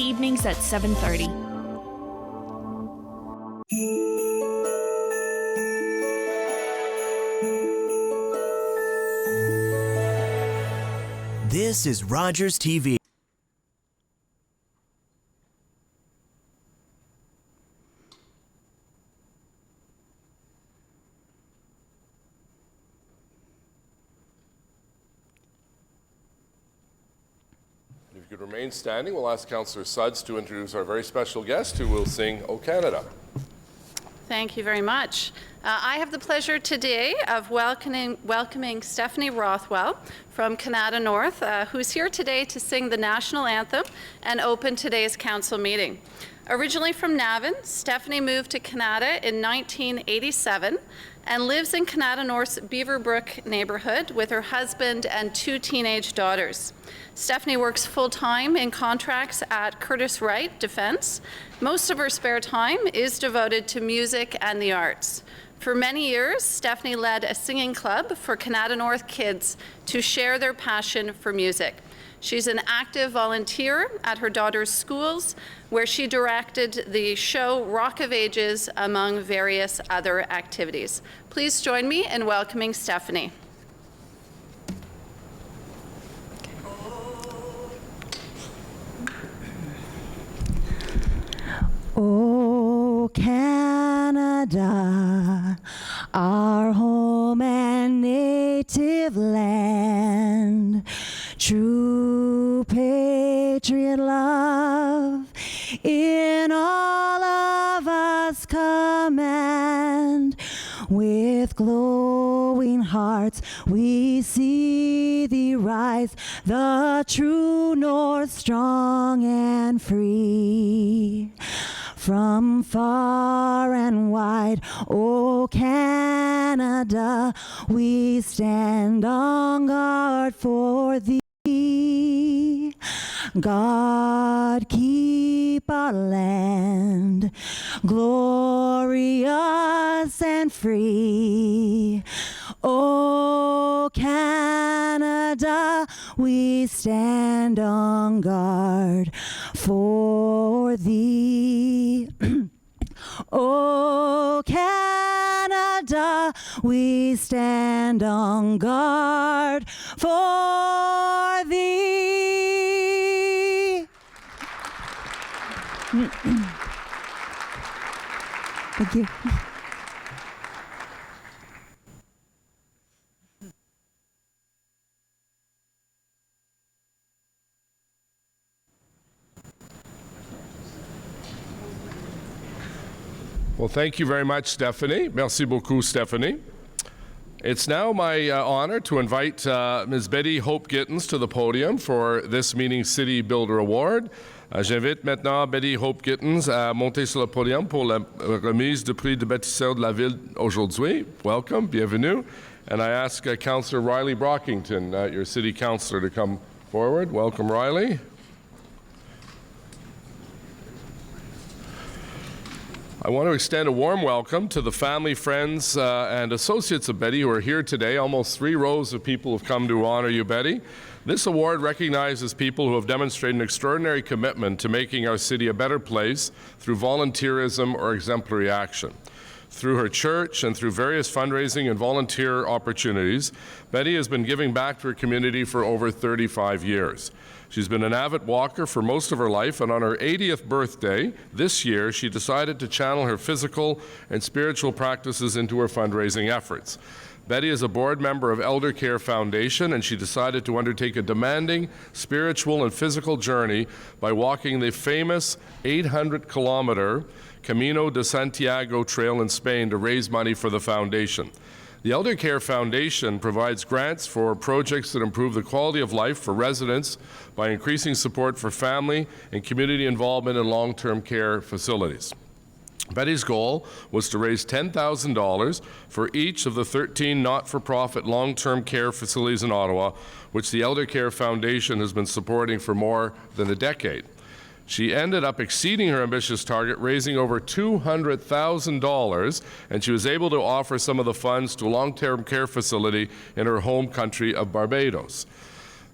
Evenings at 7:30. This is Rogers TV. If you could remain standing, we'll ask Councillor Suds to introduce our very special guest who will sing O Canada. Thank you very much. I have the pleasure today of welcoming Stephanie Rothwell from Canada North, who's here today to sing the national anthem and open today's council meeting. Originally from Navan, Stephanie moved to Canada in 1987 and lives in Canada North's Beaverbrook neighborhood with her husband and 2 teenage daughters. Stephanie works full-time in contracts at Curtis Wright Defense. Most of her spare time is devoted to music and the arts. For many years, Stephanie led a singing club for Canada North kids to share their passion for music. She's an active volunteer at her daughter's schools, where she directed the show Rock of Ages, among various other activities. Please join me in welcoming Stephanie. Oh, Canada, our home and native land, true patriot love in all of us command. With glowing hearts we see thee rise, the true North strong and free. From far and wide, O Canada, we stand on guard for thee. God keep our land glorious and free. O Canada, we stand on guard for thee. O Canada, we stand on guard for thee. Thank you. Well, thank you very much, Stephanie. Merci beaucoup, Stephanie. It's now my honor to invite Ms. Betty Hope Gittins to the podium for this meeting's City Builder Award. J'invite maintenant Betty Hope Gittins à monter sur le podium pour la remise du prix de bâtisseur de la ville aujourd'hui. Welcome, bienvenue. And I ask Councillor Riley Brockington, your City Councillor, to come forward. Welcome, Riley. I want to extend a warm welcome to the family, friends, and associates of Betty who are here today. Almost 3 rows of people have come to honor you, Betty. This award recognizes people who have demonstrated an extraordinary commitment to making our city a better place through volunteerism or exemplary action. Through her church and through various fundraising and volunteer opportunities, Betty has been giving back to her community for over 35 years. She's been an avid walker for most of her life, and on her 80th birthday this year, she decided to channel her physical and spiritual practices into her fundraising efforts. Betty is a board member of Elder Care Foundation, and she decided to undertake a demanding spiritual and physical journey by walking the famous 800-kilometer Camino de Santiago trail in Spain to raise money for the foundation. The Elder Care Foundation provides grants for projects that improve the quality of life for residents by increasing support for family and community involvement in long-term care facilities. Betty's goal was to raise $10,000 for each of the 13 not-for-profit long-term care facilities in Ottawa, which the Elder Care Foundation has been supporting for more than a decade. She ended up exceeding her ambitious target, raising over $200,000, and she was able to offer some of the funds to a long-term care facility in her home country of Barbados.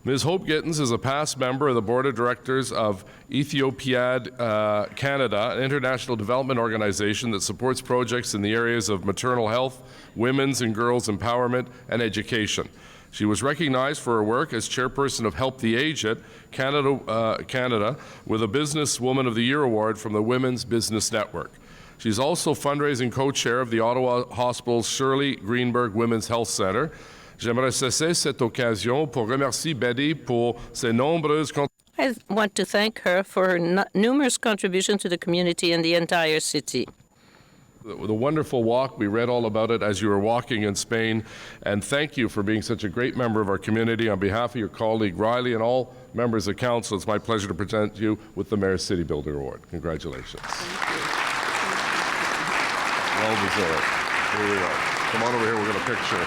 Ms. Hope Gittins is a past member of the Board of Directors of Ethiopiad Canada, an international development organization that supports projects in the areas of maternal health, women's and girls' empowerment, and education. She was recognized for her work as chairperson of Help the Aged Canada with a Businesswoman of the Year award from the Women's Business Network. She's also fundraising co-chair of the Ottawa Hospital's Shirley Greenberg Women's Health Centre. J'aimerais saisir cette occasion pour remercier Betty pour ses nombreuses I want to thank her for her numerous contributions to the community and the entire city. The wonderful walk, we read all about it as you were walking in Spain, and thank you for being such a great member of our community. On behalf of your colleague Riley and all members of council, it's my pleasure to present you with the Mayor's City Builder Award. Congratulations. Well deserved. Here we are. Come on over here, we're going to picture.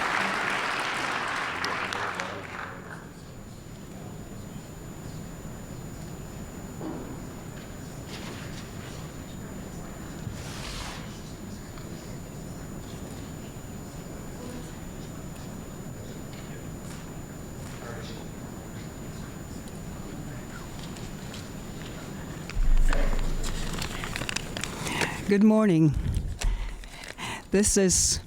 Good morning. This is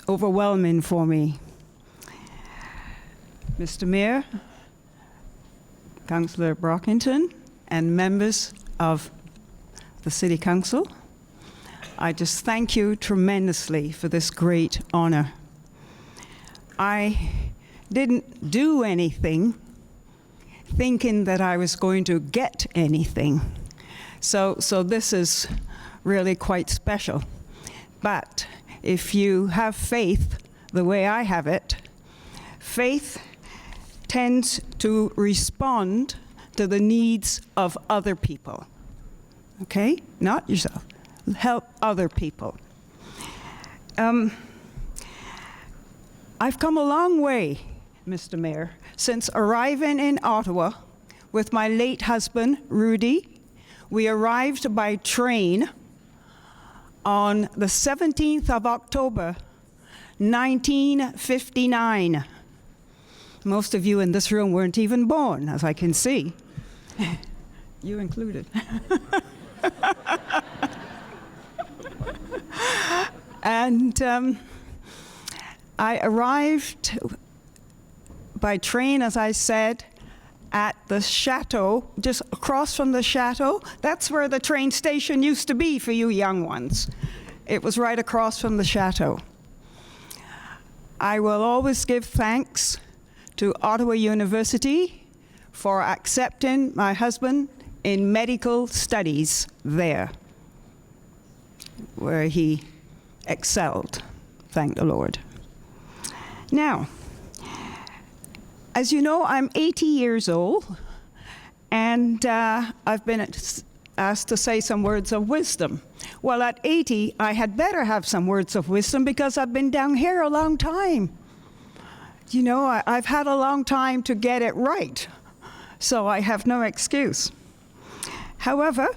overwhelming for me. Mr. Mayor, Councillor Brockington, and members of the City Council, I just thank you tremendously for this great honor. I didn't do anything thinking that I was going to get anything. So this is really quite special. But if you have faith the way I have it, faith tends to respond to the needs of other people. Okay? Not yourself. Help other people. I've come a long way, Mr. Mayor, since arriving in Ottawa with my late husband, Rudy. We arrived by train on the 17th of October, 1959. Most of you in this room weren't even born, as I can see. You included. And I arrived by train, as I said, at the chateau, just across from the chateau. That's where the train station used to be for you young ones. It was right across from the chateau. I will always give thanks to Ottawa University for accepting my husband in medical studies there, where he excelled, thank the Lord. Now, as you know, I'm 80 years old, and I've been asked to say some words of wisdom. Well, at 80, I had better have some words of wisdom because I've been down here a long time. You know, I've had a long time to get it right, so I have no excuse. However,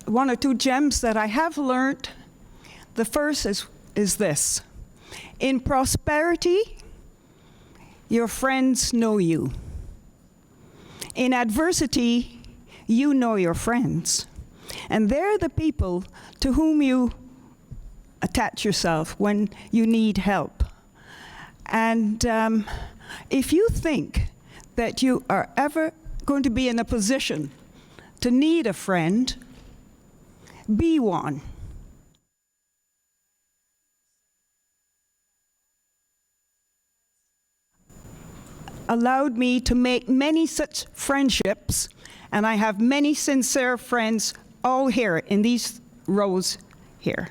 one or two gems that I have learned, the first is this. In prosperity, your friends know you. In adversity, you know your friends. And they're the people to whom you attach yourself when you need help. And if you think that you are ever going to be in a position to need a friend, be one. Allowed me to make many such friendships, and I have many sincere friends all here in these rows here,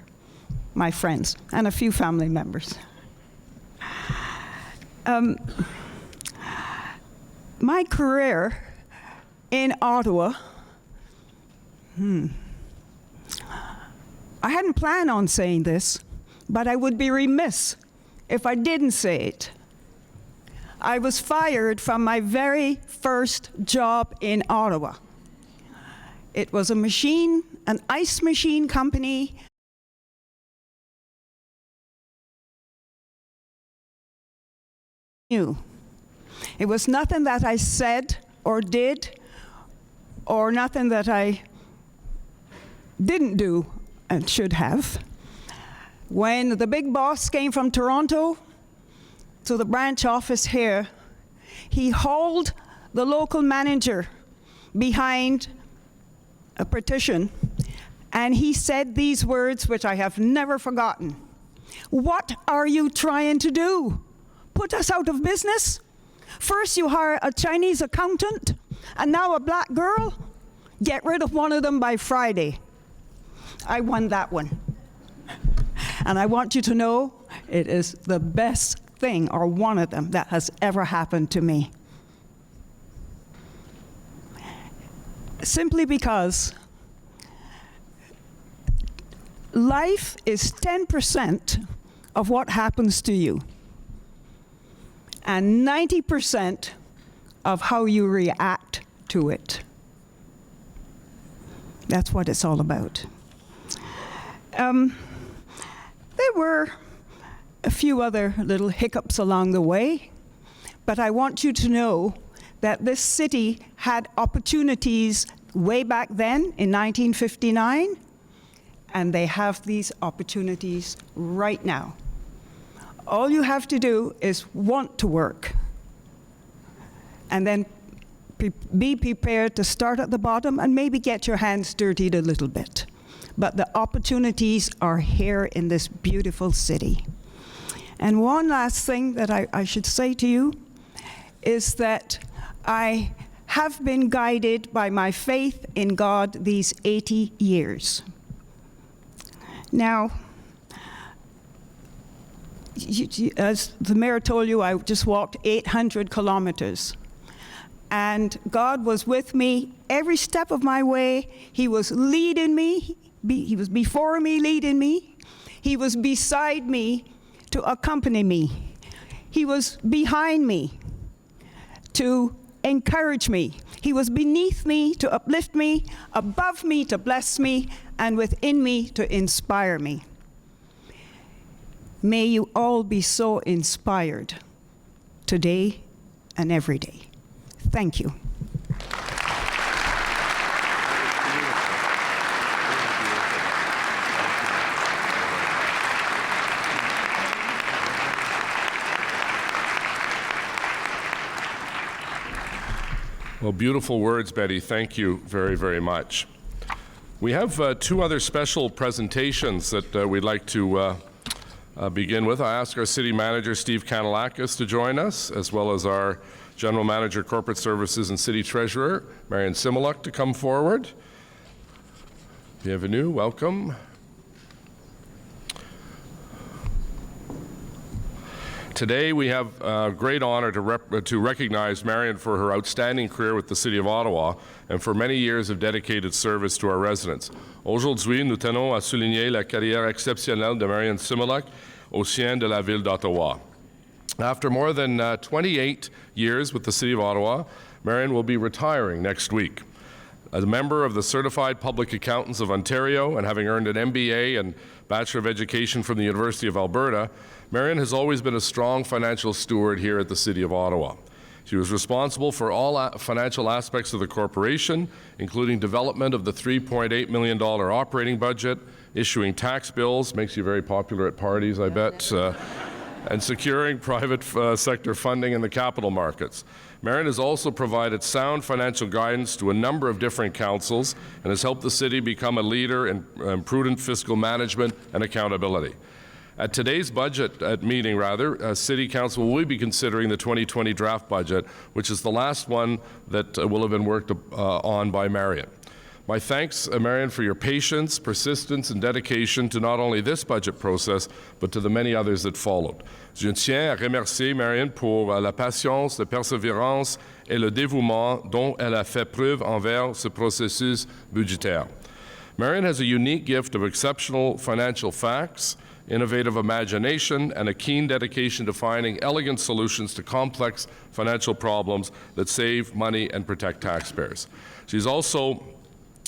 my friends, and a few family members. My career in Ottawa, I hadn't planned on saying this, but I would be remiss if I didn't say it. I was fired from my very first job in Ottawa. It was an ice machine company knew. It was nothing that I said or did, or nothing that I didn't do and should have. When the big boss came from Toronto to the branch office here, he hauled the local manager behind a partition, and he said these words, which I have never forgotten. "What are you trying to do? Put us out of business? First you hire a Chinese accountant, and now a black girl? Get rid of one of them by Friday." I won that one. And I want you to know it is the best thing, or one of them, that has ever happened to me. Simply because life is 10% of what happens to you, and 90% of how you react to it. That's what it's all about. There were a few other little hiccups along the way, but I want you to know that this city had opportunities way back then in 1959, and they have these opportunities right now. All you have to do is want to work, and then be prepared to start at the bottom and maybe get your hands dirtied a little bit. But the opportunities are here in this beautiful city. And one last thing that I should say to you is that I have been guided by my faith in God these 80 years. Now, as the mayor told you, I just walked 800 kilometers. And God was with me every step of my way. He was leading me. He was before me, leading me. He was beside me to accompany me. He was behind me to encourage me. He was beneath me to uplift me, above me to bless me, and within me to inspire me. May you all be so inspired today and every day. Thank you. Well, beautiful words, Betty. Thank you very, very much. We have two other special presentations that we'd like to begin with. I ask our City Manager, Steve Kanalakis, to join us, as well as our General Manager, Corporate Services and City Treasurer, Marian Similuk, to come forward. Bienvenue, welcome. Today we have a great honor to recognize Marian for her outstanding career with the City of Ottawa and for many years of dedicated service to our residents. Aujourd'hui, nous tenons à souligner la carrière exceptionnelle de Marian Similuk au sein de la Ville d'Ottawa. After more than 28 years with the City of Ottawa, Marian will be retiring next week. As a member of the Certified Public Accountants of Ontario and having earned an MBA and Bachelor of Education from the University of Alberta, Marian has always been a strong financial steward here at the City of Ottawa. She was responsible for all financial aspects of the corporation, including development of the $3.8 million operating budget, issuing tax bills, makes you very popular at parties, I bet, and securing private sector funding in the capital markets. Marian has also provided sound financial guidance to a number of different councils and has helped the city become a leader in prudent fiscal management and accountability. At today's meeting, City Council will be considering the 2020 draft budget, which is the last one that will have been worked on by Marian. My thanks, Marian, for your patience, persistence, and dedication to not only this budget process, but to the many others that followed. Je tiens à remercier Marian pour la patience, la persévérance et le dévouement dont elle a fait preuve envers ce processus budgétaire. Marian has a unique gift of exceptional financial facts, innovative imagination, and a keen dedication to finding elegant solutions to complex financial problems that save money and protect taxpayers. She's also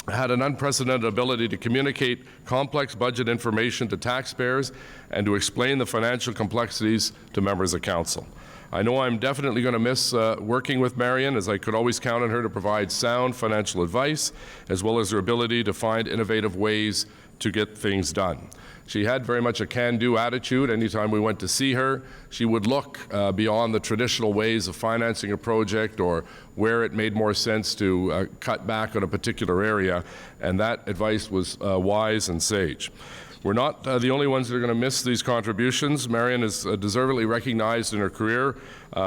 had an unprecedented ability to communicate complex budget information to taxpayers and to explain the financial complexities to members of council. I know I'm definitely going to miss working with Marian, as I could always count on her to provide sound financial advice, as well as her ability to find innovative ways to get things done. She had very much a can-do attitude. Anytime we went to see her, she would look beyond the traditional ways of financing a project or where it made more sense to cut back on a particular area, and that advice was wise and sage. We're not the only ones that are going to miss these contributions. Marian is deservedly recognized in her career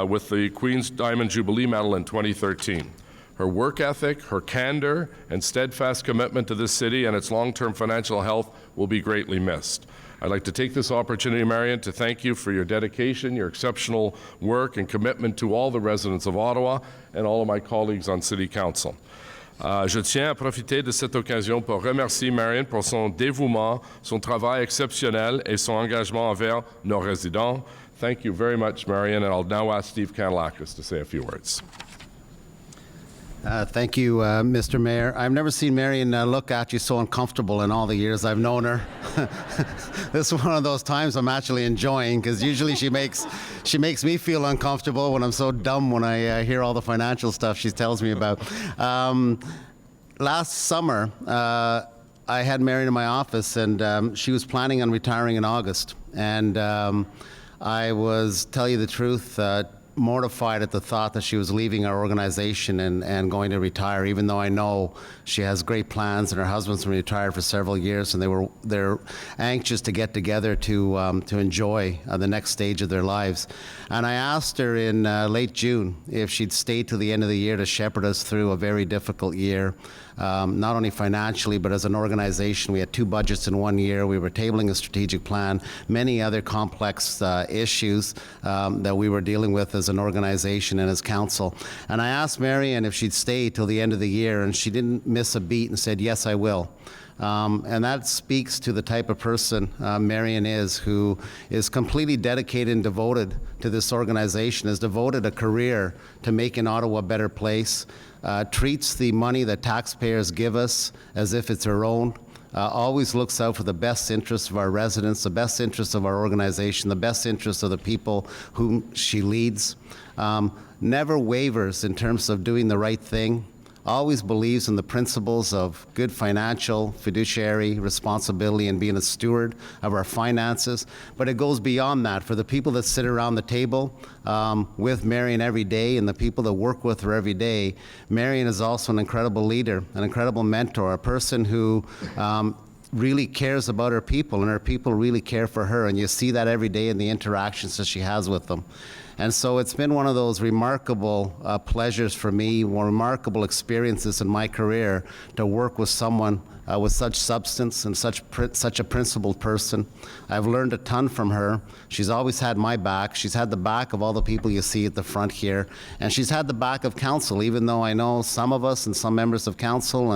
with the Queen's Diamond Jubilee Medal in 2013. Her work ethic, her candor, and steadfast commitment to this city and its long-term financial health will be greatly missed. I'd like to take this opportunity, Marian, to thank you for your dedication, your exceptional work, and commitment to all the residents of Ottawa and all of my colleagues on City Council. Je tiens à profiter de cette occasion pour remercier Marian pour son dévouement, son travail exceptionnel et son engagement envers nos résidents. Thank you very much, Marian, and I'll now ask Steve Kanellakis to say a few words. Thank you, Mr. Mayor. I've never seen Marian look at you so uncomfortable in all the years I've known her. This is one of those times I'm actually enjoying, because usually she makes me feel uncomfortable when I'm so dumb when I hear all the financial stuff she tells me about. Last summer, I had Marian in my office, and she was planning on retiring in August. And I was, tell you the truth, mortified at the thought that she was leaving our organization and going to retire, even though I know she has great plans and her husband's been retired for several years, and they're anxious to get together to enjoy the next stage of their lives. And I asked her in late June if she'd stay till the end of the year to shepherd us through a very difficult year, not only financially, but as an organization. We had 2 budgets in 1 year. We were tabling a strategic plan, many other complex issues that we were dealing with as an organization and as council. And I asked Marian if she'd stay till the end of the year, and she didn't miss a beat and said, yes, I will. And that speaks to the type of person Marian is, who is completely dedicated and devoted to this organization, has devoted a career to making Ottawa a better place, treats the money that taxpayers give us as if it's her own, always looks out for the best interests of our residents, the best interests of our organization, the best interests of the people whom she leads, never wavers in terms of doing the right thing, always believes in the principles of good financial, fiduciary responsibility and being a steward of our finances. But it goes beyond that. For the people that sit around the table with Marian every day and the people that work with her every day, Marian is also an incredible leader, an incredible mentor, a person who really cares about her people, and her people really care for her, and you see that every day in the interactions that she has with them. And so it's been one of those remarkable pleasures for me, remarkable experiences in my career to work with someone with such substance and such a principled person. I've learned a ton from her. She's always had my back. She's had the back of all the people you see at the front here. And she's had the back of council, even though I know some of us and some members of council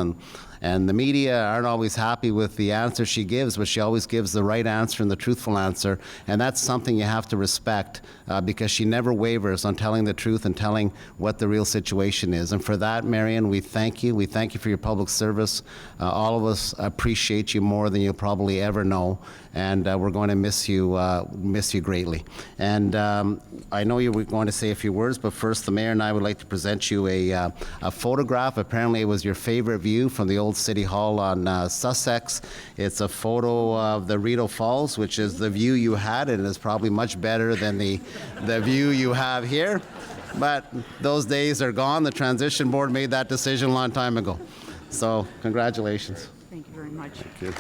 and the media aren't always happy with the answer she gives, but she always gives the right answer and the truthful answer. And that's something you have to respect, because she never wavers on telling the truth and telling what the real situation is. And for that, Marian, we thank you. We thank you for your public service. All of us appreciate you more than you'll probably ever know. And we're going to miss you greatly. And I know you were going to say a few words, but first the mayor and I would like to present you a photograph. Apparently it was your favorite view from the old City Hall on Sussex. It's a photo of the Rideau Falls, which is the view you had, and is probably much better than the view you have here. But those days are gone. The transition board made that decision a long time ago. So congratulations. Thank you very much. Thank you.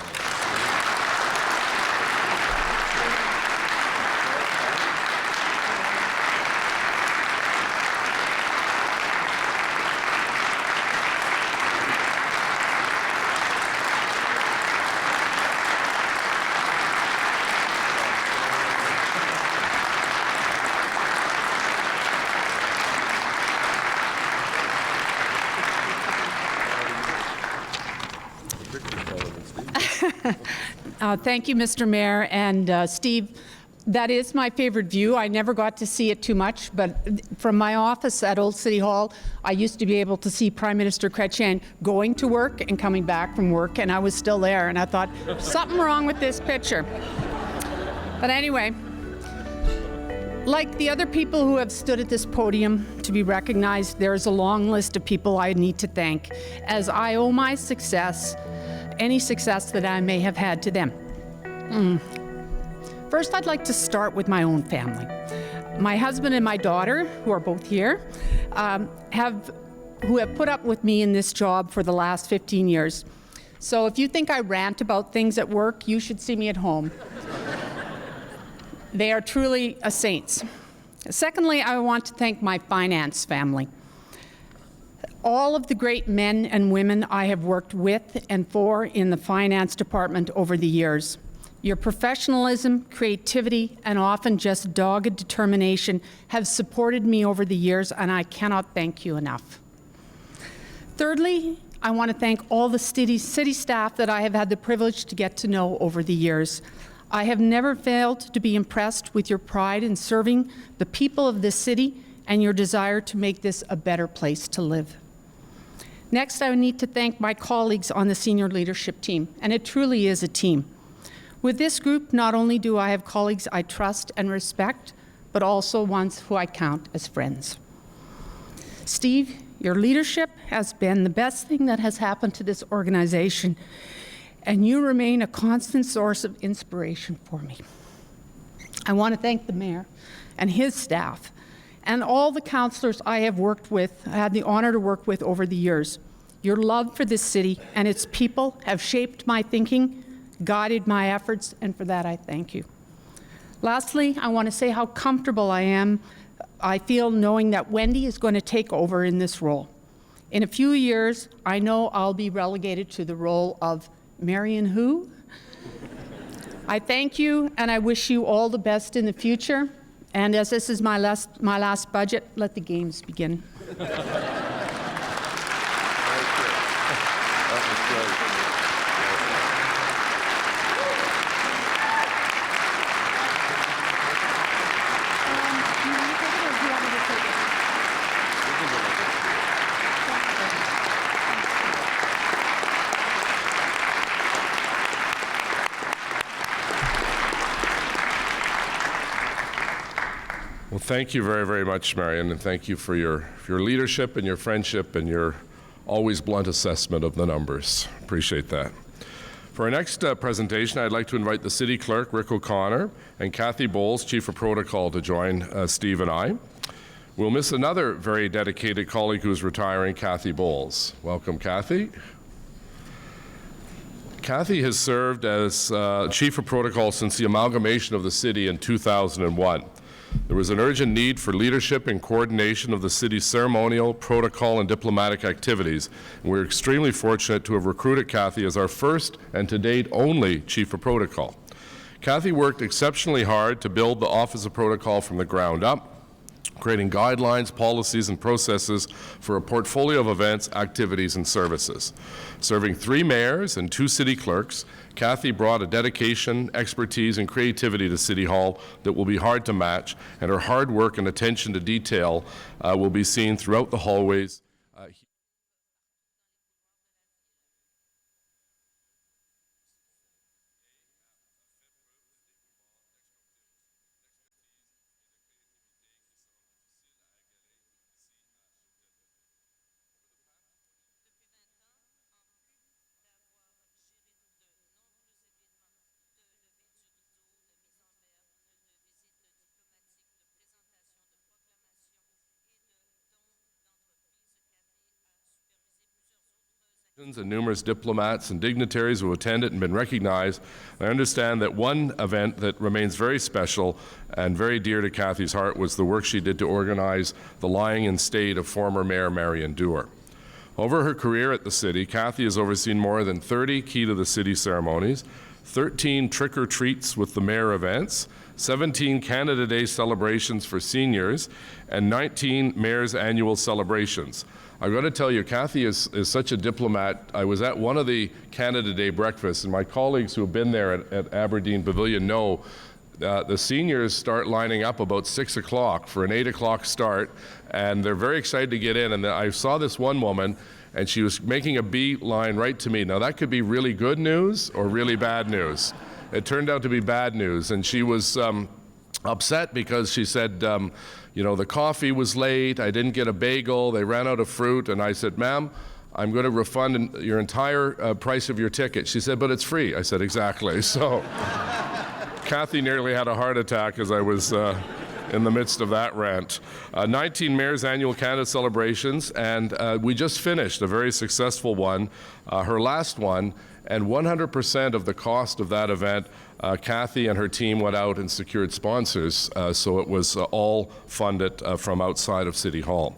Thank you, Mr. Mayor. And Steve, that is my favorite view. I never got to see it too much, but from my office at Old City Hall, I used to be able to see Prime Minister Chrétien going to work and coming back from work, and I was still there. And I thought, something wrong with this picture. But anyway, Like the other people who have stood at this podium to be recognized, there is a long list of people I need to thank, as I owe my success, any success that I may have had, to them. First, I'd like to start with my own family. My husband and my daughter, who are both here, who have put up with me in this job for the last 15 years. So if you think I rant about things at work, you should see me at home. They are truly saints. Secondly, I want to thank my finance family. All of the great men and women I have worked with and for in the finance department over the years. Your professionalism, creativity, and often just dogged determination have supported me over the years, and I cannot thank you enough. Thirdly, I want to thank all the city staff that I have had the privilege to get to know over the years. I have never failed to be impressed with your pride in serving the people of this city and your desire to make this a better place to live. Next, I need to thank my colleagues on the senior leadership team, and it truly is a team. With this group, not only do I have colleagues I trust and respect, but also ones who I count as friends. Steve, your leadership has been the best thing that has happened to this organization, and you remain a constant source of inspiration for me. I want to thank the mayor and his staff and all the councillors I have had the honor to work with over the years. Your love for this city and its people have shaped my thinking, guided my efforts, and for that I thank you. Lastly, I want to say how comfortable I feel knowing that Wendy is going to take over in this role. In a few years, I know I'll be relegated to the role of Marian who? I thank you, and I wish you all the best in the future. And as this is my last budget, let the games begin. Well, thank you very, very much, Marian, and thank you for your leadership and your friendship and your always blunt assessment of the numbers. Appreciate that. For our next presentation, I'd like to invite the City Clerk, Rick O'Connor, and Kathy Bowles, Chief of Protocol, to join Steve and I. We'll miss another very dedicated colleague who's retiring, Kathy Bowles. Welcome, Kathy. Kathy has served as Chief of Protocol since the amalgamation of the city in 2001. There was an urgent need for leadership and coordination of the city's ceremonial, protocol, and diplomatic activities. And we're extremely fortunate to have recruited Kathy as our first and to date only Chief of Protocol. Kathy worked exceptionally hard to build the Office of Protocol from the ground up, creating guidelines, policies, and processes for a portfolio of events, activities, and services. Serving 3 mayors and 2 city clerks, Kathy brought a dedication, expertise, and creativity to City Hall that will be hard to match, and her hard work and attention to detail will be seen throughout the hallways. And numerous diplomats and dignitaries who attended and been recognized. I understand that one event that remains very special and very dear to Kathy's heart was the work she did to organize the lying in state of former Mayor Marian. Over her career at the city, Kathy has overseen more than 30 key to the city ceremonies, 13 trick-or-treats with the mayor events, 17 Canada Day celebrations for seniors, and 19 mayor's annual celebrations. I've got to tell you, Kathy is such a diplomat. I was at one of the Canada Day breakfasts, and my colleagues who have been there at Aberdeen Pavilion know the seniors start lining up about 6 o'clock for an 8 o'clock start, and they're very excited to get in. And I saw this one woman, and she was making a beeline right to me. Now, that could be really good news or really bad news. It turned out to be bad news, and she was upset because she said, you know, the coffee was late, I didn't get a bagel, they ran out of fruit, and I said, ma'am, I'm going to refund your entire price of your ticket. She said, but it's free. I said, exactly. So Kathy nearly had a heart attack as I was in the midst of that rant. 19 Mayor's Annual Canada Celebrations, and we just finished a very successful one, her last one, and 100% of the cost of that event, Kathy and her team went out and secured sponsors, so it was all funded from outside of City Hall.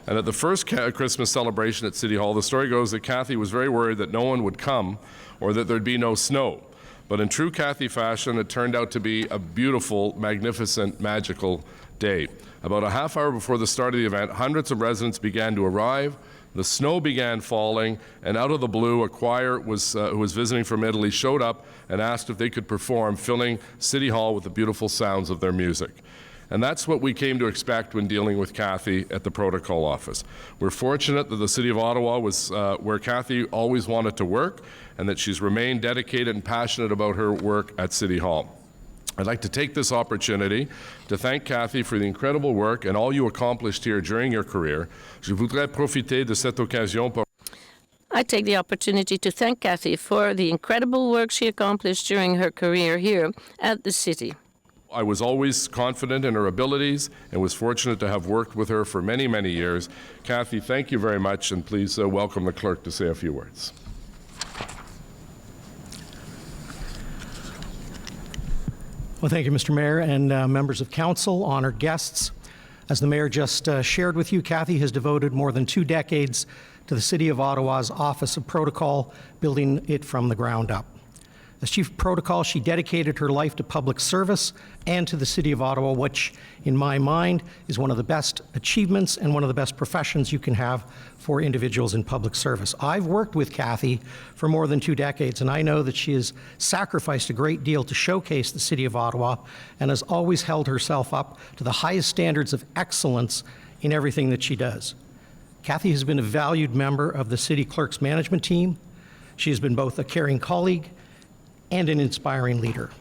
And at the first Christmas celebration at City Hall, the story goes that Kathy was very worried that no one would come or that there'd be no snow. But in true Kathy fashion, it turned out to be a beautiful, magnificent, magical day. About a half hour before the start of the event, hundreds of residents began to arrive. The snow began falling, and out of the blue, a choir who was visiting from Italy showed up and asked if they could perform, filling City Hall with the beautiful sounds of their music. And that's what we came to expect when dealing with Kathy at the protocol office. We're fortunate that the City of Ottawa was where Kathy always wanted to work, and that she's remained dedicated and passionate about her work at City Hall. I'd like to take this opportunity to thank Kathy for the incredible work and all you accomplished here during your career. Je voudrais profiter de cette occasion pour I take the opportunity to thank Kathy for the incredible work she accomplished during her career here at the city. I was always confident in her abilities and was fortunate to have worked with her for many, many years. Kathy, thank you very much, and please welcome the clerk to say a few words. Well, thank you, Mr. Mayor, and members of council, honored guests. As the mayor just shared with you, Kathy has devoted more than 2 decades to the City of Ottawa's Office of Protocol, building it from the ground up. As Chief of Protocol, she dedicated her life to public service and to the City of Ottawa, which, in my mind, is one of the best achievements and one of the best professions you can have for individuals in public service. I've worked with Kathy for more than 2 decades, and I know that she has sacrificed a great deal to showcase the City of Ottawa and has always held herself up to the highest standards of excellence in everything that she does. Kathy has been a valued member of the City Clerk's management team. She has been both a caring colleague and an inspiring leader.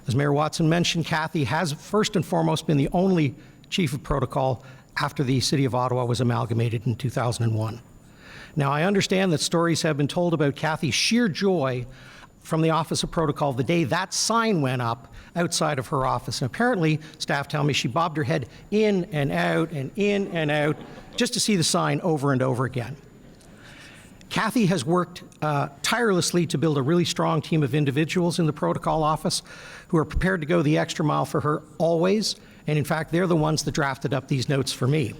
As Mayor Watson mentioned, Kathy has first and foremost been the only Chief of Protocol after the City of Ottawa was amalgamated in 2001. Now, I understand that stories have been told about Kathy's sheer joy from the Office of Protocol the day that sign went up outside of her office. And apparently, staff tell me she bobbed her head in and out just to see the sign over and over again. Kathy has worked tirelessly to build a really strong team of individuals in the protocol office who are prepared to go the extra mile for her always, and in fact, they're the ones that drafted up these notes for me.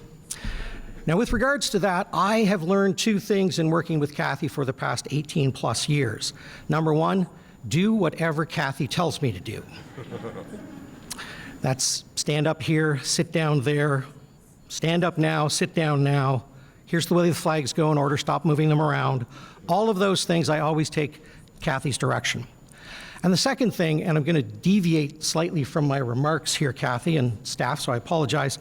Now, with regards to that, I have learned 2 things in working with Kathy for the past 18 plus years. Number 1, do whatever Kathy tells me to do. That's stand up here, sit down there, stand up now, sit down now. Here's the way the flag's go in order, stop moving them around. All of those things, I always take Kathy's direction. And the second thing, and I'm going to deviate slightly from my remarks here, Kathy and staff, so I apologize,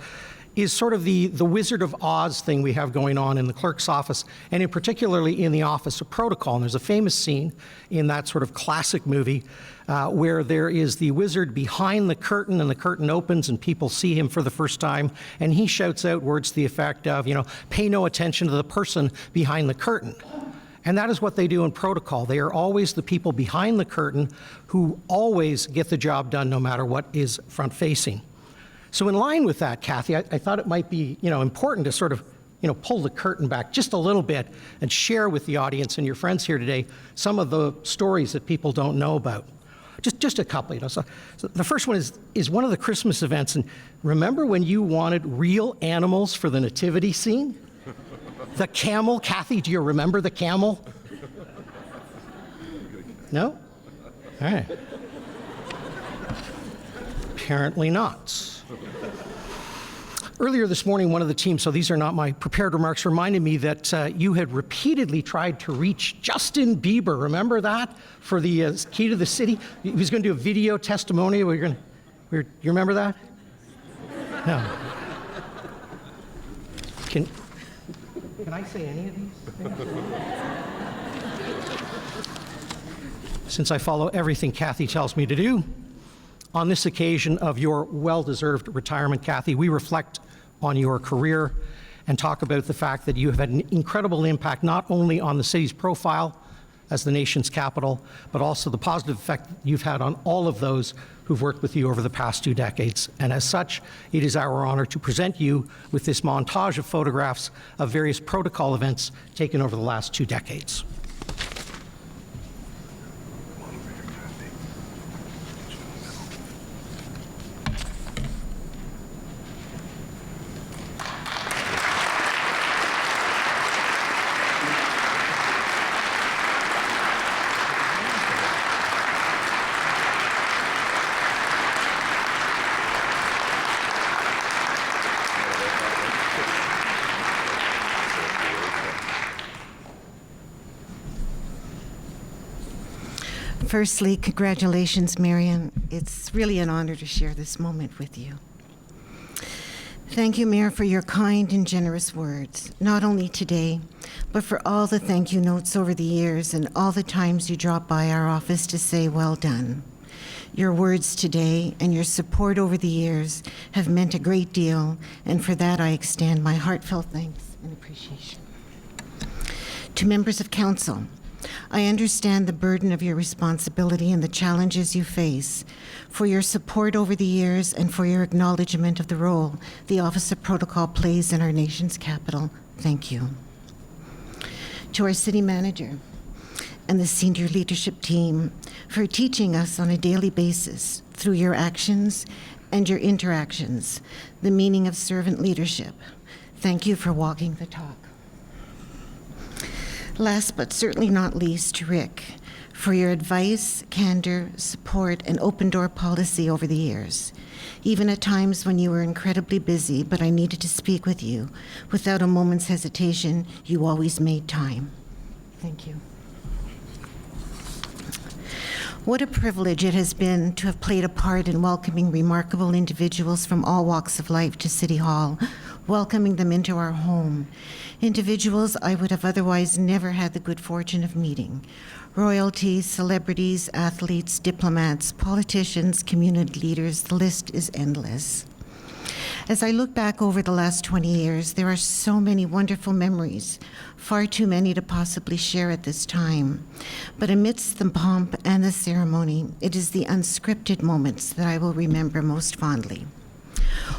is sort of the Wizard of Oz thing we have going on in the clerk's office, and in particularly in the Office of Protocol. And there's a famous scene in that sort of classic movie where there is the wizard behind the curtain, and the curtain opens and people see him for the first time, and he shouts out words to the effect of, you know, pay no attention to the person behind the curtain. And that is what they do in protocol. They are always the people behind the curtain who always get the job done no matter what is front-facing. So in line with that, Kathy, I thought it might be, important to sort of, pull the curtain back just a little bit and share with the audience and your friends here today some of the stories that people don't know about. Just a couple, So the first one is one of the Christmas events. And remember when you wanted real animals for the nativity scene? The camel, Kathy, do you remember the camel? No? All right. Apparently not. Earlier this morning, one of the teams, so these are not my prepared remarks, reminded me that you had repeatedly tried to reach Justin Bieber. Remember that? For the key to the city? He was going to do a video testimonial. You remember that? No. Can I say any of these things? Since I follow everything Kathy tells me to do, On this occasion of your well-deserved retirement, Kathy, we reflect on your career and talk about the fact that you have had an incredible impact not only on the city's profile as the nation's capital, but also the positive effect you've had on all of those who've worked with you over the past 2 decades. And as such, it is our honor to present you with this montage of photographs of various protocol events taken over the last 2 decades. Firstly, congratulations, Marian. It's really an honor to share this moment with you. Thank you, Mayor, for your kind and generous words, not only today, but for all the thank you notes over the years and all the times you dropped by our office to say well done. Your words today and your support over the years have meant a great deal, and for that I extend my heartfelt thanks and appreciation. To members of council, I understand the burden of your responsibility and the challenges you face, for your support over the years and for your acknowledgement of the role the Office of Protocol plays in our nation's capital. Thank you. To our city manager and the senior leadership team for teaching us on a daily basis through your actions and your interactions the meaning of servant leadership. Thank you for walking the talk. Last but certainly not least, to Rick, for your advice, candor, support, and open door policy over the years. Even at times when you were incredibly busy, but I needed to speak with you, without a moment's hesitation, you always made time. Thank you. What a privilege it has been to have played a part in welcoming remarkable individuals from all walks of life to City Hall, welcoming them into our home. Individuals I would have otherwise never had the good fortune of meeting. Royalty, celebrities, athletes, diplomats, politicians, community leaders, the list is endless. As I look back over the last 20 years, there are so many wonderful memories, far too many to possibly share at this time. But amidst the pomp and the ceremony, it is the unscripted moments that I will remember most fondly.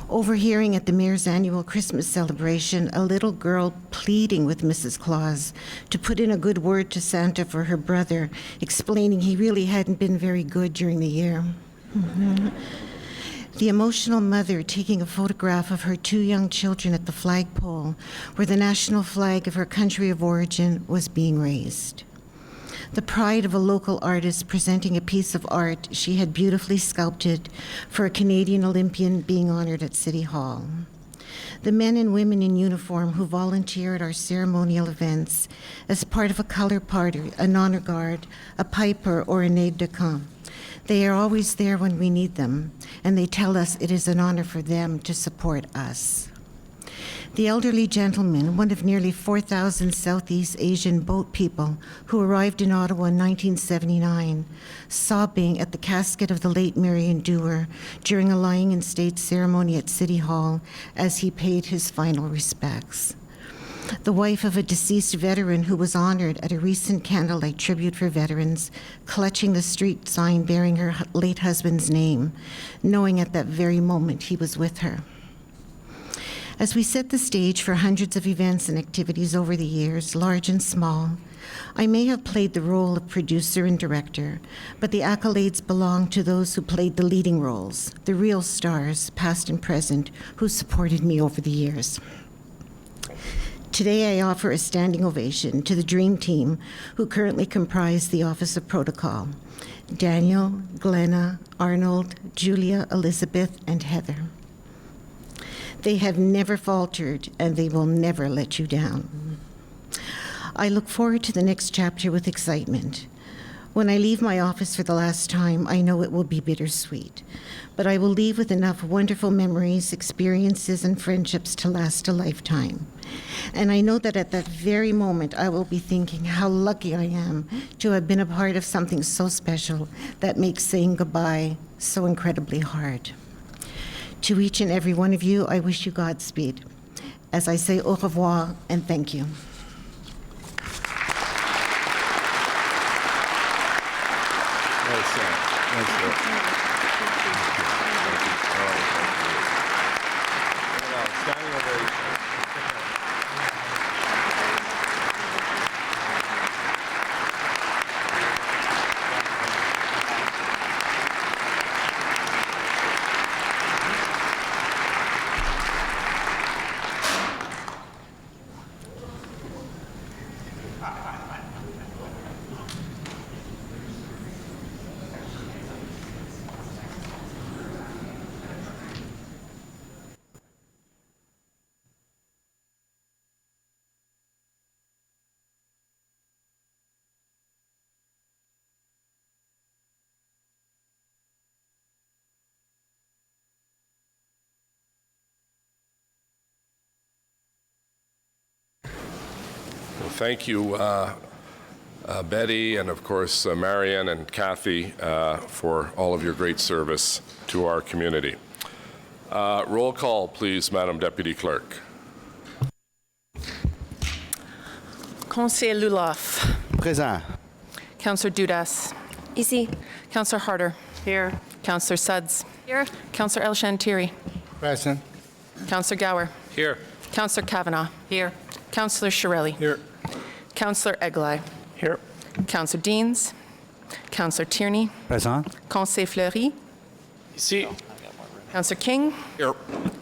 Overhearing at the mayor's annual Christmas celebration a little girl pleading with Mrs. Claus to put in a good word to Santa for her brother, explaining he really hadn't been very good during the year. The emotional mother taking a photograph of her 2 young children at the flagpole where the national flag of her country of origin was being raised. The pride of a local artist presenting a piece of art she had beautifully sculpted for a Canadian Olympian being honored at City Hall. The men and women in uniform who volunteer at our ceremonial events as part of a color party, an honor guard, a piper, or an aide de camp. They are always there when we need them, and they tell us it is an honor for them to support us. The elderly gentleman, one of nearly 4,000 Southeast Asian boat people who arrived in Ottawa in 1979, sobbing at the casket of the late Marian Dewar during a lying in state ceremony at City Hall as he paid his final respects. The wife of a deceased veteran who was honored at a recent candlelight tribute for veterans, clutching the street sign bearing her late husband's name, knowing at that very moment he was with her. As we set the stage for hundreds of events and activities over the years, large and small, I may have played the role of producer and director, but the accolades belong to those who played the leading roles, the real stars, past and present, who supported me over the years. Today, I offer a standing ovation to the dream team who currently comprise the Office of Protocol: Daniel, Glenna, Arnold, Julia, Elizabeth, and Heather. They have never faltered, and they will never let you down. I look forward to the next chapter with excitement. When I leave my office for the last time, I know it will be bittersweet, but I will leave with enough wonderful memories, experiences, and friendships to last a lifetime. And I know that at that very moment, I will be thinking how lucky I am to have been a part of something so special that makes saying goodbye so incredibly hard. To each and every one of you, I wish you Godspeed. As I say au revoir and thank you. Thank you, Betty, and of course Marian and Kathy for all of your great service to our community. Roll call, please, Madam Deputy Clerk. Conseiller Luloff. Présent. Councillor Dudas. Ici. Councillor Harder. Here. Councillor Suds. Here. Councillor El Shantiri. Present. Councillor Gower. Here. Councillor Kavanagh. Here. Councillor Shirelli. Here. Councillor Eglai. Here. Councillor Deans. Councillor Tierney. Présent. Conseiller Fleury. Ici. Councillor King. Here.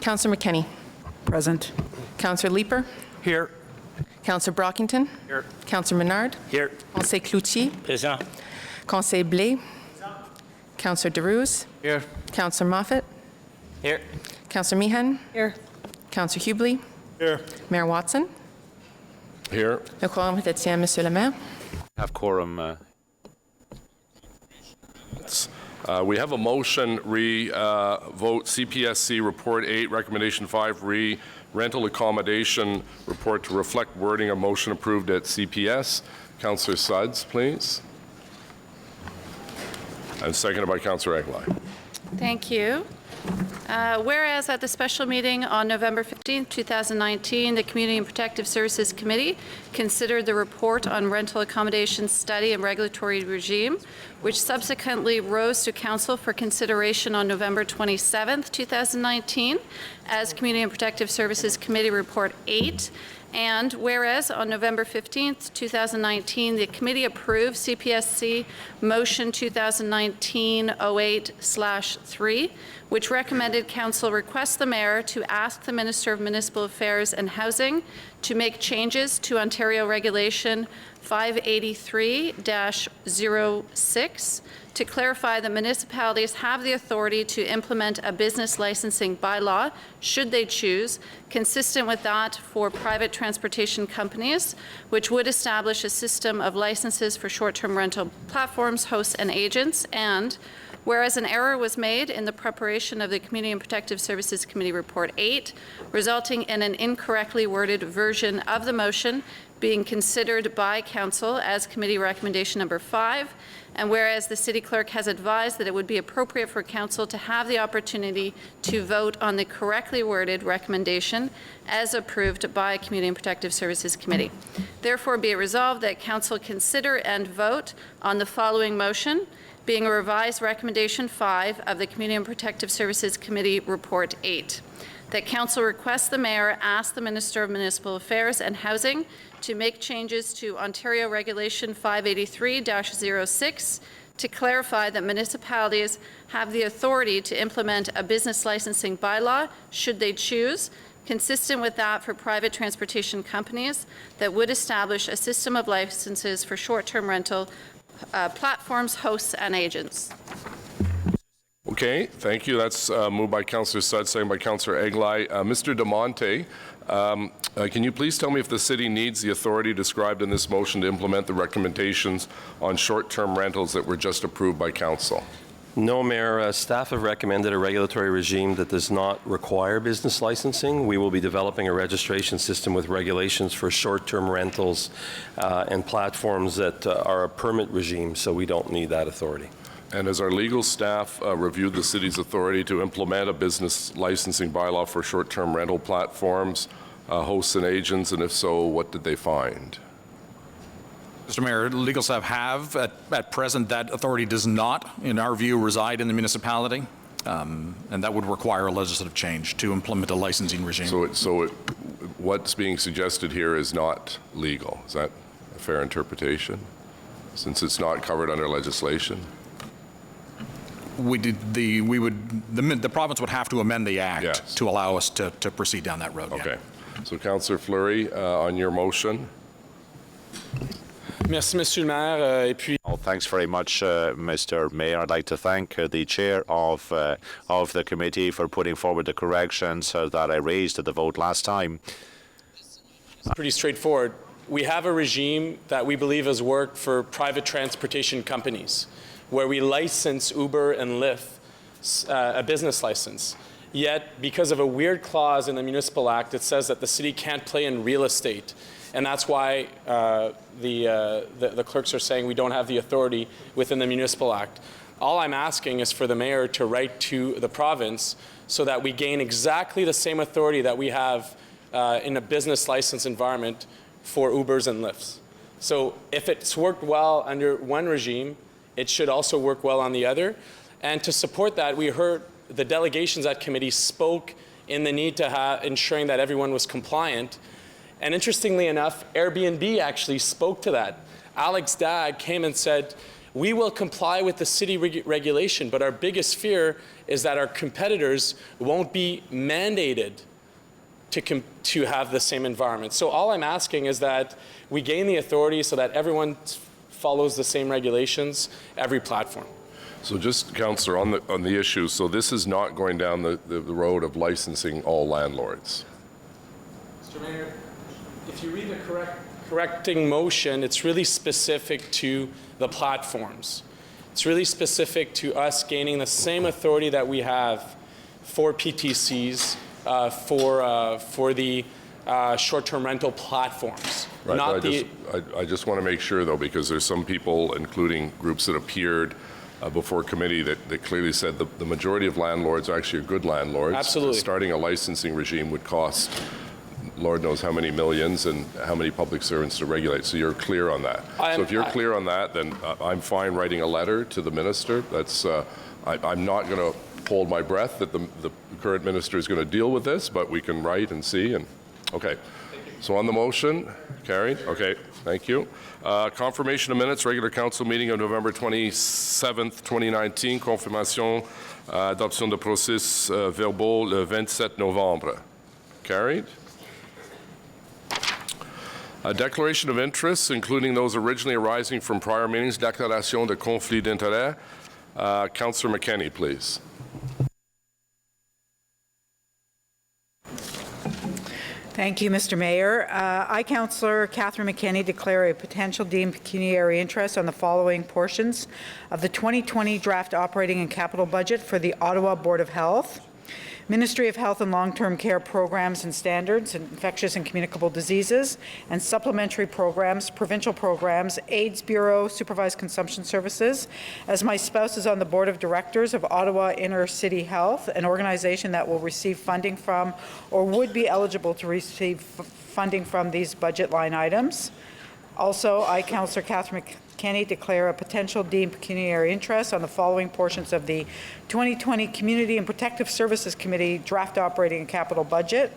Councillor McKinney. Present. Councillor Leeper. Here. Councillor Brockington. Here. Councillor Menard. Here. Conseiller Cloutier. Présent. Conseiller Blais. Councillor DeRuse. Here. Councillor Moffat. Here. Councillor Meehan. Here. Councillor Hubley. Here. Mayor Watson. Here. Le quorum est tient, Monsieur le Maire. Have quorum. We have a motion vote CPSC Report 8, Recommendation 5, rental accommodation report to reflect wording of motion approved at CPS. Councillor Suds, please. And seconded by Councillor Eglai. Thank you. Whereas at the special meeting on November 15, 2019, the Community and Protective Services Committee considered the report on rental accommodation study and regulatory regime, which subsequently rose to Council for consideration on November 27, 2019, as Community and Protective Services Committee Report 8. And whereas on November 15th, 2019, the committee approved CPSC Motion 2019-08/3, which recommended Council request the Mayor to ask the Minister of Municipal Affairs and Housing to make changes to Ontario Regulation 583-06 to clarify that municipalities have the authority to implement a business licensing bylaw, should they choose, consistent with that for private transportation companies, which would establish a system of licenses for short-term rental platforms, hosts, and agents. And whereas an error was made in the preparation of the Community and Protective Services Committee Report 8, resulting in an incorrectly worded version of the motion being considered by Council as Committee Recommendation Number 5, and whereas the City Clerk has advised that it would be appropriate for Council to have the opportunity to vote on the correctly worded recommendation as approved by Community and Protective Services Committee. Therefore, be it resolved that Council consider and vote on the following motion, being a revised Recommendation 5 of the Community and Protective Services Committee Report 8. That Council requests the Mayor ask the Minister of Municipal Affairs and Housing to make changes to Ontario Regulation 583-06 to clarify that municipalities have the authority to implement a business licensing bylaw, should they choose, consistent with that for private transportation companies, that would establish a system of licenses for short-term rental platforms, hosts, and agents. Okay, thank you. That's moved by Councillor Suds, seconded by Councillor Eglai. Mr. DeMonte, can you please tell me if the city needs the authority described in this motion to implement the recommendations on short-term rentals that were just approved by Council? No, Mayor. Staff have recommended a regulatory regime that does not require business licensing. We will be developing a registration system with regulations for short-term rentals and platforms that are a permit regime, so we don't need that authority. And has our legal staff reviewed the city's authority to implement a business licensing bylaw for short-term rental platforms, hosts and agents, and if so, what did they find? Mr. Mayor, legal staff have. At present, that authority does not, in our view, reside in the municipality, and that would require a legislative change to implement a licensing regime. So what's being suggested here is not legal. Is that a fair interpretation, since it's not covered under legislation? The province would have to amend the act Yes. to allow us to proceed down that road. Okay. So, Councillor Fleury, on your motion. Merci, Monsieur le Maire. Et puis... Thanks very much, Mr. Mayor. I'd like to thank the chair of the committee for putting forward the corrections that I raised at the vote last time. Pretty straightforward. We have a regime that we believe has worked for private transportation companies, where we license Uber and Lyft a business license. Yet, because of a weird clause in the Municipal Act, it says that the city can't play in real estate. And that's why the clerks are saying we don't have the authority within the Municipal Act. All I'm asking is for the mayor to write to the province so that we gain exactly the same authority that we have in a business license environment for Ubers and Lyfts. So if it's worked well under one regime, it should also work well on the other. And to support that, we heard the delegations at committee spoke in the need to have ensuring that everyone was compliant. And interestingly enough, Airbnb actually spoke to that. Alex Dagg came and said, we will comply with the city regulation, but our biggest fear is that our competitors won't be mandated to have the same environment. So all I'm asking is that we gain the authority so that everyone follows the same regulations, every platform. So just, Councillor, on the issue, so this is not going down the road of licensing all landlords. Mr. Mayor, if you read the correcting motion, it's really specific to the platforms. It's really specific to us gaining the same authority that we have for PTCs, for the short-term rental platforms. Right. Not I just want to make sure, though, because there's some people, including groups that appeared before committee, that clearly said the majority of landlords actually are good landlords. Absolutely. Starting a licensing regime would cost Lord knows how many millions and how many public servants to regulate. So you're clear on that. So if you're clear on that, then I'm fine writing a letter to the minister. That's I'm not going to hold my breath that the current minister is going to deal with this, but we can write and see. And okay. So on the motion, carried. Okay, thank you. Confirmation of minutes, regular council meeting of November 27th, 2019. Confirmation, adoption de procès verbaux le 27 novembre. Carried. A declaration of interests, including those originally arising from prior meetings. Déclaration de conflit d'intérêt. Councillor McKenney, please. Thank you, Mr. Mayor. I, Councillor Catherine McKenney, declare a potential deemed pecuniary interest on the following portions of the 2020 draft operating and capital budget for the Ottawa Board of Health, Ministry of Health and Long-Term Care Programs and Standards, Infectious and Communicable Diseases, and Supplementary Programs, Provincial Programs, AIDS Bureau, Supervised Consumption Services, as my spouse is on the Board of Directors of Ottawa Inner City Health, an organization that will receive funding from or would be eligible to receive funding from these budget line items. Also, I, Councillor Catherine McKenney, declare a potential deemed pecuniary interest on the following portions of the 2020 Community and Protective Services Committee draft operating and capital budget.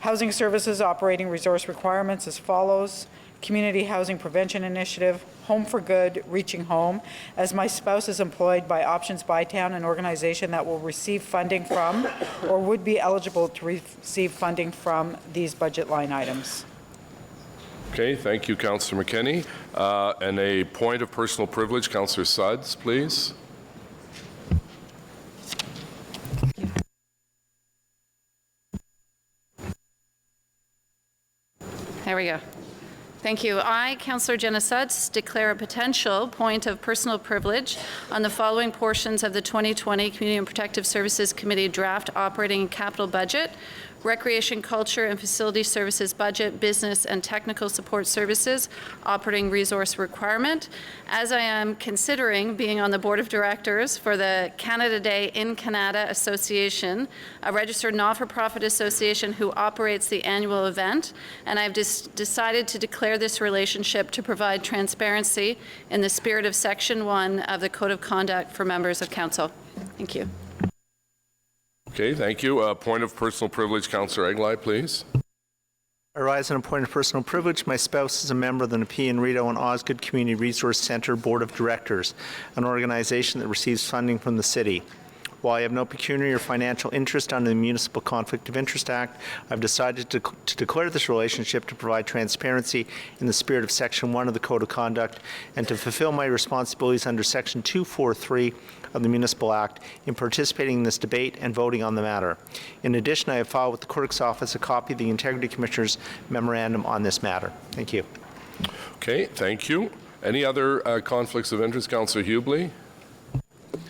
Housing Services operating resource requirements as follows. Community Housing Prevention Initiative, Home for Good, Reaching Home, as my spouse is employed by Options Bytown, an organization that will receive funding from or would be eligible to receive funding from these budget line items. Okay, thank you, Councillor McKenney. And a point of personal privilege, Councillor Suds, please. There we go. Thank you. I, Councillor Jenna Sutz, declare a potential point of personal privilege on the following portions of the 2020 Community and Protective Services Committee draft operating and capital budget: Recreation, Culture and Facility Services budget, business and technical support services, operating resource requirement. As I am considering being on the board of directors for the Canada Day in Canada Association, a registered not-for-profit association who operates the annual event, and I've decided to declare this relationship to provide transparency in the spirit of Section 1 of the Code of Conduct for members of Council. Thank you. Okay, thank you. Point of personal privilege, Councillor Eglai, please. I rise on a point of personal privilege. My spouse is a member of the Nepean, Rideau and Osgood Community Resource Centre Board of Directors, an organization that receives funding from the city. While I have no pecuniary or financial interest under the Municipal Conflict of Interest Act, I've decided to declare this relationship to provide transparency in the spirit of Section 1 of the Code of Conduct and to fulfill my responsibilities under Section 243 of the Municipal Act in participating in this debate and voting on the matter. In addition, I have filed with the Clerk's Office a copy of the Integrity Commissioner's memorandum on this matter. Thank you. Okay, thank you. Any other conflicts of interest, Councillor Hubley?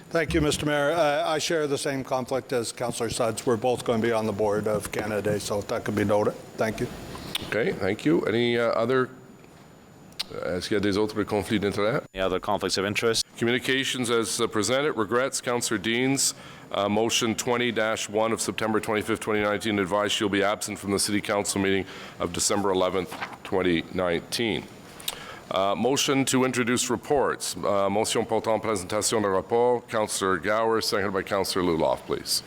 Thank you, Mr. Mayor. I share the same conflict as Councillor Sudds. We're both going to be on the board of Canada Day, so that could be noted. Thank you. Okay, thank you. Any other? Est-ce qu'il y a des autres conflits d'intérêt? Any other conflicts of interest? Communications as presented. Regrets, Councillor Deans. Motion 20-1 of September 25th, 2019 advised she'll be absent from the City Council meeting of December 11th, 2019. Motion to introduce reports. Motion portant présentation de rapport. Councillor Gower, seconded by Councillor Luloff, please.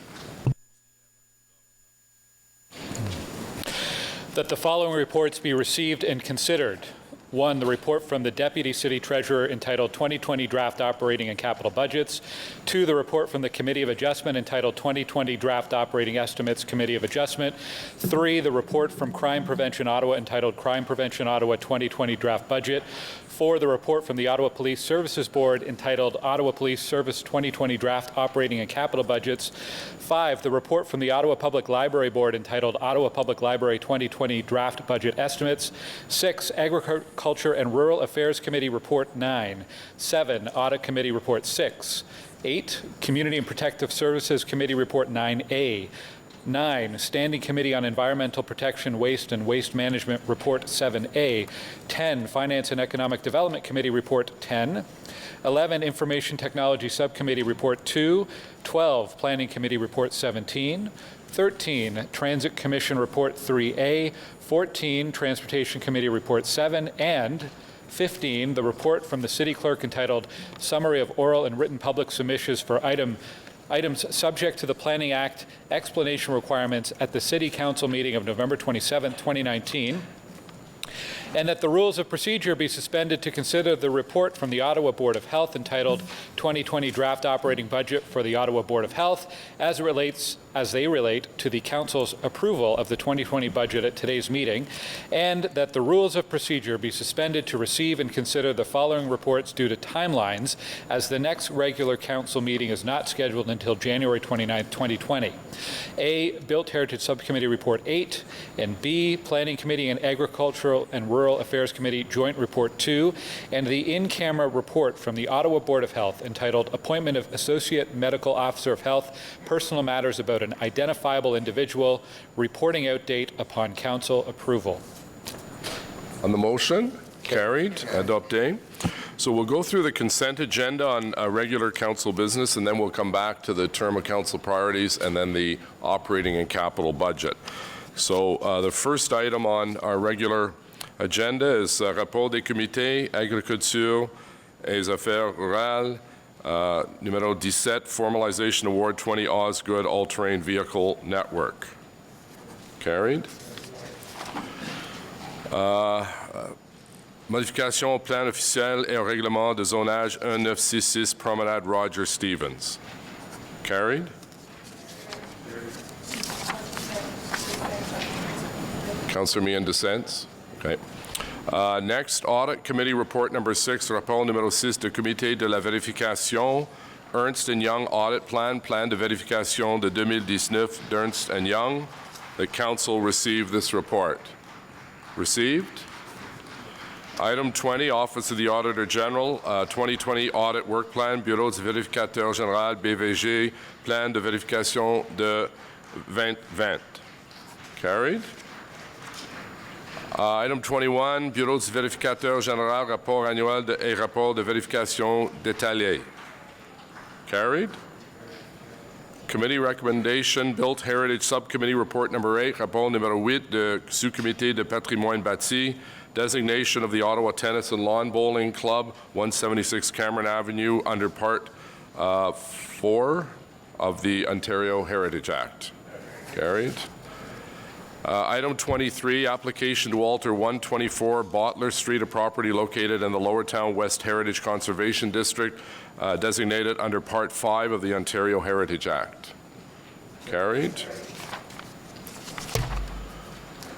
That the following reports be received and considered. 1, the report from the Deputy City Treasurer entitled 2020 Draft Operating and Capital Budgets. 2, the report from the Committee of Adjustment entitled 2020 Draft Operating Estimates Committee of Adjustment. 3, the report from Crime Prevention Ottawa entitled Crime Prevention Ottawa 2020 Draft Budget. 4, the report from the Ottawa Police Services Board entitled Ottawa Police Service 2020 Draft Operating and Capital Budgets. 5, the report from the Ottawa Public Library Board entitled Ottawa Public Library 2020 Draft Budget Estimates. 6, Agriculture and Rural Affairs Committee Report 9. 7, Audit Committee Report 6. 8, Community and Protective Services Committee Report 9A. 9, Standing Committee on Environmental Protection, Waste and Waste Management Report 7A. 10, Finance and Economic Development Committee Report 10. 11, Information Technology Subcommittee Report 2. 12, Planning Committee Report 17. 13, Transit Commission Report 3A. 14, Transportation Committee Report 7. And 15, the report from the City Clerk entitled Summary of Oral and Written Public Submissions for items subject to the Planning Act explanation requirements at the City Council meeting of November 27, 2019, and that the rules of procedure be suspended to consider the report from the Ottawa Board of Health entitled 2020 Draft Operating Budget for the Ottawa Board of Health as they relate to the Council's approval of the 2020 budget at today's meeting, and that the rules of procedure be suspended to receive and consider the following reports due to timelines, as the next regular Council meeting is not scheduled until January 29, 2020. A, Built Heritage Subcommittee Report 8, and B, Planning Committee and Agricultural and Rural Affairs Committee Joint Report 2, and the in-camera report from the Ottawa Board of Health entitled Appointment of Associate Medical Officer of Health, Personal Matters about an Identifiable Individual, reporting out date upon Council approval. On the motion, carried, adopté. So we'll go through the consent agenda on regular council business, and then we'll come back to the term of council priorities and then the operating and capital budget. So the first item on our regular agenda is rapport des comités agriculture et affaires rurales, numéro 17, formalization award 20 Osgood all-terrain vehicle network. Carried. Modification au plan officiel et au règlement de zonage 1966 Promenade Roger Stevens. Carried. Councillor Meehan dissents. Okay. Next, Audit Committee Report number 6, rapport numéro 6 du Comité de la vérification, Ernst & Young Audit Plan, Plan de vérification de 2019 d'Ernst & Young. The Council received this report. Received? Item 20, Office of the Auditor General, 2020 Audit Work Plan, Bureau du Vérificateur Général, BVG, Plan de vérification de 2020. Carried. Item 21, Bureau du Vérificateur Général, rapport annuel et rapport de vérification détaillé. Carried. Committee recommendation, Built Heritage Subcommittee Report number 8, rapport numéro 8 de sous-comité de patrimoine bâti, designation of the Ottawa Tennis and Lawn Bowling Club, 176 Cameron Avenue, under Part 4 of the Ontario Heritage Act. Carried. Item 23, application to alter 124 Bottler Street, a property located in the Lowertown West Heritage Conservation District, designated under Part 5 of the Ontario Heritage Act. Carried.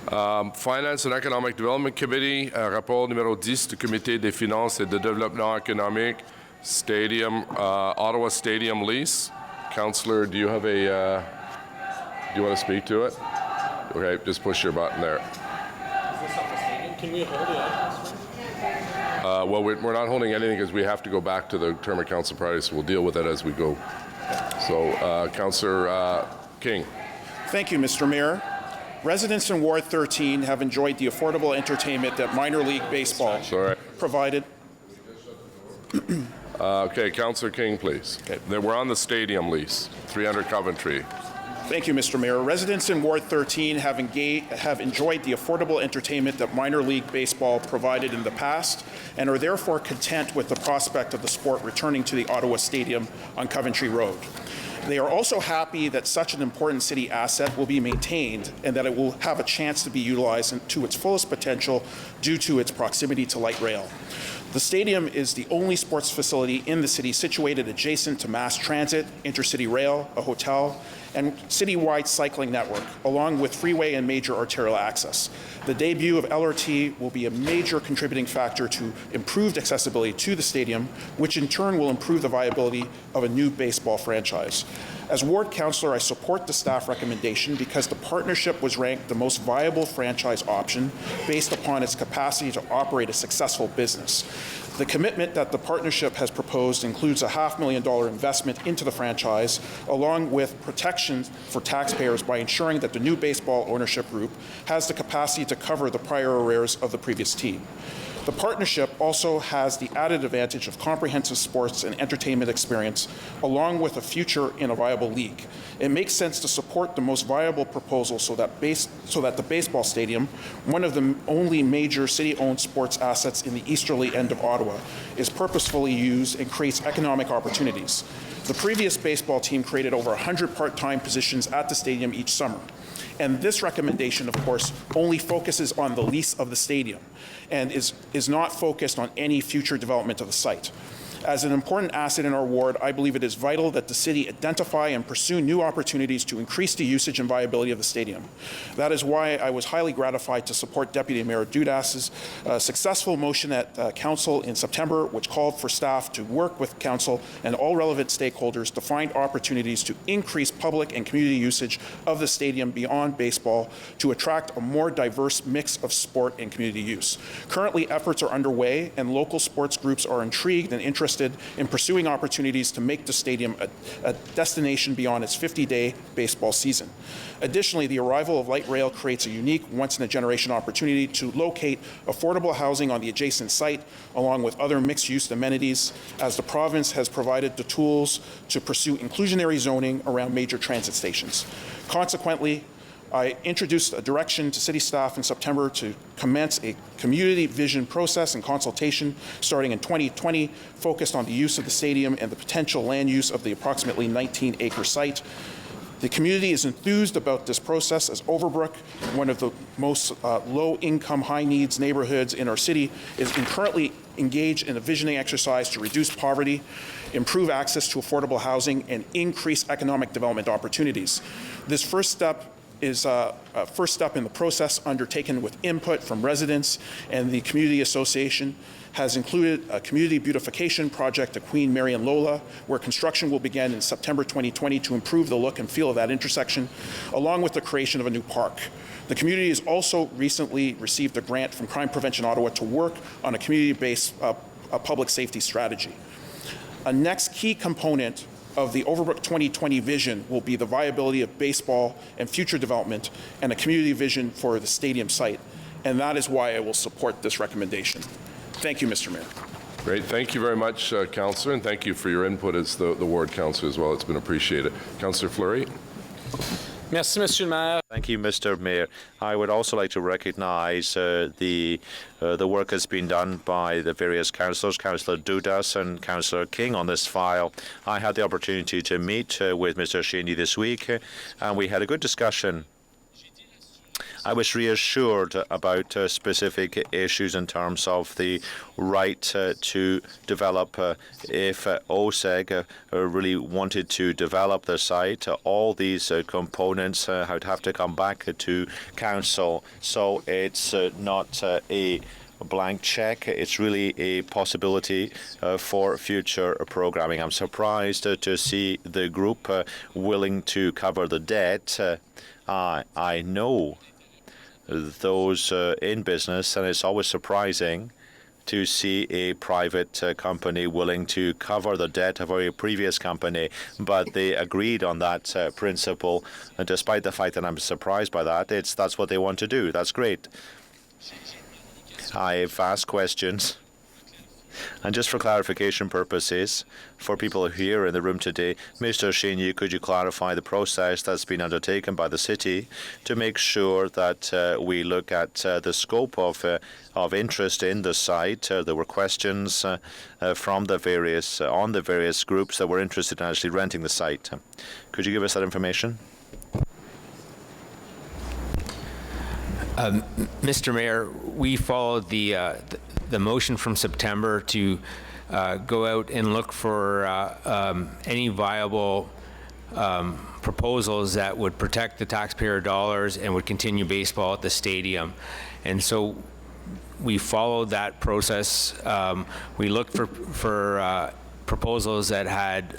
Finance and Economic Development Committee, rapport numéro 10 du Comité des finances et de développement économique, Stadium, Ottawa Stadium lease. Councillor, do you have a, do you want to speak to it? Okay, just push your button there. Is this on the stadium? Can we hold it up? Well, we're not holding anything because we have to go back to the term of council priorities, so we'll deal with it as we go. So, Councillor King. Thank you, Mr. Mayor. Residents in Ward 13 have enjoyed the affordable entertainment that minor league baseball provided. Okay, Councillor King, please. Okay. We're on the stadium lease, 300 Coventry. Thank you, Mr. Mayor. Residents in Ward 13 have enjoyed the affordable entertainment that minor league baseball provided in the past and are therefore content with the prospect of the sport returning to the Ottawa Stadium on Coventry Road. They are also happy that such an important city asset will be maintained and that it will have a chance to be utilized to its fullest potential due to its proximity to light rail. The stadium is the only sports facility in the city situated adjacent to mass transit, intercity rail, a hotel, and citywide cycling network, along with freeway and major arterial access. The debut of LRT will be a major contributing factor to improved accessibility to the stadium, which in turn will improve the viability of a new baseball franchise. As ward councillor, I support the staff recommendation because the partnership was ranked the most viable franchise option based upon its capacity to operate a successful business. The commitment that the partnership has proposed includes a $500,000 investment into the franchise, along with protections for taxpayers by ensuring that the new baseball ownership group has the capacity to cover the prior arrears of the previous team. The partnership also has the added advantage of comprehensive sports and entertainment experience, along with a future in a viable league. It makes sense to support the most viable proposal so that the baseball stadium, one of the only major city-owned sports assets in the easterly end of Ottawa, is purposefully used and creates economic opportunities. The previous baseball team created over 100 part-time positions at the stadium each summer. And this recommendation, of course, only focuses on the lease of the stadium and is not focused on any future development of the site. As an important asset in our ward, I believe it is vital that the city identify and pursue new opportunities to increase the usage and viability of the stadium. That is why I was highly gratified to support Deputy Mayor Dudas's successful motion at Council in September, which called for staff to work with Council and all relevant stakeholders to find opportunities to increase public and community usage of the stadium beyond baseball to attract a more diverse mix of sport and community use. Currently, efforts are underway, and local sports groups are intrigued and interested in pursuing opportunities to make the stadium a destination beyond its 50-day baseball season. Additionally, the arrival of light rail creates a unique, once-in-a-generation opportunity to locate affordable housing on the adjacent site, along with other mixed-use amenities, as the province has provided the tools to pursue inclusionary zoning around major transit stations. Consequently, I introduced a direction to city staff in September to commence a community vision process and consultation starting in 2020, focused on the use of the stadium and the potential land use of the approximately 19-acre site. The community is enthused about this process as Overbrook, one of the most low-income, high-needs neighborhoods in our city, is currently engaged in a visioning exercise to reduce poverty, improve access to affordable housing, and increase economic development opportunities. This first step is a first step in the process undertaken with input from residents, and the community association has included a community beautification project at Queen Marian Lola, where construction will begin in September 2020 to improve the look and feel of that intersection, along with the creation of a new park. The community has also recently received a grant from Crime Prevention Ottawa to work on a community-based public safety strategy. A next key component of the Overbrook 2020 vision will be the viability of baseball and future development and a community vision for the stadium site. And that is why I will support this recommendation. Thank you, Mr. Mayor. Great. Thank you very much, Councillor, and thank you for your input as the ward councillor as well. It's been appreciated. Councillor Fleury. Merci, Monsieur le Maire. Thank you, Mr. Mayor. I would also like to recognise the work that's been done by the various councillors, Councillor Dudas and Councillor King on this file. I had the opportunity to meet with Mr. Cheney this week, and we had a good discussion. I was reassured about specific issues in terms of the right to develop. If OSEG really wanted to develop the site, all these components would have to come back to council. So it's not a blank check. It's really a possibility for future programming. I'm surprised to see the group willing to cover the debt. I know those in business, and it's always surprising to see a private company willing to cover the debt of a previous company, but they agreed on that principle, and despite the fact that I'm surprised by that, that's what they want to do. That's great. I've asked questions, and just for clarification purposes, for people here in the room today, Mr. Cheney, could you clarify the process that's been undertaken by the city to make sure that we look at the scope of interest in the site? There were questions from the various groups that were interested in actually renting the site. Could you give us that information? Mr. Mayor, we followed the motion from September to go out and look for any viable proposals that would protect the taxpayer dollars and would continue baseball at the stadium. And so we followed that process. We looked for proposals that had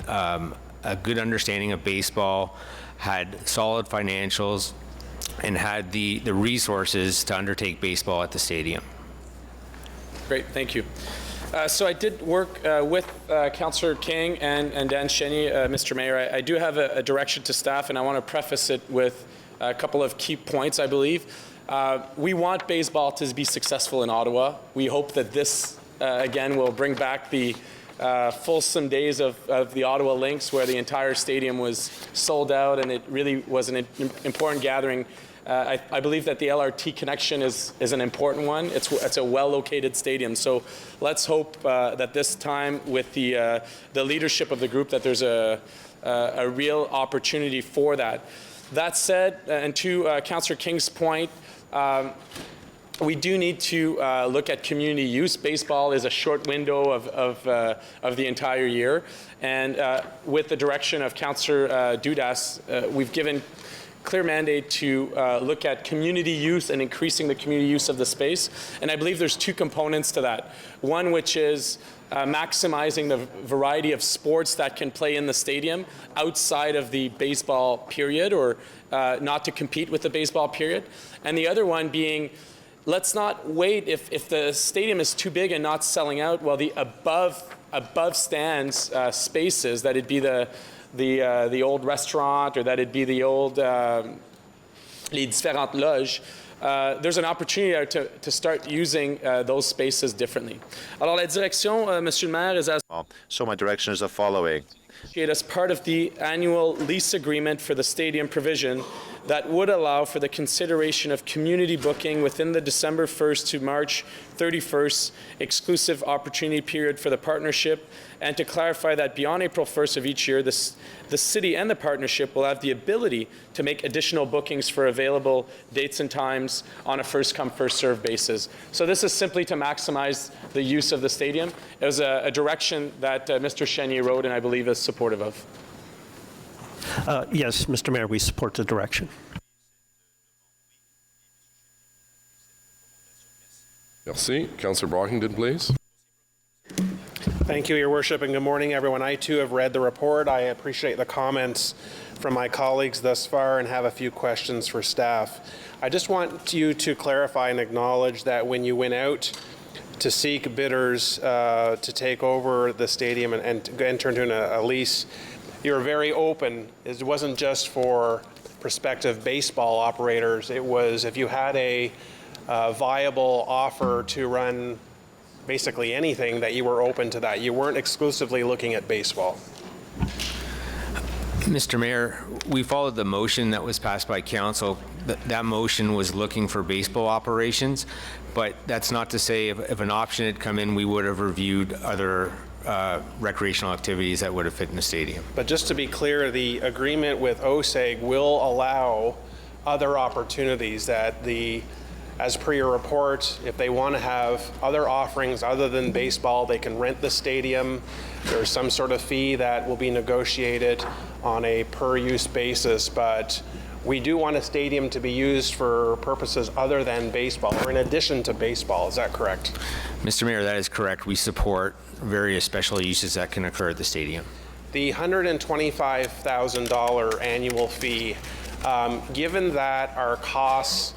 a good understanding of baseball, had solid financials, and had the resources to undertake baseball at the stadium. Great, thank you. So I did work with Councillor King and Dan Cheney, Mr. Mayor. I do have a direction to staff, and I want to preface it with a couple of key points, I believe. We want baseball to be successful in Ottawa. We hope that this, again, will bring back the fulsome days of the Ottawa Lynx, where the entire stadium was sold out, and it really was an important gathering. I believe that the LRT connection is an important one. It's a well-located stadium. So let's hope that this time, with the leadership of the group, that there's a real opportunity for that. That said, and to Councillor King's point, we do need to look at community use. Baseball is a short window of the entire year, and with the direction of Councillor Dudas, we've given clear mandate to look at community use and increasing the community use of the space. And I believe there's two components to that. One, which is maximizing the variety of sports that can play in the stadium outside of the baseball period, or not to compete with the baseball period. And the other one being, let's not wait if the stadium is too big and not selling out. Well, the above stands spaces, that it'd be the old restaurant, or that it'd be the old les différentes loges. There's an opportunity to start using those spaces differently. Alors la direction, Monsieur le Maire, is as so my direction is the following. As part of the annual lease agreement for the stadium provision, that would allow for the consideration of community booking within the December 1st to March 31st exclusive opportunity period for the partnership, and to clarify that beyond April 1st of each year, the city and the partnership will have the ability to make additional bookings for available dates and times on a first-come, first-served basis. So this is simply to maximize the use of the stadium. It was a direction that Mr. Cheney wrote, and I believe is supportive of. Yes, Mr. Mayor, we support the direction. Merci. Councillor Brockington, please. Thank you, Your Worship, and good morning, everyone. I, too, have read the report. I appreciate the comments from my colleagues thus far and have a few questions for staff. I just want you to clarify and acknowledge that when you went out to seek bidders to take over the stadium and enter into a lease, you were very open. It wasn't just for prospective baseball operators. It was if you had a viable offer to run basically anything, that you were open to that. You weren't exclusively looking at baseball. Mr. Mayor, we followed the motion that was passed by council. That motion was looking for baseball operations, but that's not to say if an option had come in, we would have reviewed other recreational activities that would have fit in the stadium. But just to be clear, the agreement with OSEG will allow other opportunities that as per your report, if they want to have other offerings other than baseball, they can rent the stadium. There's some sort of fee that will be negotiated on a per-use basis, but we do want a stadium to be used for purposes other than baseball, or in addition to baseball. Is that correct? Mr. Mayor, that is correct. We support various special uses that can occur at the stadium. The $125,000 annual fee, given that our costs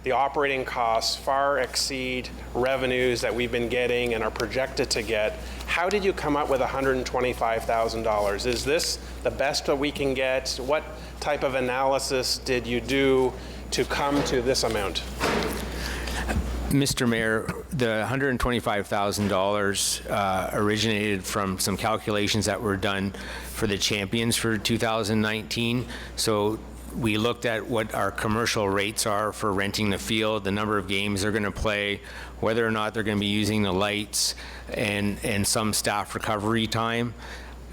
the operating costs far exceed revenues that we've been getting and are projected to get, how did you come up with $125,000? Is this the best that we can get? What type of analysis did you do to come to this amount? Mr. Mayor, the $125,000 originated from some calculations that were done for the champions for 2019. So we looked at what our commercial rates are for renting the field, the number of games they're going to play, whether or not they're going to be using the lights, and some staff recovery time,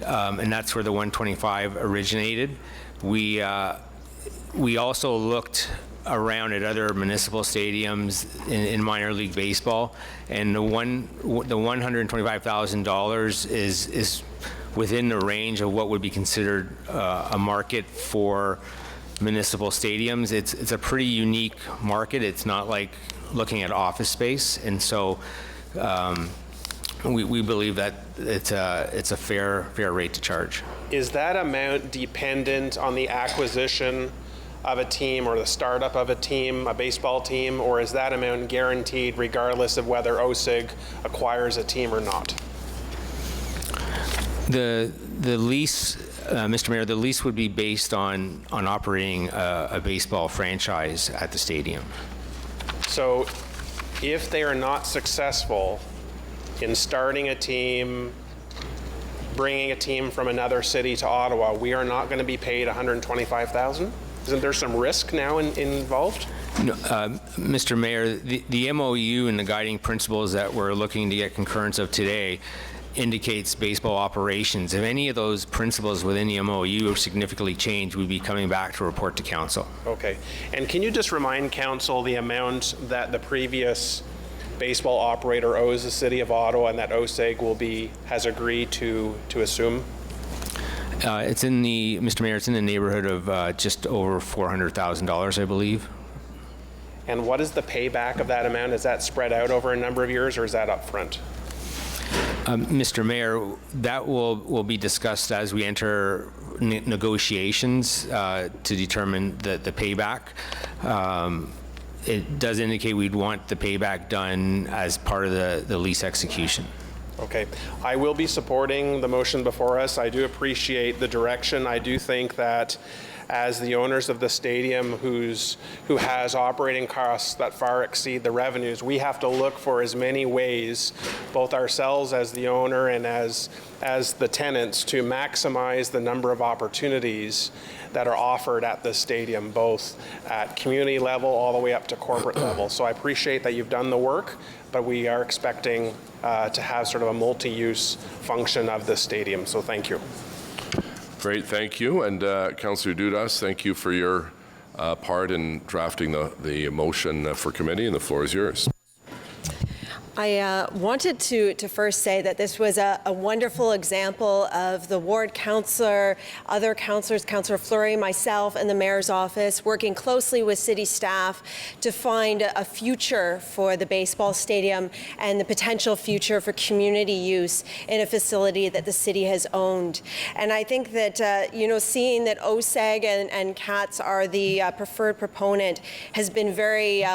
and that's where the 125 originated. We also looked around at other municipal stadiums in minor league baseball, and the $125,000 is within the range of what would be considered a market for municipal stadiums. It's a pretty unique market. It's not like looking at office space, and so we believe that it's a fair rate to charge. Is that amount dependent on the acquisition of a team or the startup of a team, a baseball team, or is that amount guaranteed regardless of whether OSEG acquires a team or not? The lease, Mr. Mayor, the lease would be based on operating a baseball franchise at the stadium. So if they are not successful in starting a team, bringing a team from another city to Ottawa, we are not going to be paid $125,000? Isn't there some risk now involved? No, Mr. Mayor, the MOU and the guiding principles that we're looking to get concurrence of today indicates baseball operations. If any of those principles within the MOU significantly change, we'd be coming back to report to council. Okay. And can you just remind council the amount that the previous baseball operator owes the City of Ottawa and that OSEG has agreed to assume? It's in the, Mr. Mayor, it's in the neighborhood of just over $400,000, I believe. And what is the payback of that amount? Is that spread out over a number of years, or is that upfront? Mr. Mayor, that will be discussed as we enter negotiations to determine the payback. It does indicate we'd want the payback done as part of the lease execution. Okay. I will be supporting the motion before us. I do appreciate the direction. I do think that as the owners of the stadium who has operating costs that far exceed the revenues, we have to look for as many ways, both ourselves as the owner and as the tenants, to maximize the number of opportunities that are offered at the stadium, both at community level all the way up to corporate level. So I appreciate that you've done the work, but we are expecting to have sort of a multi-use function of the stadium. So thank you. Great, thank you. And Councillor Dudas, thank you for your part in drafting the motion for committee, and the floor is yours. I wanted to first say that this was a wonderful example of the ward councillor, other councillors, Councillor Fleury, myself, and the mayor's office working closely with city staff to find a future for the baseball stadium and the potential future for community use in a facility that the city has owned. And I think that, seeing that OSEG and CATS are the preferred proponent has been very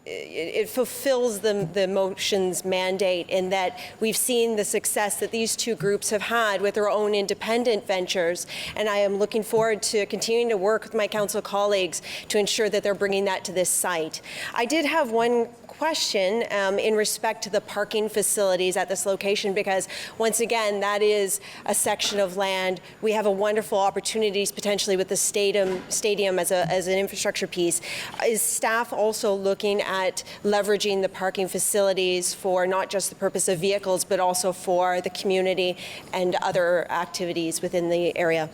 it fulfills the motion's mandate in that we've seen the success that these two groups have had with their own independent ventures, and I am looking forward to continuing to work with my council colleagues to ensure that they're bringing that to this site. I did have one question in respect to the parking facilities at this location, because once again, that is a section of land. We have a wonderful opportunities potentially with the stadium as an infrastructure piece. Is staff also looking at leveraging the parking facilities for not just the purpose of vehicles, but also for the community and other activities within the area?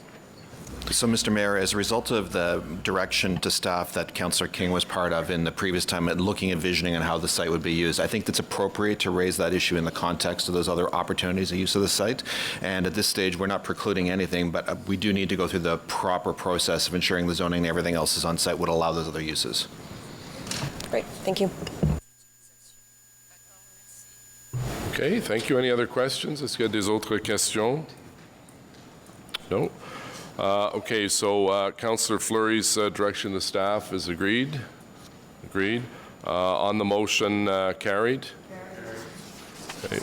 So, Mr. Mayor, as a result of the direction to staff that Councillor King was part of in the previous time, at looking at visioning and how the site would be used, I think it's appropriate to raise that issue in the context of those other opportunities of use of the site. And at this stage, we're not precluding anything, but we do need to go through the proper process of ensuring the zoning and everything else is on site would allow those other uses. Great, thank you. Okay, thank you. Any other questions? Est-ce qu'il y a des autres questions? No. Okay, so Councillor Fleury's direction to staff is agreed. Agreed. On the motion, carried. Okay.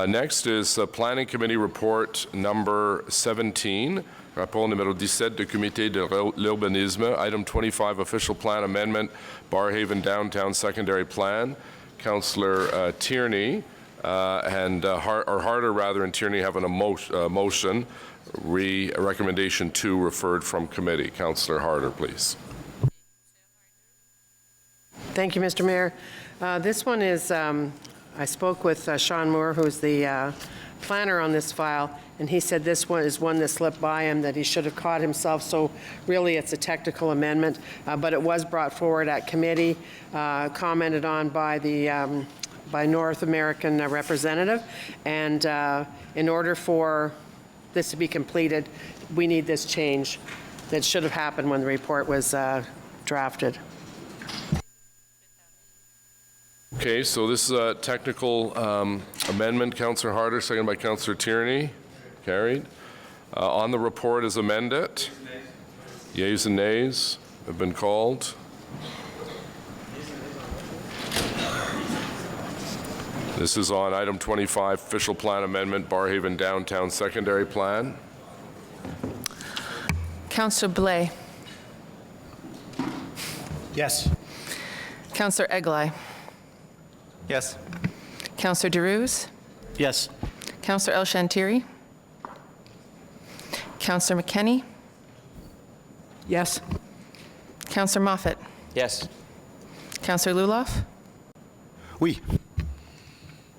Next is Planning Committee Report number 17. Rapport numéro 17 du Comité de l'Urbanisme. Item 25, Official Plan Amendment, Barrhaven Downtown Secondary Plan. Councillor Tierney or Harder rather, and Tierney have a motion. Recommendation 2 referred from committee. Councillor Harder, please. Thank you, Mr. Mayor. This one is, I spoke with Sean Moore, who's the planner on this file, and he said this one is one that slipped by him that he should have caught himself, so really it's a technical amendment, but it was brought forward at committee, commented on by the by North American representative, and in order for this to be completed, we need this change that should have happened when the report was drafted. Okay, so this is a technical amendment. Councillor Harder, seconded by Councillor Tierney. Carried. On the report as amended, yeas and nays have been called. This is on item 25, Official Plan Amendment, Barrhaven Downtown Secondary Plan. Councillor Blais. Yes. Councillor Eglai. Yes. Councillor DeRuse. Yes. Councillor El Shantiri. Councillor McKenney. Yes. Councillor Moffat. Yes. Councillor Luloff. Oui.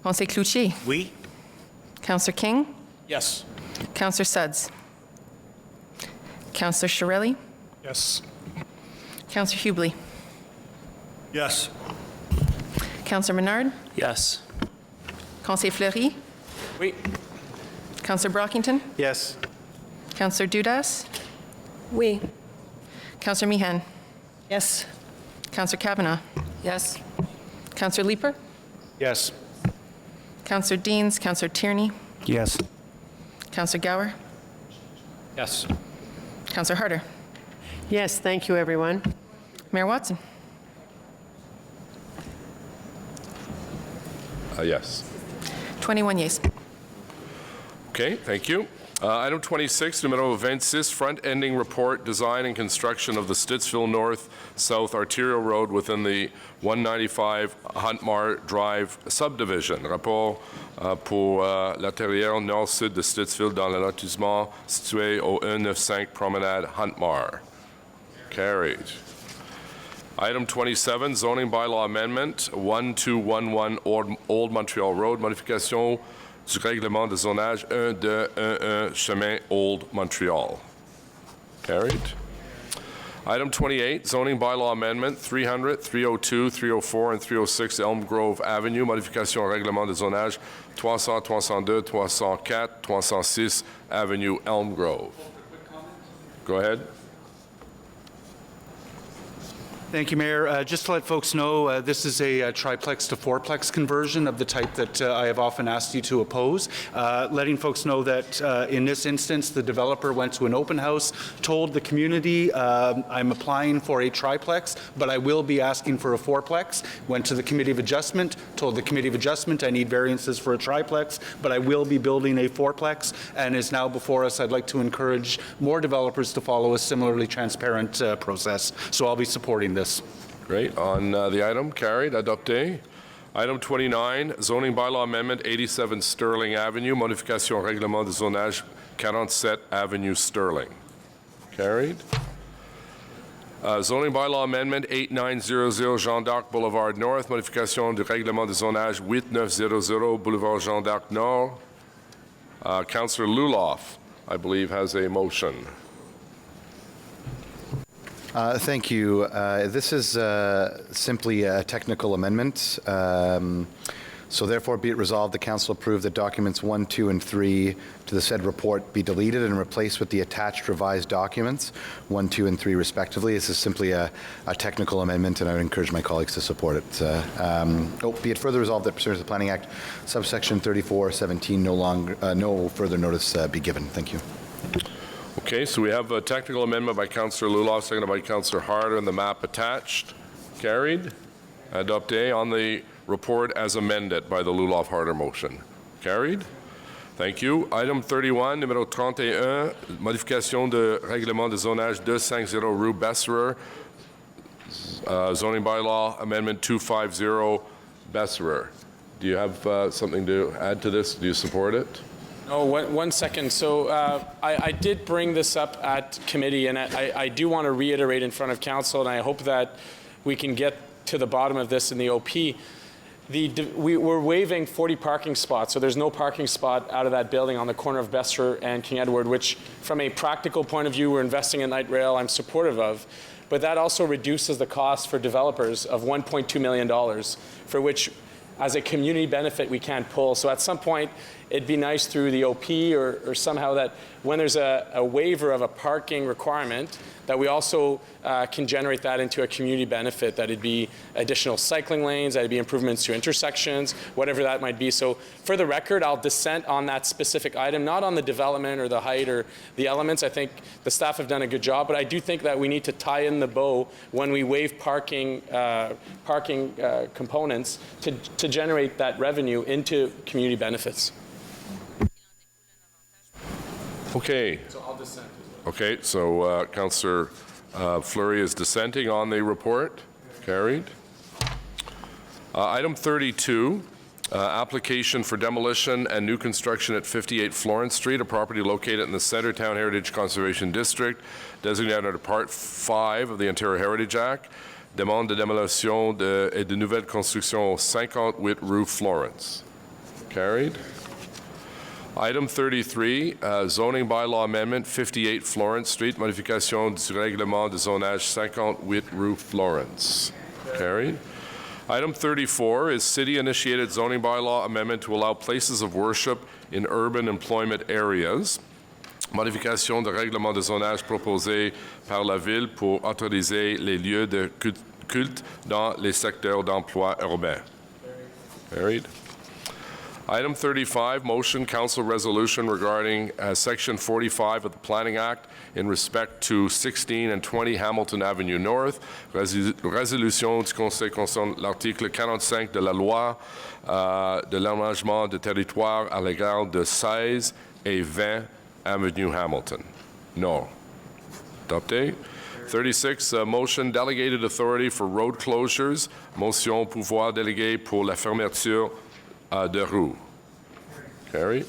Councillor Cloutier. Oui. Councillor King. Yes. Councillor Sudds. Councillor Shirelli. Yes. Councillor Hubley. Yes. Councillor Menard. Yes. Councillor Fleury. Oui. Councillor Brockington. Yes. Councillor Dudas. Oui. Councillor Meehan. Yes. Councillor Kavanagh. Yes. Councillor Leeper. Yes. Councillor Deans. Councillor Tierney. Yes. Councillor Gower. Yes. Councillor Harder. Yes, thank you, everyone. Mayor Watson. Yes. 21 yeas. Okay, thank you. Item 26, numéro 26, front-ending report, design and construction of the Stittsville North-South Arterial Road within the 195 Huntmar Drive subdivision. Rapport pour l'artériel nord-sud de Stittsville dans le lotissement situé au 195 Promenade Huntmar. Carried. Item 27, zoning bylaw amendment, 1211 Old Montreal Road, modification du règlement de zonage 1211 Chemin Old Montreal. Carried. Item 28, zoning bylaw amendment 300, 302, 304, and 306 Elm Grove Avenue, modification au règlement de zonage 300, 302, 304, 306 Avenue Elm Grove. Go ahead. Thank you, Mayor. Just to let folks know, this is a triplex to fourplex conversion of the type that I have often asked you to oppose. Letting folks know that in this instance, the developer went to an open house, told the community, I'm applying for a triplex, but I will be asking for a fourplex. Went to the Committee of Adjustment, told the Committee of Adjustment I need variances for a triplex, but I will be building a fourplex, and is now before us. I'd like to encourage more developers to follow a similarly transparent process. So I'll be supporting this. Great. On the item, carried. Adopté. Item 29, zoning bylaw amendment 87 Sterling Avenue, modification au règlement de zonage 47 Avenue Sterling. Carried. Zoning bylaw amendment 8900 Jean d'Arc Boulevard North, modification du règlement de zonage 8900 Boulevard Jean d'Arc Nord. Councillor Luloff, I believe, has a motion. Thank you. This is simply a technical amendment. So therefore, be it resolved, the Council approve that documents 1, 2, and 3 to the said report be deleted and replaced with the attached revised documents, 1, 2, and 3 respectively. This is simply a technical amendment, and I would encourage my colleagues to support it. Be it further resolved that pursuant to the Planning Act, subsection 3417, no further notice be given. Thank you. Okay, so we have a technical amendment by Councillor Luloff, seconded by Councillor Harder, and the map attached. Carried. Adopté on the report as amended by the Luloff-Harder motion. Carried. Thank you. Item 31, numéro 31, modification de règlement de zonage 250 rue Besserer, zoning bylaw amendment 250 Besserer. Do you have something to add to this? Do you support it? Oh, one second. So I did bring this up at committee, and I do want to reiterate in front of council, and I hope that we can get to the bottom of this in the OP. We're waiving 40 parking spots, so there's no parking spot out of that building on the corner of Besserer and King Edward, which from a practical point of view, we're investing in light rail, I'm supportive of. But that also reduces the cost for developers of $1.2 million, for which as a community benefit we can't pull. So at some point, it'd be nice through the OP or somehow that when there's a waiver of a parking requirement, that we also can generate that into a community benefit, that it'd be additional cycling lanes, that it'd be improvements to intersections, whatever that might be. So for the record, I'll dissent on that specific item, not on the development or the height or the elements. I think the staff have done a good job, but I do think that we need to tie in the bow when we waive parking components to generate that revenue into community benefits. Okay. So I'll dissent. Okay, so Councillor Fleury is dissenting on the report. Carried. Item 32, application for demolition and new construction at 58 Florence Street, a property located in the Centertown Heritage Conservation District, designated under Part 5 of the Ontario Heritage Act. Demande de démolition et de nouvelle construction 58 rue Florence. Carried. Item 33, zoning bylaw amendment 58 Florence Street, modification du règlement de zonage 58 rue Florence. Carried. Item 34 is city-initiated zoning bylaw amendment to allow places of worship in urban employment areas. Modification de règlement de zonage proposé par la ville pour autoriser les lieux de culte dans les secteurs d'emploi urbain. Carried. Item 35, motion council resolution regarding Section 45 of the Planning Act in respect to 16 and 20 Hamilton Avenue North. Résolution du Conseil concerne l'article 45 de la loi de l'aménagement de territoire à l'égard de 16 et 20 Avenue Hamilton Nord. Adopté. 36, motion delegated authority for road closures. Motion pouvoir délégué pour la fermeture de rue. Carried.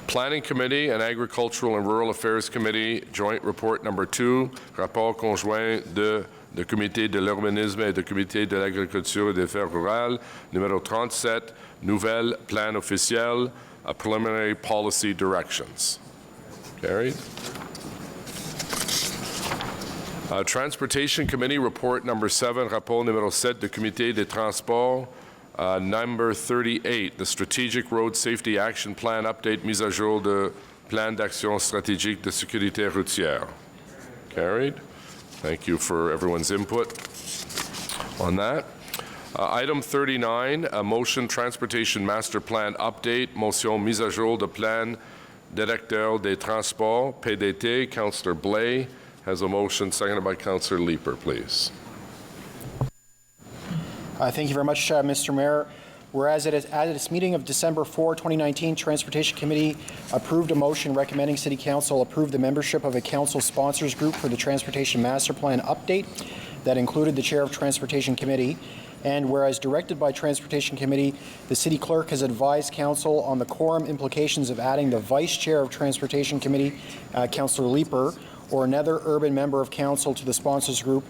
Planning Committee and Agricultural and Rural Affairs Committee, Joint Report Number 2, rapport conjoint de Comité de l'Urbanisme et de Comité de l'Agriculture et des Affaires rurales, numéro 37, nouvelle plan officiel, preliminary policy directions. Carried. Transportation Committee Report number 7, rapport numéro 7 du Comité des Transports. Number 38, the Strategic Road Safety Action Plan Update, mise à jour de Plan d'Action Stratégique de Sécurité Routière. Carried. Thank you for everyone's input on that. Item 39, a motion Transportation Master Plan Update, motion mise à jour de Plan Directeur des Transports, PDT. Councillor Blais has a motion, seconded by Councillor Leeper, please. Thank you very much, Mr. Mayor. Whereas at its meeting of December 4, 2019, Transportation Committee approved a motion recommending City Council approve the membership of a council sponsors group for the Transportation Master Plan update that included the Chair of Transportation Committee. And whereas directed by Transportation Committee, the City Clerk has advised Council on the quorum implications of adding the Vice Chair of Transportation Committee, Councillor Leeper, or another urban member of Council to the sponsors group.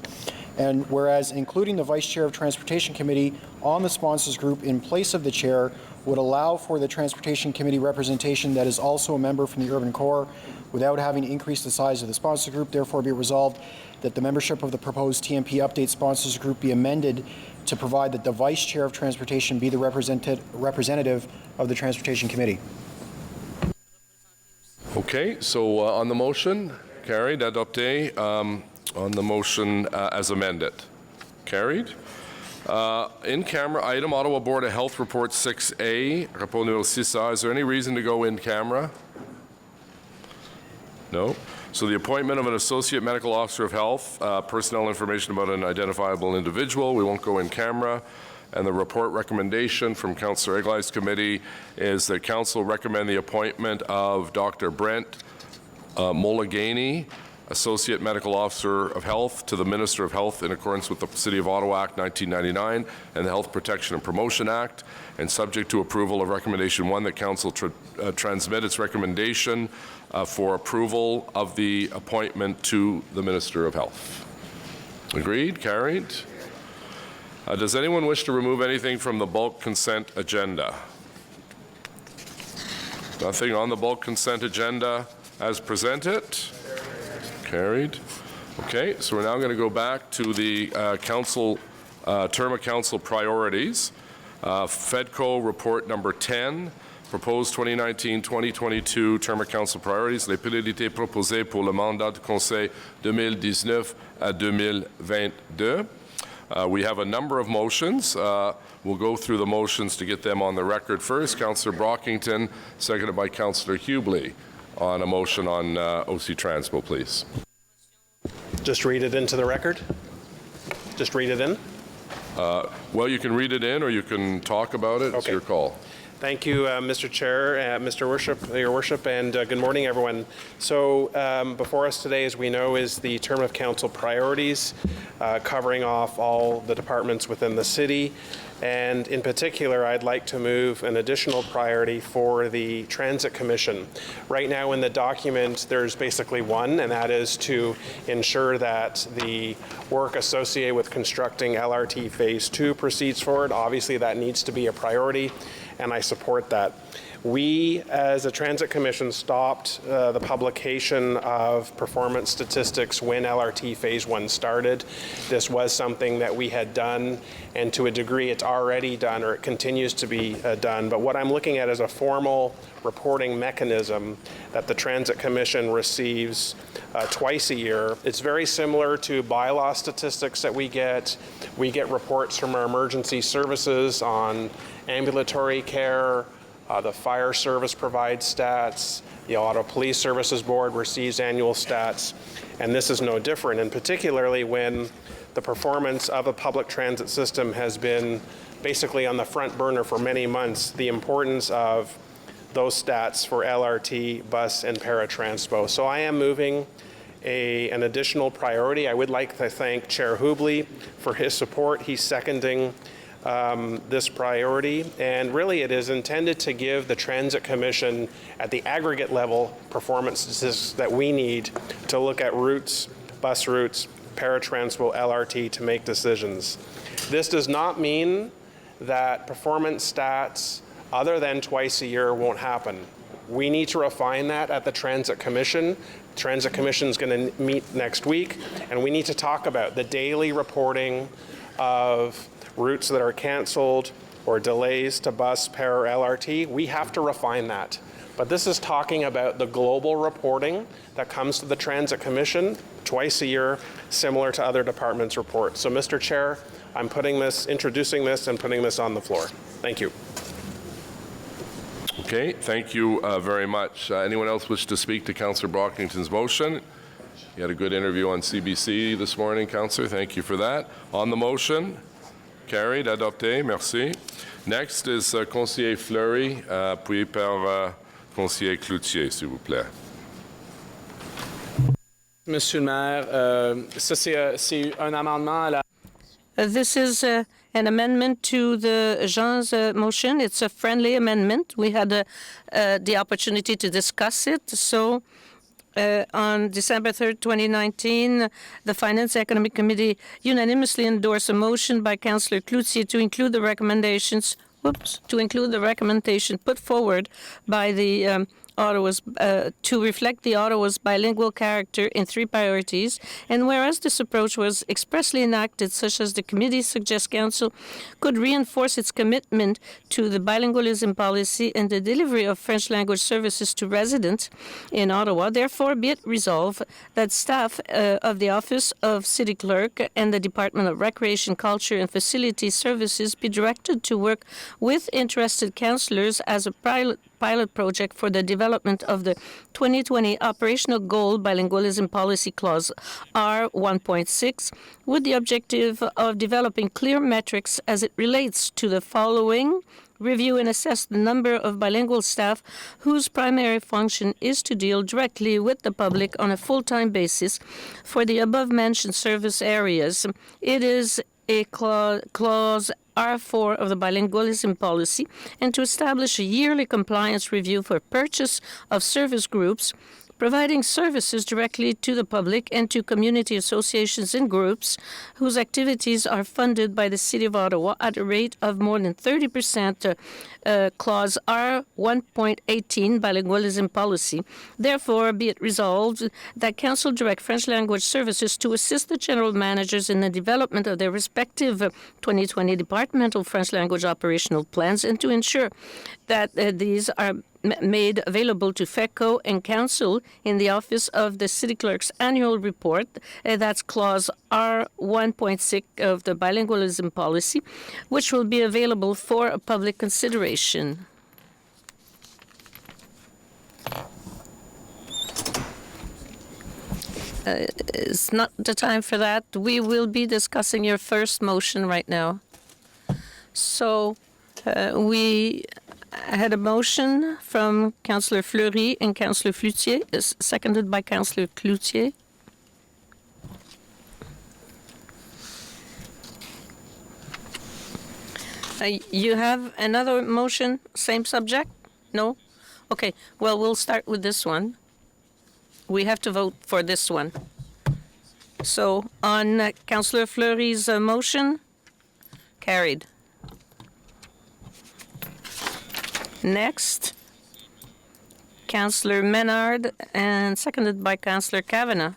And whereas including the Vice Chair of Transportation Committee on the sponsors group in place of the Chair would allow for the Transportation Committee representation that is also a member from the Urban Core without having increased the size of the sponsor group, therefore be resolved that the membership of the proposed TMP update sponsors group be amended to provide that the Vice Chair of Transportation be the representative of the Transportation Committee. Okay, so on the motion, carried, adopté. On the motion as amended. Carried. In camera item, Ottawa Board of Health Report 6A, rapport numéro 6A. Is there any reason to go in camera? No. So the appointment of an Associate Medical Officer of Health, personnel information about an identifiable individual, we won't go in camera. And the report recommendation from Councillor Eglai's committee is that Council recommend the appointment of Dr. Brent Mulligany, Associate Medical Officer of Health, to the Minister of Health in accordance with the City of Ottawa Act 1999 and the Health Protection and Promotion Act, and subject to approval of Recommendation 1 that Council transmit its recommendation for approval of the appointment to the Minister of Health. Agreed? Carried? Does anyone wish to remove anything from the bulk consent agenda? Nothing on the bulk consent agenda as presented? Carried. Okay, so we're now going to go back to the term of council priorities. FEDCO report number 10, proposed 2019-2022 term of council priorities, les priorités proposées pour le mandat du Conseil 2019 à 2022. We have a number of motions. We'll go through the motions to get them on the record first. Councillor Brockington, seconded by Councillor Hubley. On a motion on OC Transpo, please. Just read it into the record? Just read it in? Well, you can read it in or you can talk about it. Okay. It's your call. Thank you, Mr. Chair, Your Worship, and good morning, everyone. So before us today, as we know, is the term of council priorities, covering off all the departments within the city. And in particular, I'd like to move an additional priority for the Transit Commission. Right now in the document, there's basically one, and that is to ensure that the work associated with constructing LRT Phase 2 proceeds forward. Obviously, that needs to be a priority, and I support that. We, as a Transit Commission, stopped the publication of performance statistics when LRT Phase 1 started. This was something that we had done, and to a degree it's already done, or it continues to be done. But what I'm looking at is a formal reporting mechanism that the Transit Commission receives twice a year. It's very similar to bylaw statistics that we get. We get reports from our emergency services on ambulatory care. The fire service provides stats. The Ottawa Police Services Board receives annual stats. And this is no different, and particularly when the performance of a public transit system has been basically on the front burner for many months, the importance of those stats for LRT, bus, and paratranspo. So I am moving an additional priority. I would like to thank Chair Hubley for his support. He's seconding this priority, and really it is intended to give the Transit Commission at the aggregate level performance statistics that we need to look at routes, bus routes, paratranspo, LRT to make decisions. This does not mean that performance stats other than twice a year won't happen. We need to refine that at the Transit Commission. Transit Commission is going to meet next week, and we need to talk about the daily reporting of routes that are canceled or delays to bus, pair, or LRT. We have to refine that. But this is talking about the global reporting that comes to the Transit Commission twice a year, similar to other departments' reports. So, Mr. Chair, I'm introducing this and putting this on the floor. Thank you. Okay, thank you very much. Anyone else wish to speak to Councillor Brockington's motion? You had a good interview on CBC this morning, Councillor. Thank you for that. On the motion, carried, adopté, merci. Next is Conseiller Fleury, puis par Conseiller Cloutier, s'il vous plaît. Monsieur le maire, ça c'est un amendement à la... This is an amendment to the Jean's motion. It's a friendly amendment. We had the opportunity to discuss it. So on December 3rd, 2019, the Finance Economic Committee unanimously endorsed a motion by Councillor Cloutier to include the recommendations put forward by the Ottawa's to reflect the Ottawa's bilingual character in 3 priorities, and whereas this approach was expressly enacted, such as the committee suggests Council could reinforce its commitment to the bilingualism policy and the delivery of French language services to residents in Ottawa, therefore be it resolved that staff of the Office of City Clerk and the Department of Recreation, Culture and Facility Services be directed to work with interested councillors as a pilot project for the development of the 2020 Operational Goal Bilingualism Policy Clause R1.6 with the objective of developing clear metrics as it relates to the following: review and assess the number of bilingual staff whose primary function is to deal directly with the public on a full-time basis for the above-mentioned service areas. It is a clause R4 of the bilingualism policy, and to establish a yearly compliance review for purchase of service groups, providing services directly to the public and to community associations and groups whose activities are funded by the City of Ottawa at a rate of more than 30%, Clause R1.18 bilingualism policy. Therefore, be it resolved that Council direct French language services to assist the general managers in the development of their respective 2020 departmental French language operational plans, and to ensure that these are made available to FECO and Council in the Office of the City Clerk's annual report. That's Clause R1.6 of the bilingualism policy, which will be available for public consideration. It's not the time for that. We will be discussing your first motion right now. So we had a motion from Councillor Fleury and Councillor Cloutier, seconded by Councillor Cloutier. You have another motion, same subject? No? Okay, well, we'll start with this one. We have to vote for this one. So on Councillor Fleury's motion, carried. Next, Councillor Menard, and seconded by Councillor Kavanagh.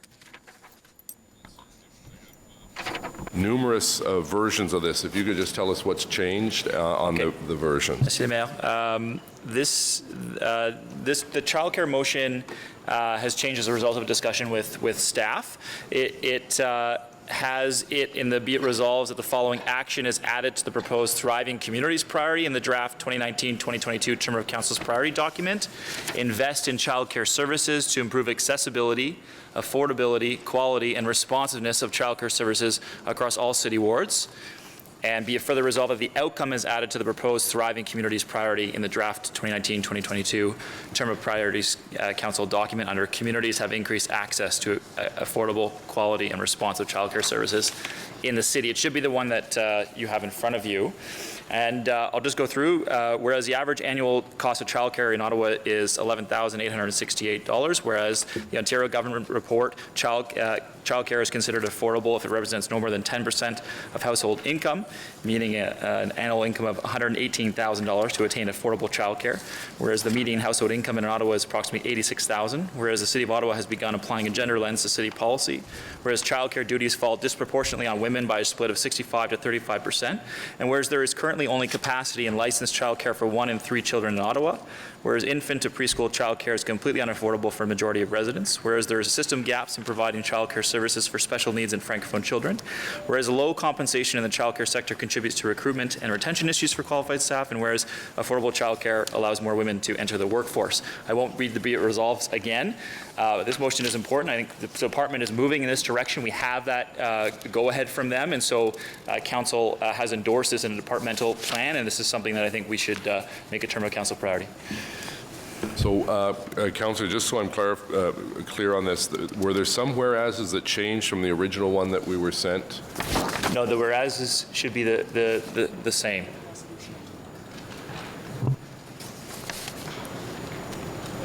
Numerous versions of this. If you could just tell us what's changed on the version. Monsieur le Maire, the childcare motion has changed as a result of a discussion with staff. It has it in the be it resolves that the following action is added to the proposed Thriving Communities priority in the draft 2019-2022 Term of Council's priority document. Invest in childcare services to improve accessibility, affordability, quality, and responsiveness of childcare services across all city wards. And be it further resolved that the outcome is added to the proposed Thriving Communities priority in the draft 2019-2022 Term of Priorities Council document under communities have increased access to affordable, quality, and responsive childcare services in the city. It should be the one that you have in front of you. And I'll just go through, whereas the average annual cost of childcare in Ottawa is $11,868, whereas the Ontario government report childcare is considered affordable if it represents no more than 10% of household income, meaning an annual income of $118,000 to attain affordable childcare, whereas the median household income in Ottawa is approximately $86,000, whereas the City of Ottawa has begun applying a gender lens to city policy, whereas childcare duties fall disproportionately on women by a split of 65 to 35%, and whereas there is currently only capacity in licensed childcare for 1 in 3 children in Ottawa, whereas infant to preschool childcare is completely unaffordable for a majority of residents, whereas there are system gaps in providing childcare services for special needs and francophone children, whereas low compensation in the childcare sector contributes to recruitment and retention issues for qualified staff, and whereas affordable childcare allows more women to enter the workforce. I won't read the be it resolves again. This motion is important. I think the department is moving in this direction. We have that go-ahead from them, and so Council has endorsed this in a departmental plan, and this is something that I think we should make a term of Council priority. So, Councillor, just so I'm clear on this, were there some whereases that changed from the original one that we were sent? No, the whereases should be the same.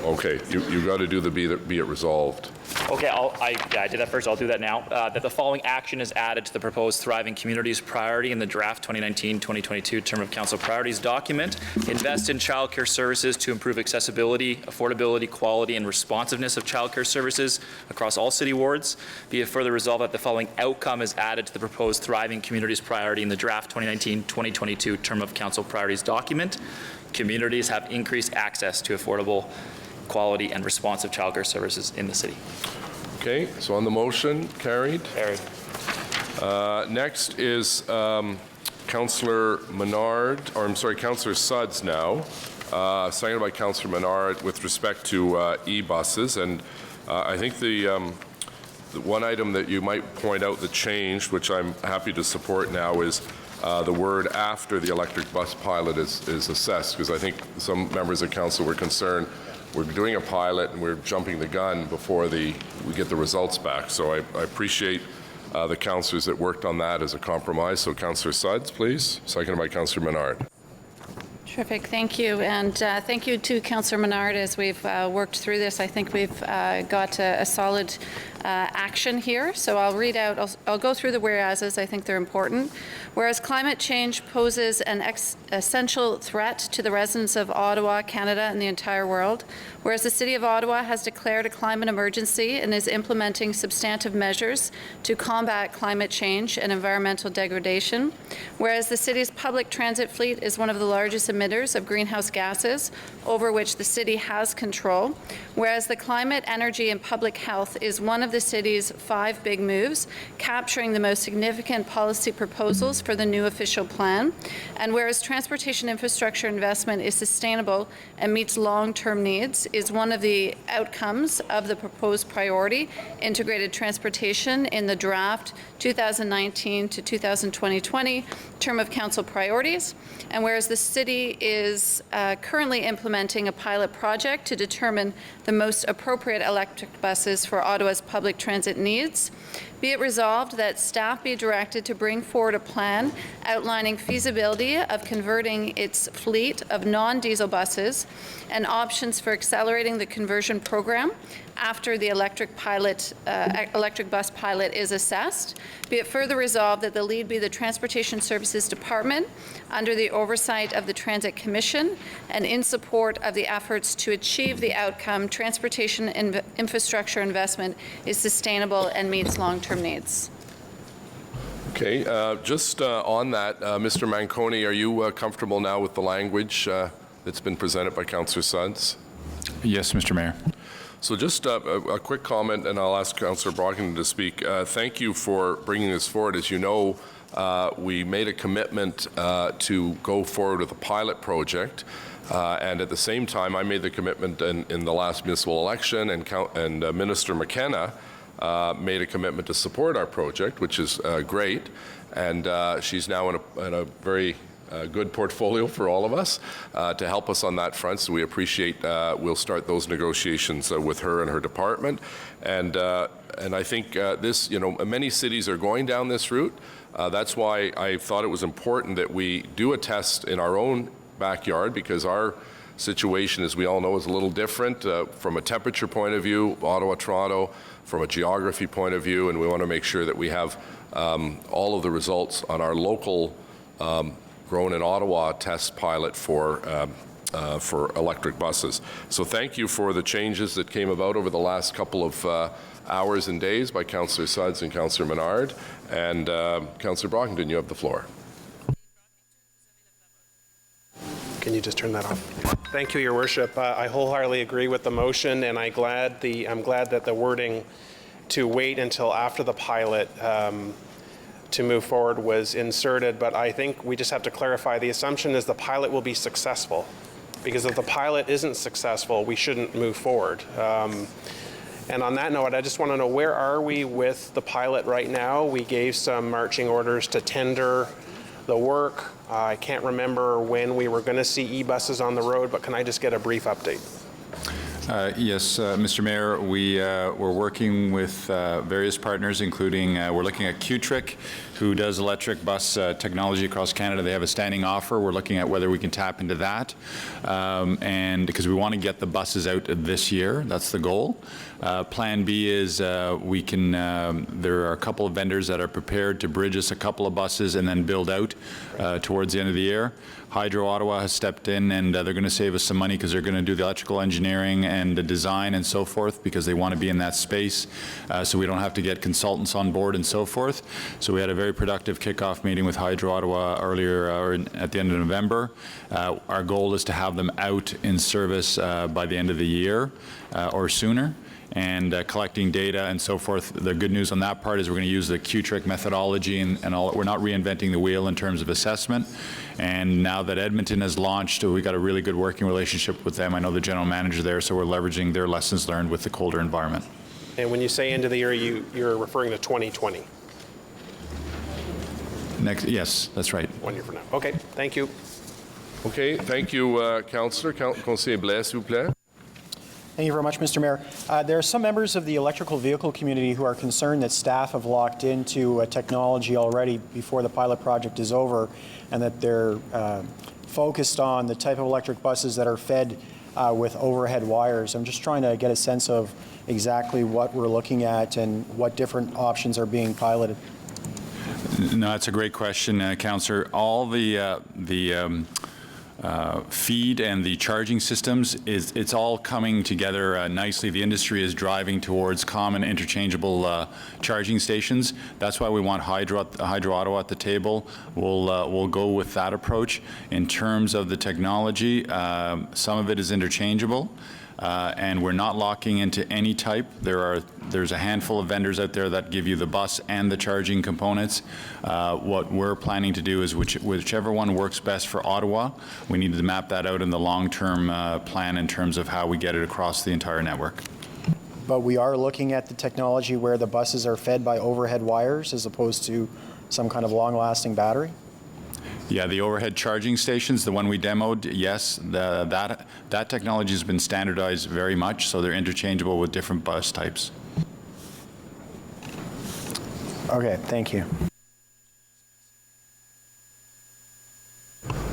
Okay, you got to do the be it resolved. Okay, I did that first. I'll do that now. That the following action is added to the proposed Thriving Communities priority in the draft 2019-2022 Term of Council Priorities document. Invest in childcare services to improve accessibility, affordability, quality, and responsiveness of childcare services across all city wards. Be it further resolved that the following outcome is added to the proposed Thriving Communities priority in the draft 2019-2022 Term of Council Priorities document. Communities have increased access to affordable, quality, and responsive childcare services in the city. Okay, so on the motion, carried. Carried. Next is Councillor Menard, or I'm sorry, Councillor Suds now, seconded by Councillor Menard with respect to e-buses. And I think the one item that you might point out that changed, which I'm happy to support now, is the word after the electric bus pilot is assessed, because I think some members of council were concerned we're doing a pilot and we're jumping the gun before we get the results back. So I appreciate the councillors that worked on that as a compromise. So Councillor Suds, please, seconded by Councillor Menard. Terrific, thank you. And thank you to Councillor Menard as we've worked through this. I think we've got a solid action here. So I'll read out, I'll go through the whereases. I think they're important. Whereas climate change poses an essential threat to the residents of Ottawa, Canada, and the entire world. Whereas the City of Ottawa has declared a climate emergency and is implementing substantive measures to combat climate change and environmental degradation. Whereas the city's public transit fleet is one of the largest emitters of greenhouse gases, over which the city has control. Whereas the climate, energy, and public health is one of the city's 5 big moves, capturing the most significant policy proposals for the new official plan. And whereas transportation infrastructure investment is sustainable and meets long-term needs, is one of the outcomes of the proposed priority, integrated transportation, in the draft 2019 to 2020 Term of Council Priorities. And whereas the city is currently implementing a pilot project to determine the most appropriate electric buses for Ottawa's public transit needs, be it resolved that staff be directed to bring forward a plan outlining feasibility of converting its fleet of non-diesel buses and options for accelerating the conversion program after the electric bus pilot is assessed. Be it further resolved that the lead be the Transportation Services Department under the oversight of the Transit Commission and in support of the efforts to achieve the outcome transportation infrastructure investment is sustainable and meets long-term needs. Okay, just on that, Mr. Manconi, are you comfortable now with the language that's been presented by Councillor Suds? Yes, Mr. Mayor. So just a quick comment, and I'll ask Councillor Brockington to speak. Thank you for bringing this forward. As you know, we made a commitment to go forward with a pilot project, and at the same time, I made the commitment in the last municipal election, and Minister McKenna made a commitment to support our project, which is great, and she's now in a very good portfolio for all of us to help us on that front. So we appreciate. We'll start those negotiations with her and her department, and I think this, many cities are going down this route. That's why I thought it was important that we do a test in our own backyard, because our situation, as we all know, is a little different from a temperature point of view, Ottawa, Toronto, from a geography point of view, and we want to make sure that we have all of the results on our local Grown in Ottawa test pilot for electric buses. So thank you for the changes that came about over the last couple of hours and days by Councillor Sudds and Councillor Menard. And Councillor Brockington, you have the floor. Can you just turn that off? Thank you, Your Worship. I wholeheartedly agree with the motion, and I'm glad that the wording to wait until after the pilot to move forward was inserted. But I think we just have to clarify, the assumption is the pilot will be successful, because if the pilot isn't successful, we shouldn't move forward. And on that note, I just want to know, where are we with the pilot right now? We gave some marching orders to tender the work. I can't remember when we were going to see e-buses on the road, but can I just get a brief update? Yes, Mr. Mayor, we're working with various partners, including we're looking at Qtrick, who does electric bus technology across Canada. They have a standing offer. We're looking at whether we can tap into that, and because we want to get the buses out this year. That's the goal. Plan B is we can. There are a couple of vendors that are prepared to bridge us a couple of buses and then build out towards the end of the year. Hydro Ottawa has stepped in, and they're going to save us some money because they're going to do the electrical engineering and the design and so forth, because they want to be in that space, so we don't have to get consultants on board and so forth. So we had a very productive kickoff meeting with Hydro Ottawa earlier at the end of November. Our goal is to have them out in service by the end of the year or sooner, and collecting data and so forth. The good news on that part is we're going to use the Qtrick methodology and all. We're not reinventing the wheel in terms of assessment. And now that Edmonton has launched, we've got a really good working relationship with them. I know the general manager there, so we're leveraging their lessons learned with the colder environment. And when you say end of the year, you're referring to 2020? Yes, that's right. 1 year from now. Okay, thank you. Okay, thank you, Councillor. Conseiller Blais, s'il vous plaît. Thank you very much, Mr. Mayor. There are some members of the electrical vehicle community who are concerned that staff have locked into technology already before the pilot project is over, and that they're focused on the type of electric buses that are fed with overhead wires. I'm just trying to get a sense of exactly what we're looking at and what different options are being piloted. No, that's a great question, Councillor. All the feed and the charging systems, it's all coming together nicely. The industry is driving towards common interchangeable charging stations. That's why we want Hydro Ottawa at the table. We'll go with that approach. In terms of the technology, some of it is interchangeable. And we're not locking into any type. There's a handful of vendors out there that give you the bus and the charging components. What we're planning to do is whichever one works best for Ottawa, we need to map that out in the long-term plan in terms of how we get it across the entire network. But we are looking at the technology where the buses are fed by overhead wires as opposed to some kind of long-lasting battery? Yeah, the overhead charging stations, the one we demoed, yes, that technology has been standardized very much, so they're interchangeable with different bus types. Okay, thank you.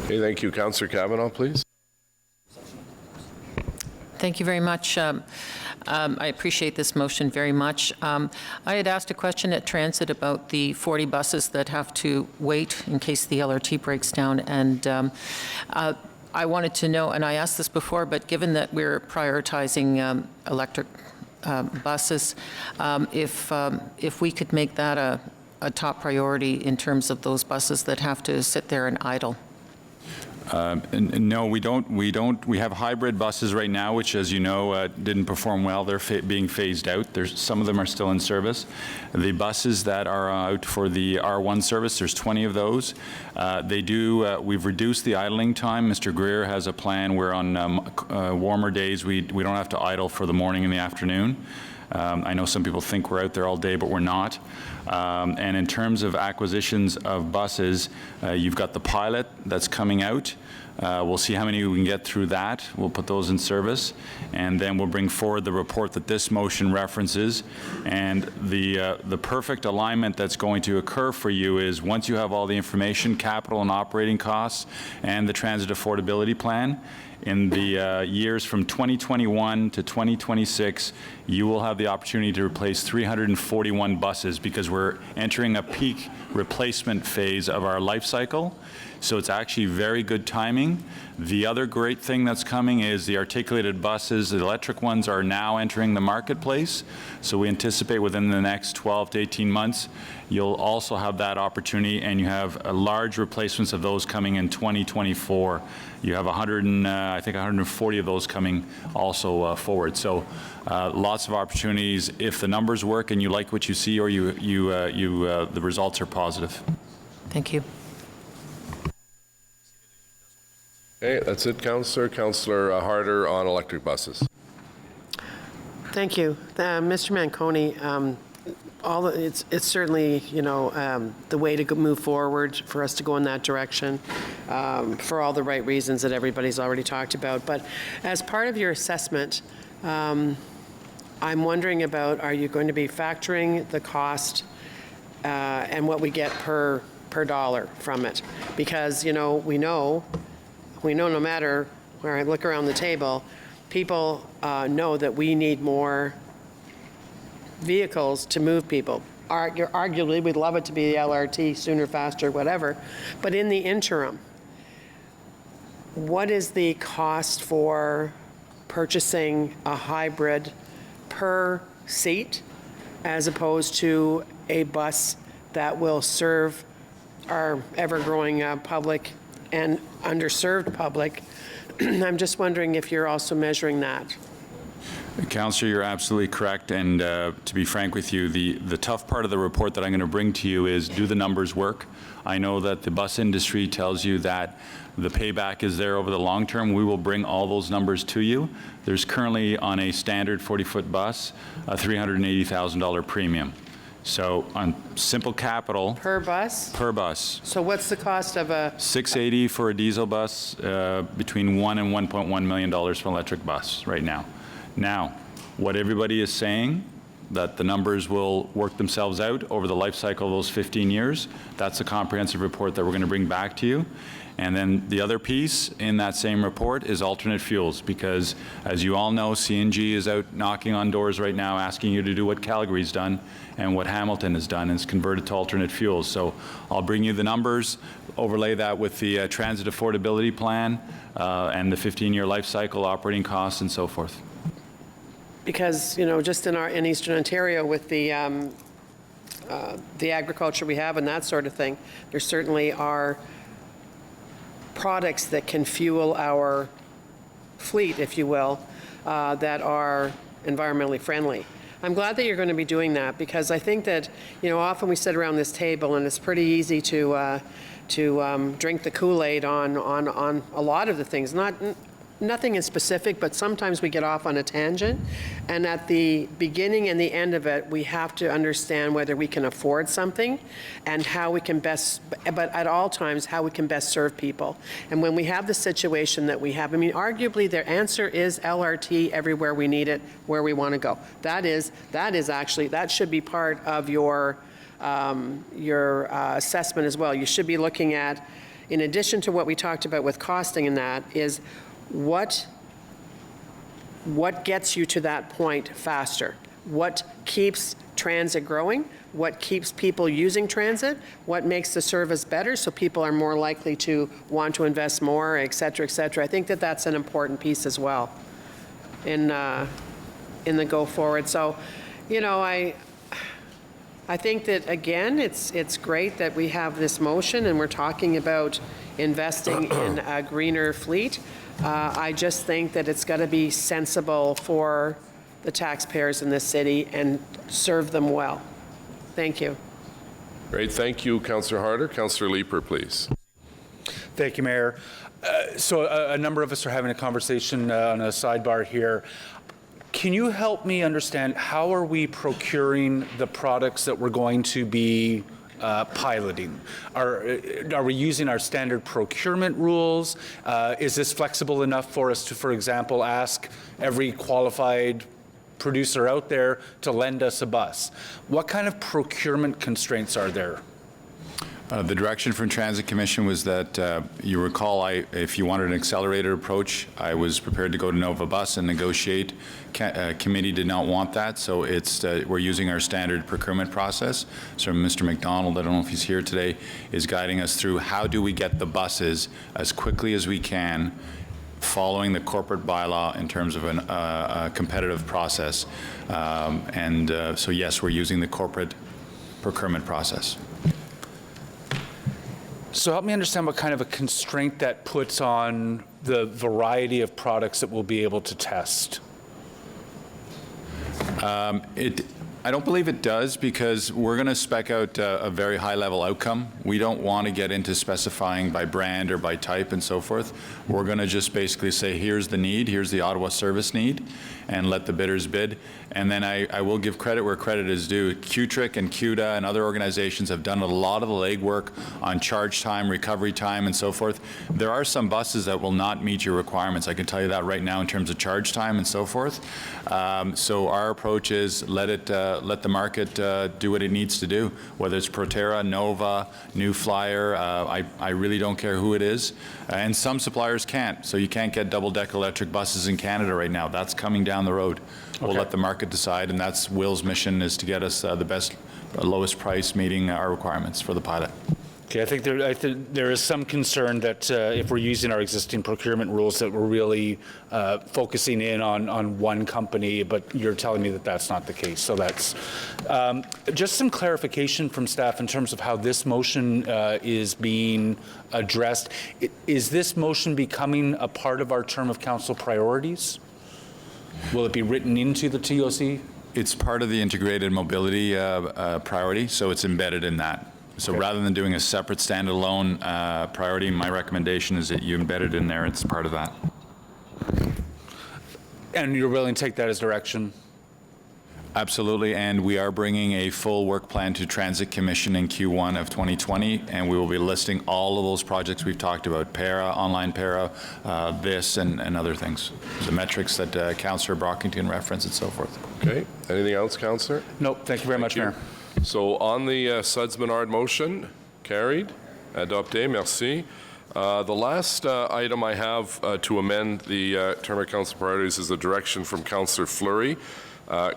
Okay, thank you. Councillor Cavanaugh, please. Thank you very much. I appreciate this motion very much. I had asked a question at Transit about the 40 buses that have to wait in case the LRT breaks down, and I wanted to know, and I asked this before, but given that we're prioritizing electric buses, if we could make that a top priority in terms of those buses that have to sit there and idle. No, we don't. We have hybrid buses right now, which, as you know, didn't perform well. They're being phased out. Some of them are still in service. The buses that are out for the R1 service, there's 20 of those. We've reduced the idling time. Mr. Greer has a plan where on warmer days we don't have to idle for the morning and the afternoon. I know some people think we're out there all day, but we're not. And in terms of acquisitions of buses, you've got the pilot that's coming out. We'll see how many we can get through that. We'll put those in service, and then we'll bring forward the report that this motion references. And the perfect alignment that's going to occur for you is once you have all the information, capital and operating costs, and the transit affordability plan, in the years from 2021 to 2026, you will have the opportunity to replace 341 buses because we're entering a peak replacement phase of our life cycle. So it's actually very good timing. The other great thing that's coming is the articulated buses. The electric ones are now entering the marketplace. So we anticipate within the next 12 to 18 months, you'll also have that opportunity, and you have a large replacements of those coming in 2024. You have I think 140 of those coming also forward. So lots of opportunities if the numbers work and you like what you see, or the results are positive. Thank you. Okay, that's it, Councillor. Councillor Harder on electric buses. Thank you. Mr. Manconi, it's certainly, the way to move forward for us to go in that direction for all the right reasons that everybody's already talked about. But as part of your assessment, I'm wondering about, are you going to be factoring the cost and what we get per dollar from it? Because, we know no matter where I look around the table, people know that we need more vehicles to move people. Arguably, we'd love it to be the LRT, sooner, faster, whatever. But in the interim, what is the cost for purchasing a hybrid per seat as opposed to a bus that will serve our ever-growing public and underserved public? I'm just wondering if you're also measuring that. Councillor, you're absolutely correct, and to be frank with you, the tough part of the report that I'm going to bring to you is, do the numbers work? I know that the bus industry tells you that the payback is there over the long term. We will bring all those numbers to you. There's currently on a standard 40-foot bus a $380,000 premium. So on simple capital. Per bus? Per bus. So what's the cost of a? $680 for a diesel bus, between $1 and $1.1 million for an electric bus right now. Now, what everybody is saying, that the numbers will work themselves out over the life cycle of those 15 years, that's a comprehensive report that we're going to bring back to you. And then the other piece in that same report is alternate fuels, because as you all know, CNG is out knocking on doors right now asking you to do what Calgary's done and what Hamilton has done, and it's converted to alternate fuels. So I'll bring you the numbers, overlay that with the transit affordability plan and the 15-year life cycle operating costs and so forth. Because, just in Eastern Ontario with the agriculture we have and that sort of thing, there certainly are products that can fuel our fleet, if you will, that are environmentally friendly. I'm glad that you're going to be doing that, because I think that, often we sit around this table and it's pretty easy to drink the Kool-Aid on a lot of the things. Nothing is specific, but sometimes we get off on a tangent. And at the beginning and the end of it, we have to understand whether we can afford something and how we can best, but at all times, how we can best serve people. And when we have the situation that we have, arguably their answer is LRT everywhere we need it, where we want to go. That should be part of your assessment as well. You should be looking at, in addition to what we talked about with costing and that, is what gets you to that point faster? What keeps transit growing? What keeps people using transit? What makes the service better so people are more likely to want to invest more, et cetera, et cetera? I think that that's an important piece as well in the go forward. So, I think that, again, it's great that we have this motion and we're talking about investing in a greener fleet. I just think that it's got to be sensible for the taxpayers in this city and serve them well. Thank you. Great. Thank you, Councillor Harder. Councillor Leeper, please. Thank you, Mayor. So a number of us are having a conversation on a sidebar here. Can you help me understand how are we procuring the products that we're going to be piloting? Are we using our standard procurement rules? Is this flexible enough for us to, for example, ask every qualified producer out there to lend us a bus? What kind of procurement constraints are there? The direction from Transit Commission was that, you recall, if you wanted an accelerated approach, I was prepared to go to Nova Bus and negotiate. Committee did not want that, so we're using our standard procurement process. So Mr. McDonald, I don't know if he's here today, is guiding us through how do we get the buses as quickly as we can, following the corporate bylaw in terms of a competitive process. So yes, we're using the corporate procurement process. So help me understand what kind of a constraint that puts on the variety of products that we'll be able to test. I don't believe it does, because we're going to spec out a very high-level outcome. We don't want to get into specifying by brand or by type and so forth. We're going to just basically say, here's the need, here's the Ottawa service need, and let the bidders bid. And then I will give credit where credit is due. QTRIC and CUDA and other organizations have done a lot of the legwork on charge time, recovery time, and so forth. There are some buses that will not meet your requirements. I can tell you that right now in terms of charge time and so forth. So our approach is let the market do what it needs to do, whether it's Proterra, Nova, New Flyer. I really don't care who it is. And some suppliers can't. So you can't get double-deck electric buses in Canada right now. That's coming down the road. We'll let the market decide, and that's Will's mission, is to get us the best, lowest price meeting our requirements for the pilot. Okay, I think there is some concern that if we're using our existing procurement rules, that we're really focusing in on one company, but you're telling me that that's not the case. So that's just some clarification from staff in terms of how this motion is being addressed. Is this motion becoming a part of our term of council priorities? Will it be written into the TOC? It's part of the integrated mobility priority, so it's embedded in that. So rather than doing a separate standalone priority, my recommendation is that you embed it in there. It's part of that. And you're willing to take that as direction? Absolutely, and we are bringing a full work plan to Transit Commission in Q1 of 2020, and we will be listing all of those projects we've talked about, para, online para, this, and other things. The metrics that Councillor Brockington referenced and so forth. Okay. Anything else, Councillor? Nope. Thank you very much, Mayor. So on the Suds-Menard motion, carried. Adopté. Merci. The last item I have to amend the term of council priorities is a direction from Councillor Fleury.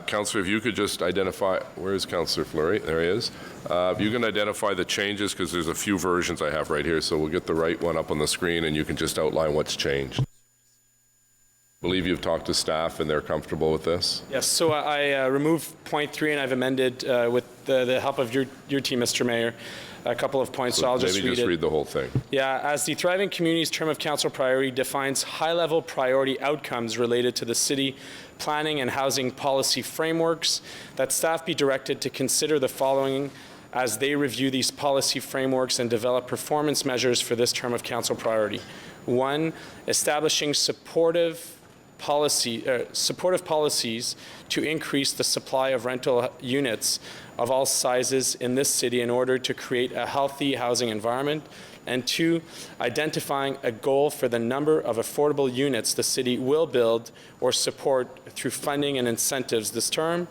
Councillor, if you could just identify, where is Councillor Fleury? There he is. If you can identify the changes, because there's a few versions I have right here, so we'll get the right one up on the screen and you can just outline what's changed. I believe you've talked to staff and they're comfortable with this? Yes, so I removed point 3 and I've amended with the help of your team, Mr. Mayor, a couple of points, so I'll just read it. Maybe just read the whole thing. Yeah, as the Thriving Communities term of council priority defines high-level priority outcomes related to the city planning and housing policy frameworks, that staff be directed to consider the following as they review these policy frameworks and develop performance measures for this term of council priority. 1, establishing supportive policies to increase the supply of rental units of all sizes in this city in order to create a healthy housing environment. And 2, identifying a goal for the number of affordable units the city will build or support through funding and incentives this term.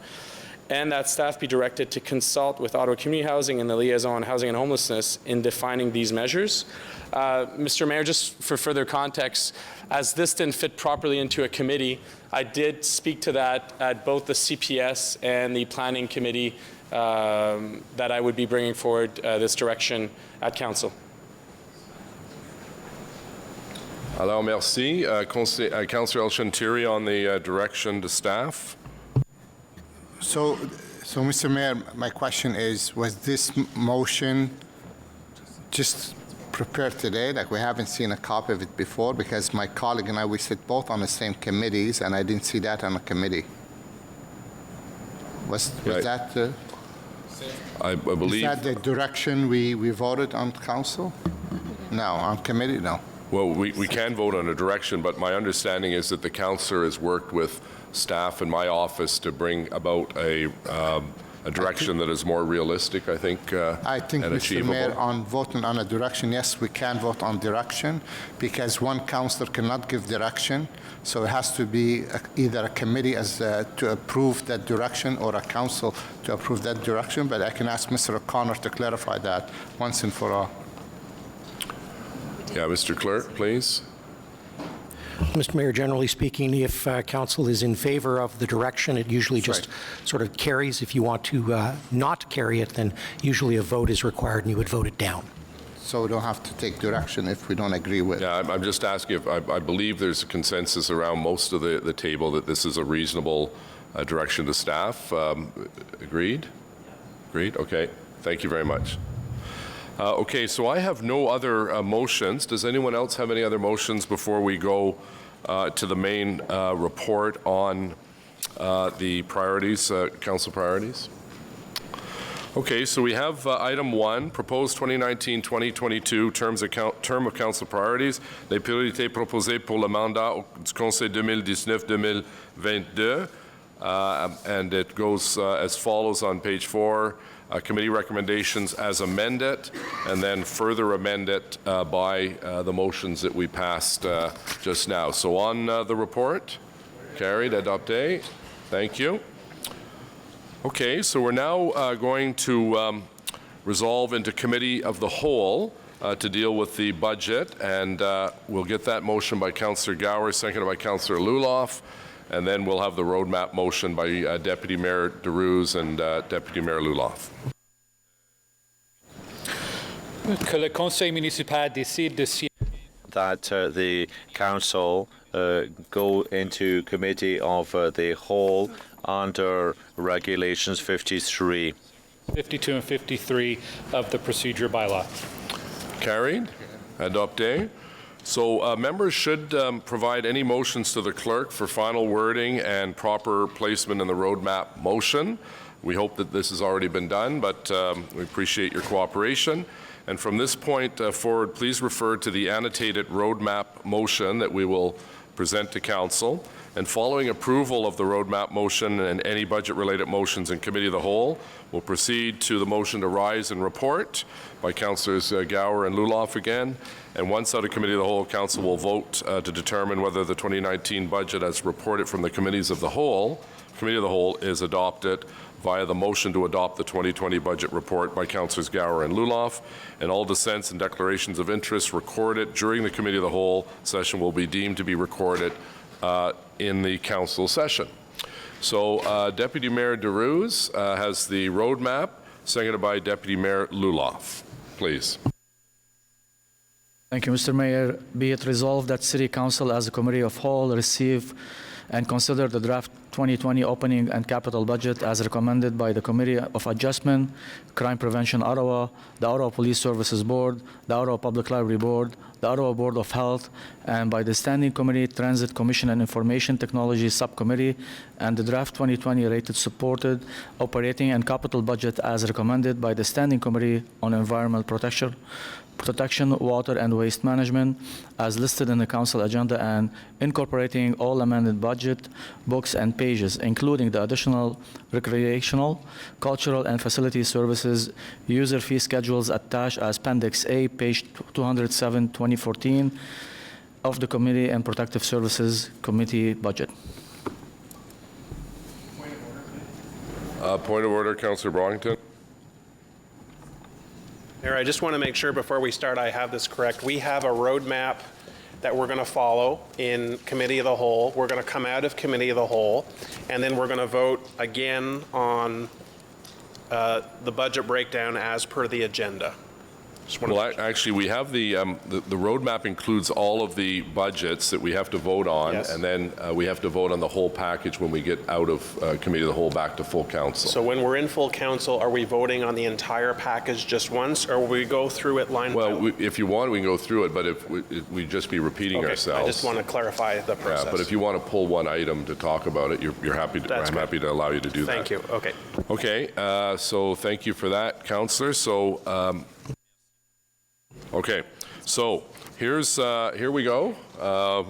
And that staff be directed to consult with Ottawa Community Housing and the Liaison on Housing and Homelessness in defining these measures. Mr. Mayor, just for further context, as this didn't fit properly into a committee, I did speak to that at both the CPS and the Planning Committee that I would be bringing forward this direction at Council. Alors, merci. Councillor El-Shantiri on the direction to staff. So, Mr. Mayor, my question is, was this motion just prepared today? Like, we haven't seen a copy of it before? Because my colleague and I, we sit both on the same committees, and I didn't see that on the committee. Was that I believe... Is that the direction we voted on council? No, on committee, no. Well, we can vote on a direction, but my understanding is that the councillor has worked with staff in my office to bring about a direction that is more realistic, I think, I think, and Mr. achievable. Mayor, on voting on a direction, yes, we can vote on direction because one councillor cannot give direction. So it has to be either a committee to approve that direction or a council to approve that direction. But I can ask Mr. O'Connor to clarify that once and for all. Yeah, Mr. Clerk, please. Mr. Mayor, generally speaking, if council is in favor of the direction, it usually just sort of carries. If you want to not carry it, then usually a vote is required and you would vote it down. So we don't have to take direction if we don't agree with. Yeah, I'm just asking if I believe there's a consensus around most of the table that this is a reasonable direction to staff. Agreed? Agreed? Okay. Thank you very much. Okay, so I have no other motions. Does anyone else have any other motions before we go to the main report on the priorities, council priorities? Okay, so we have item 1, proposed 2019-2022 term of council priorities, les priorités proposées pour le mandat du Conseil 2019-2022, and it goes as follows on page 4. Committee recommendations as amended, and then further amended by the motions that we passed just now. So on the report, carried, adopté. Thank you. Okay, so we're now going to resolve into committee of the whole to deal with the budget, and we'll get that motion by Councillor Gower, seconded by Councillor Luloff. And then we'll have the roadmap motion by Deputy Mayor DeRuz and Deputy Mayor Luloff. Que le Conseil municipal décide de that the council go into committee of the whole under regulations 53. 52 and 53 of the procedure bylaw. Carried. Adopté. So members should provide any motions to the clerk for final wording and proper placement in the roadmap motion. We hope that this has already been done, but we appreciate your cooperation. And from this point forward, please refer to the annotated roadmap motion that we will present to council. And following approval of the roadmap motion and any budget-related motions in committee of the whole, we'll proceed to the motion to rise and report by Councillors Gower and Luloff again. And once out of committee of the whole, council will vote to determine whether the 2019 budget as reported from the committee of the whole is adopted via the motion to adopt the 2020 budget report by Councillors Gower and Luloff. And all dissents and declarations of interest recorded during the committee of the whole session will be deemed to be recorded in the council session. So Deputy Mayor DeRuz has the roadmap, seconded by Deputy Mayor Luloff. Please. Thank you, Mr. Mayor. Be it resolved that City Council as a committee of whole receive and consider the draft 2020 opening and capital budget as recommended by the Committee of Adjustment, Crime Prevention Ottawa, the Ottawa Police Services Board, the Ottawa Public Library Board, the Ottawa Board of Health, and by the Standing Committee, Transit Commission and Information Technology Subcommittee, and the draft 2020 rated supported operating and capital budget as recommended by the Standing Committee on Environmental Protection, Water and Waste Management, as listed in the council agenda, and incorporating all amended budget books and pages, including the additional recreational, cultural, and facility services user fee schedules attached as Appendix A, page 207, 2014 of the Committee and Protective Services Committee budget. Point of order, Councillor Brongton. Mayor, I just want to make sure before we start I have this correct. We have a roadmap that we're going to follow in Committee of the Whole. We're going to come out of Committee of the Whole, and then we're going to vote again on the budget breakdown as per the agenda. Well, actually, we have the roadmap includes all of the budgets that we have to vote on, Yes. and then we have to vote on the whole package when we get out of committee of the whole back to full council. So when we're in full council, are we voting on the entire package just once, or will we go through it line by line? If you want, we can go through it, but if we just be repeating ourselves. I just want to clarify the process. Yeah, but if you want to pull one item to talk about it, you're happy to. I'm happy to allow you to do that. Thank you. Okay. Okay. So thank you for that, Councillor. So. Okay, so Here we go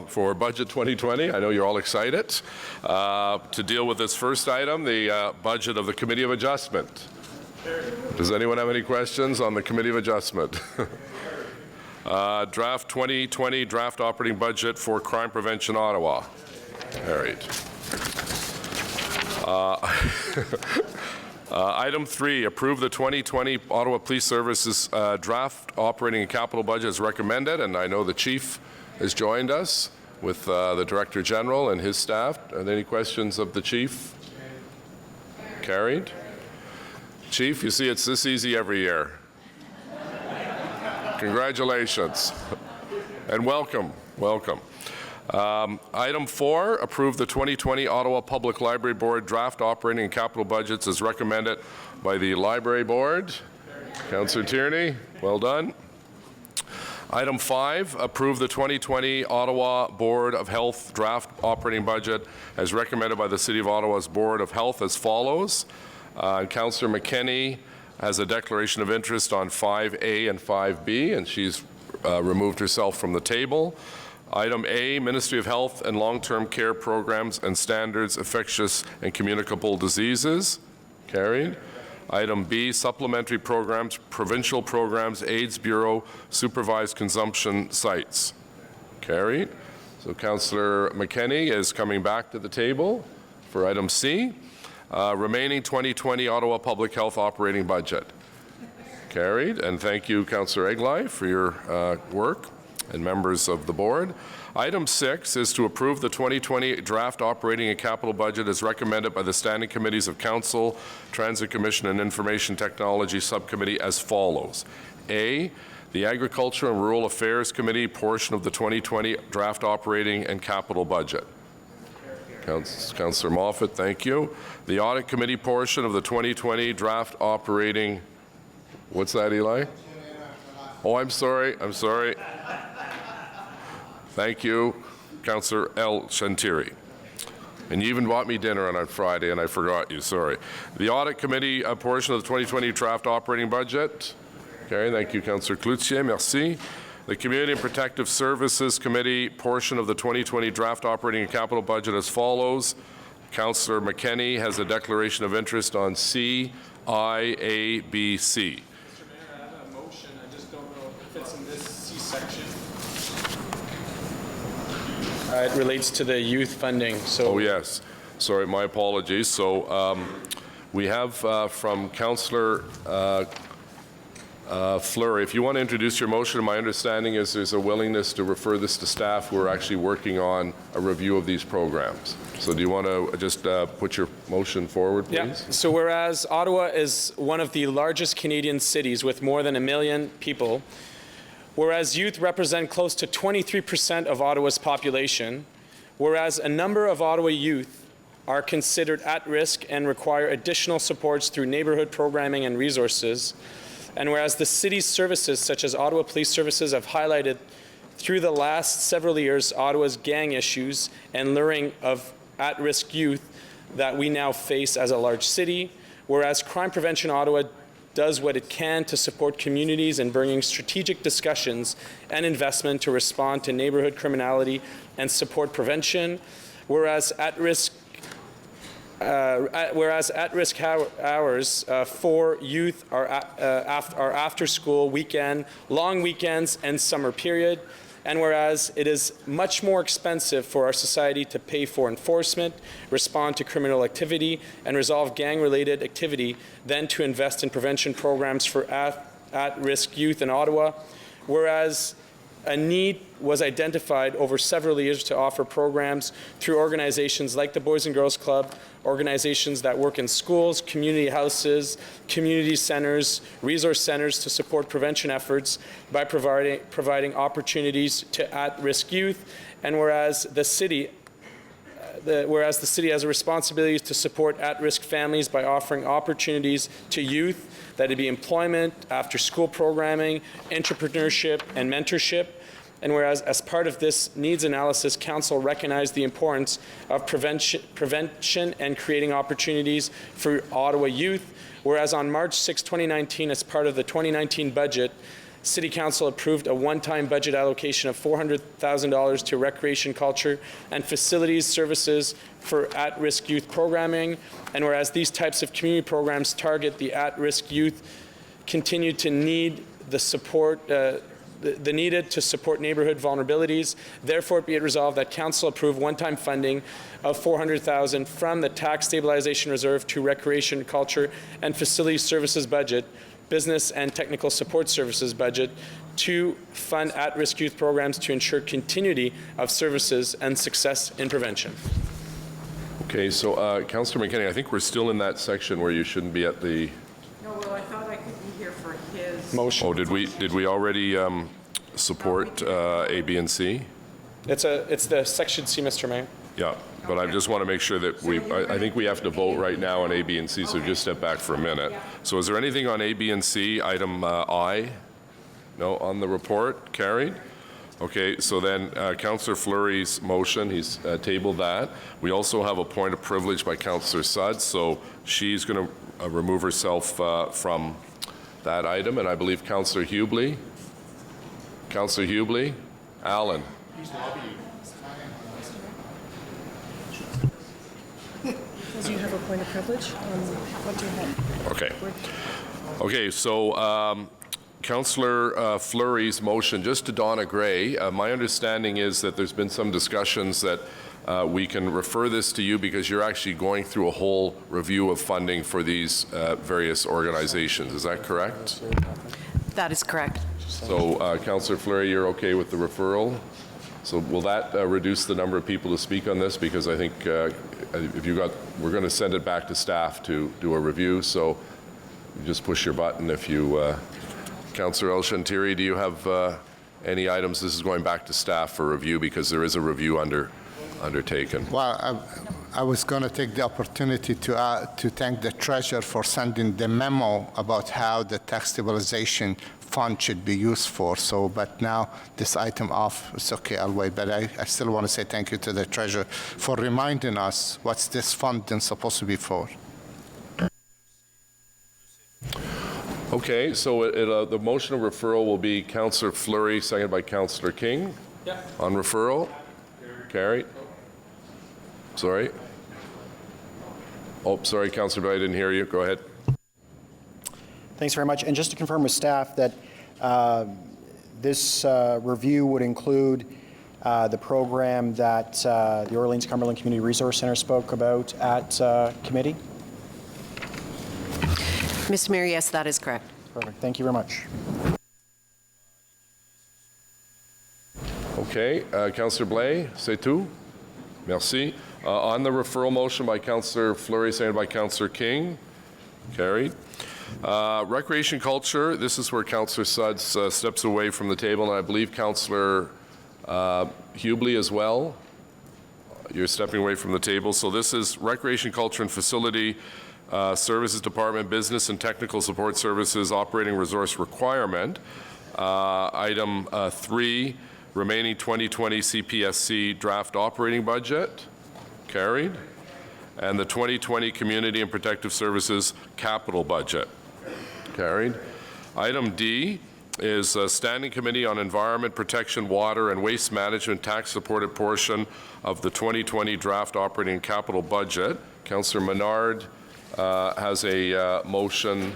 for Budget 2020. I know you're all excited to deal with this first item, the budget of the Committee of Adjustment. Does anyone have any questions on the Committee of Adjustment? Draft 2020 draft operating budget for crime prevention Ottawa. Carried. Item 3, approve the 2020 Ottawa Police Services draft operating and capital budget as recommended, and I know the Chief has joined us with the Director General and his staff. Are there any questions of the Chief? Carried. Chief, you see it's this easy every year. Congratulations and welcome. Item 4, approve the 2020 Ottawa Public Library Board draft operating and capital budgets as recommended by the Library Board. Councillor Tierney, well done. Item 5, approve the 2020 Ottawa Board of Health draft operating budget as recommended by the City of Ottawa's Board of Health as follows. Councillor McKenney has a declaration of interest on 5A and 5B, and she's removed herself from the table. Item A, Ministry of Health and Long-Term Care Programs and Standards, Infectious and Communicable Diseases. Carried. Item B, Supplementary Programs, Provincial Programs, AIDS Bureau, Supervised Consumption Sites. Carried. So Councillor McKenney is coming back to the table for item C. Remaining 2020 Ottawa Public Health Operating Budget. Carried. And thank you, Councillor Eglai, for your work, and members of the board. Item 6 is to approve the 2020 draft operating and capital budget as recommended by the Standing Committees of Council, Transit Commission and Information Technology Subcommittee as follows. A, the Agriculture and Rural Affairs Committee portion of the 2020 draft operating and capital budget. Councillor Moffat, thank you. The Audit Committee portion of the 2020 draft operating, what's that, Eli? Oh, I'm sorry. Thank you, Councillor L. Shantiri. And you even bought me dinner on Friday, and I forgot you, sorry. The Audit Committee portion of the 2020 draft operating budget. Okay, thank you, Councillor Cloutier, merci. The Community and Protective Services Committee portion of the 2020 draft operating and capital budget as follows. Councillor McKenney has a declaration of interest on C, I, A, B, C. Mr. Mayor, I have a motion. I just don't know if it's in this C section. It relates to the youth funding. So. Oh, yes. Sorry, my apologies. So we have from Councillor Fleury, if you want to introduce your motion, my understanding is there's a willingness to refer this to staff who are actually working on a review of these programs. So do you want to just put your motion forward, please? Yeah. So whereas Ottawa is one of the largest Canadian cities with more than 1 million people, whereas youth represent close to 23% of Ottawa's population, whereas a number of Ottawa youth are considered at risk and require additional supports through neighborhood programming and resources, and whereas the city's services, such as Ottawa Police Services, have highlighted through the last several years Ottawa's gang issues and luring of at-risk youth that we now face as a large city, whereas Crime Prevention Ottawa does what it can to support communities in bringing strategic discussions and investment to respond to neighborhood criminality and support prevention, whereas at-risk hours for youth are after school, weekend, long weekends, and summer period. And whereas it is much more expensive for our society to pay for enforcement, respond to criminal activity, and resolve gang-related activity than to invest in prevention programs for at-risk youth in Ottawa, whereas a need was identified over several years to offer programs through organizations like the Boys and Girls Club, organizations that work in schools, community houses, community centers, resource centers to support prevention efforts by providing opportunities to at-risk youth, and whereas the city has a responsibility to support at-risk families by offering opportunities to youth, that it be employment, after-school programming, entrepreneurship, and mentorship. And whereas as part of this needs analysis, Council recognized the importance of prevention and creating opportunities for Ottawa youth, whereas on March 6, 2019, as part of the 2019 budget, City Council approved a one-time budget allocation of $400,000 to recreation, culture, and facilities services for at-risk youth programming. And whereas these types of community programs target the at-risk youth, continue to need the support the needed to support neighborhood vulnerabilities. Therefore, be it resolved that Council approve one-time funding of $400,000 from the Tax Stabilization Reserve to Recreation, Culture, and Facilities Services budget, Business and Technical Support Services budget, to fund at-risk youth programs to ensure continuity of services and success in prevention. Okay, so Councillor McKinney, I think we're still in that section where you shouldn't be at the... No, well, I thought I could be here for his... Motion. Oh, did we already support A, B, and C? It's the section C, Mr. Mayor. Yeah, but I just want to make sure that I think we have to vote right now on A, B, and C, so just step back for a minute. So is there anything on A, B, and C, item I? No, on the report? Carried? Okay, so then Councillor Fleury's motion, he's tabled that. We also have a point of privilege by Councillor Sudds, so she's going to remove herself from that item, and I believe Councillor Hubley. Councillor Hubley? Allen? He's lobbying. Do you have a point of privilege? What do you have? Okay. Okay, so Councillor Fleury's motion, just to Donna Gray, my understanding is that there's been some discussions that we can refer this to you because you're actually going through a whole review of funding for these various organizations. Is that correct? That is correct. So, Councillor Fleury, you're okay with the referral? So will that reduce the number of people to speak on this? Because I think we're going to send it back to staff to do a review. So you just push your button if you, Councillor El-Shantiri, do you have any items? This is going back to staff for review because there is a review undertaken. Well, I was going to take the opportunity to thank the treasurer for sending the memo about how the tax stabilization fund should be used for. So, but now this item off, it's okay, I'll wait. But I still want to say thank you to the treasurer for reminding us what's this funding supposed to be for. Okay, so the motion of referral will be Councillor Fleury, seconded by Councillor King. Yeah. On referral? Carried. Sorry. Oh, sorry, Councillor, I didn't hear you. Go ahead. Thanks very much. And just to confirm with staff that this review would include the program that the Orleans-Cumberland Community Resource Center spoke about at committee? Mr. Mayor, yes, that is correct. Perfect. Thank you very much. Okay, Councillor Blais, c'est tout? Merci. On the referral motion by Councillor Fleury, seconded by Councillor King. Carried. Recreation culture, this is where Councillor Sudds steps away from the table, and I believe Councillor Hubley as well. You're stepping away from the table. So this is recreation culture and facility services department, business and technical support services operating resource requirement. Item 3, remaining 2020 CPSC draft operating budget. Carried. And the 2020 Community and Protective Services capital budget. Carried. Item D is a Standing Committee on Environment Protection, Water and Waste Management tax-supported portion of the 2020 draft operating capital budget. Councillor Menard has a motion,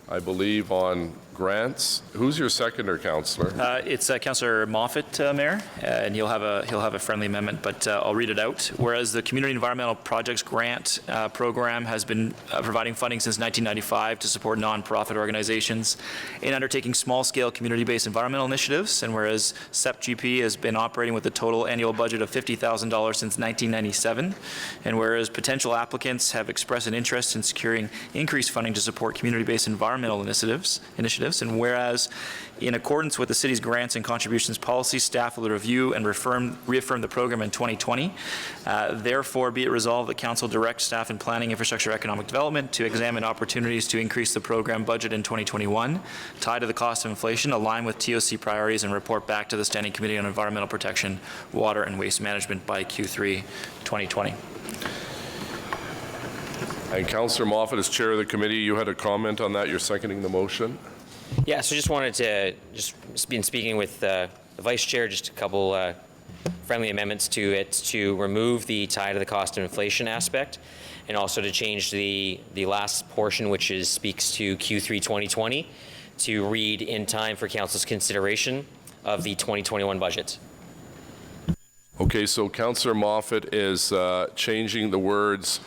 I believe, on grants. Who's your seconder, Councillor? It's Councillor Moffat, Mayor, and he'll have a friendly amendment, but I'll read it out. Whereas the Community Environmental Projects Grant program has been providing funding since 1995 to support nonprofit organizations in undertaking small-scale community-based environmental initiatives, and whereas CEPGP has been operating with a total annual budget of $50,000 since 1997, and whereas potential applicants have expressed an interest in securing increased funding to support community-based environmental initiatives, and whereas in accordance with the city's grants and contributions policy, staff will review and reaffirm the program in 2020. Therefore, be it resolved that Council directs staff in planning, infrastructure, economic development to examine opportunities to increase the program budget in 2021, tied to the cost of inflation, align with TOC priorities, and report back to the Standing Committee on Environmental Protection, Water and Waste Management by Q3 2020. And Councillor Moffat, as chair of the committee, you had a comment on that. You're seconding the motion? Yeah, so just wanted to, just been speaking with the Vice Chair, just a couple friendly amendments to it to remove the tie to the cost of inflation aspect, and also to change the last portion, which speaks to Q3 2020, to read in time for Council's consideration of the 2021 budget. Okay, so Councillor Moffat is changing the words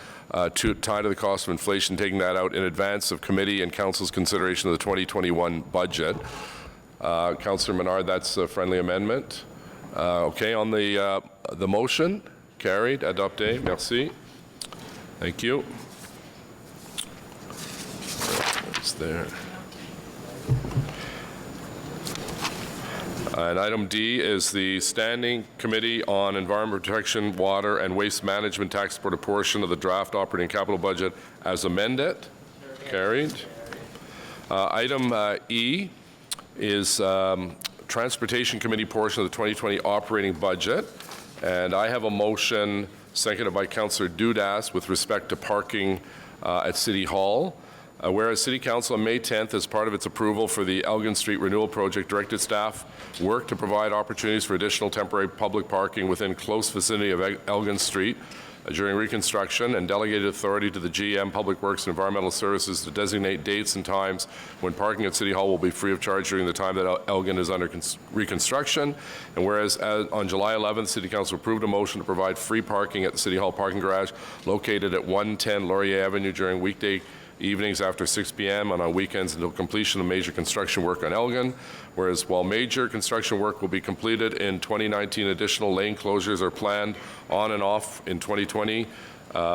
to tie to the cost of inflation, taking that out in advance of committee and council's consideration of the 2021 budget. Councillor Menard, that's a friendly amendment. Okay, on the motion, carried, adopté, merci. Thank you. It's there. And item D is the Standing Committee on Environment Protection, Water and Waste Management Tax Board, a portion of the draft operating capital budget as amended. Carried. Item E is Transportation Committee portion of the 2020 operating budget. And I have a motion seconded by Councillor Dudas with respect to parking at City Hall. Whereas City Council on May 10th, as part of its approval for the Elgin Street Renewal Project, directed staff work to provide opportunities for additional temporary public parking within close vicinity of Elgin Street during reconstruction, and delegated authority to the GM Public Works and Environmental Services to designate dates and times when parking at City Hall will be free of charge during the time that Elgin is under reconstruction. And whereas on July 11th, City Council approved a motion to provide free parking at the City Hall parking garage located at 110 Laurier Avenue during weekday evenings after 6 p.m. and on weekends until completion of major construction work on Elgin. Whereas while major construction work will be completed in 2019, additional lane closures are planned on and off in 2020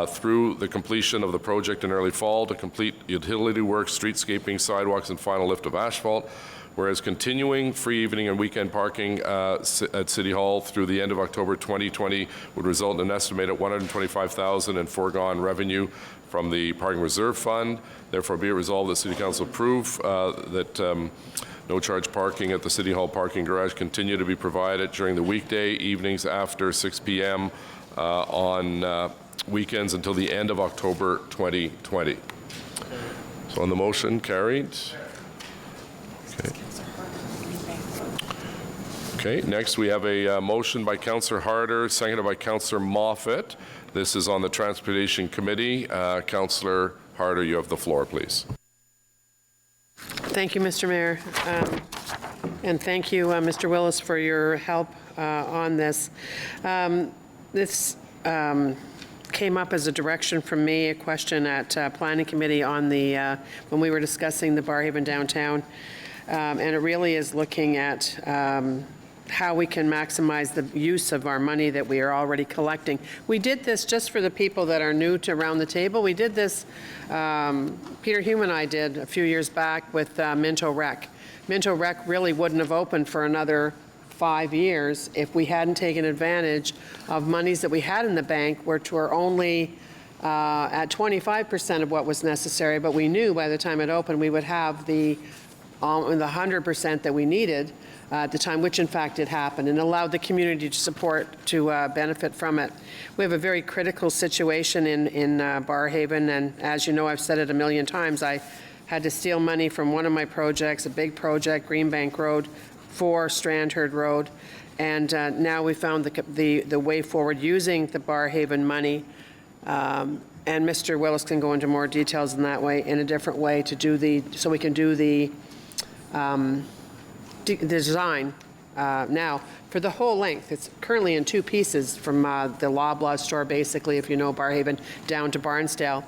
through the completion of the project in early fall to complete utility work, streetscaping, sidewalks, and final lift of asphalt. Whereas continuing free evening and weekend parking at City Hall through the end of October 2020 would result in an estimated $125,000 in foregone revenue from the Parking Reserve Fund. Therefore, be it resolved that City Council approve that no charge parking at the City Hall parking garage continue to be provided during the weekday evenings after 6 p.m. On weekends until the end of October 2020. So on the motion, carried. Okay. Okay, next we have a motion by Councillor Harder, seconded by Councillor Moffat. This is on the Transportation Committee. Councillor Harder, you have the floor, please. Thank you, Mr. Mayor. And thank you, Mr. Willis, for your help on this. This came up as a direction from me, a question at Planning Committee on the, when we were discussing the Barrhaven downtown. And it really is looking at how we can maximize the use of our money that we are already collecting. We did this just for the people that are new to around the table. We did this, Peter Hume and I did a few years back with Minto Rec. Minto Rec really wouldn't have opened for another 5 years if we hadn't taken advantage of monies that we had in the bank, which were only at 25% of what was necessary, but we knew by the time it opened we would have the 100% that we needed at the time, which in fact did happen, and allowed the community to support, to benefit from it. We have a very critical situation in Barrhaven, and as you know, I've said it a million times, I had to steal money from one of my projects, a big project, Greenbank Road, for Strandherd Road, and now we found the way forward using the Barrhaven money, and Mr. Willis can go into more details in that way, in a different way to do the, so we can do the design now for the whole length. It's currently in 2 pieces from the Loblaw store, basically, if you know Barrhaven, down to Barnsdale.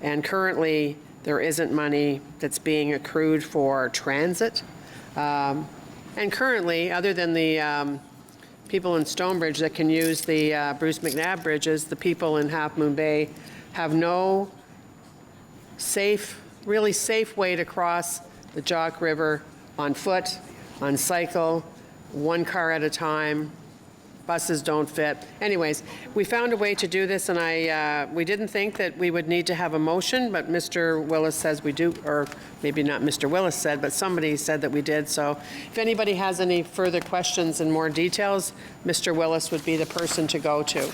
And currently, there isn't money that's being accrued for transit. And currently, other than the people in Stonebridge that can use the Bruce McNabb bridges, the people in Half Moon Bay have no safe, really safe way to cross the Jock River on foot, on cycle, 1 car at a time. Buses don't fit. Anyways, we found a way to do this, and we didn't think that we would need to have a motion, but Mr. Willis says we do, or maybe not Mr. Willis said, but somebody said that we did. So if anybody has any further questions and more details, Mr. Willis would be the person to go to.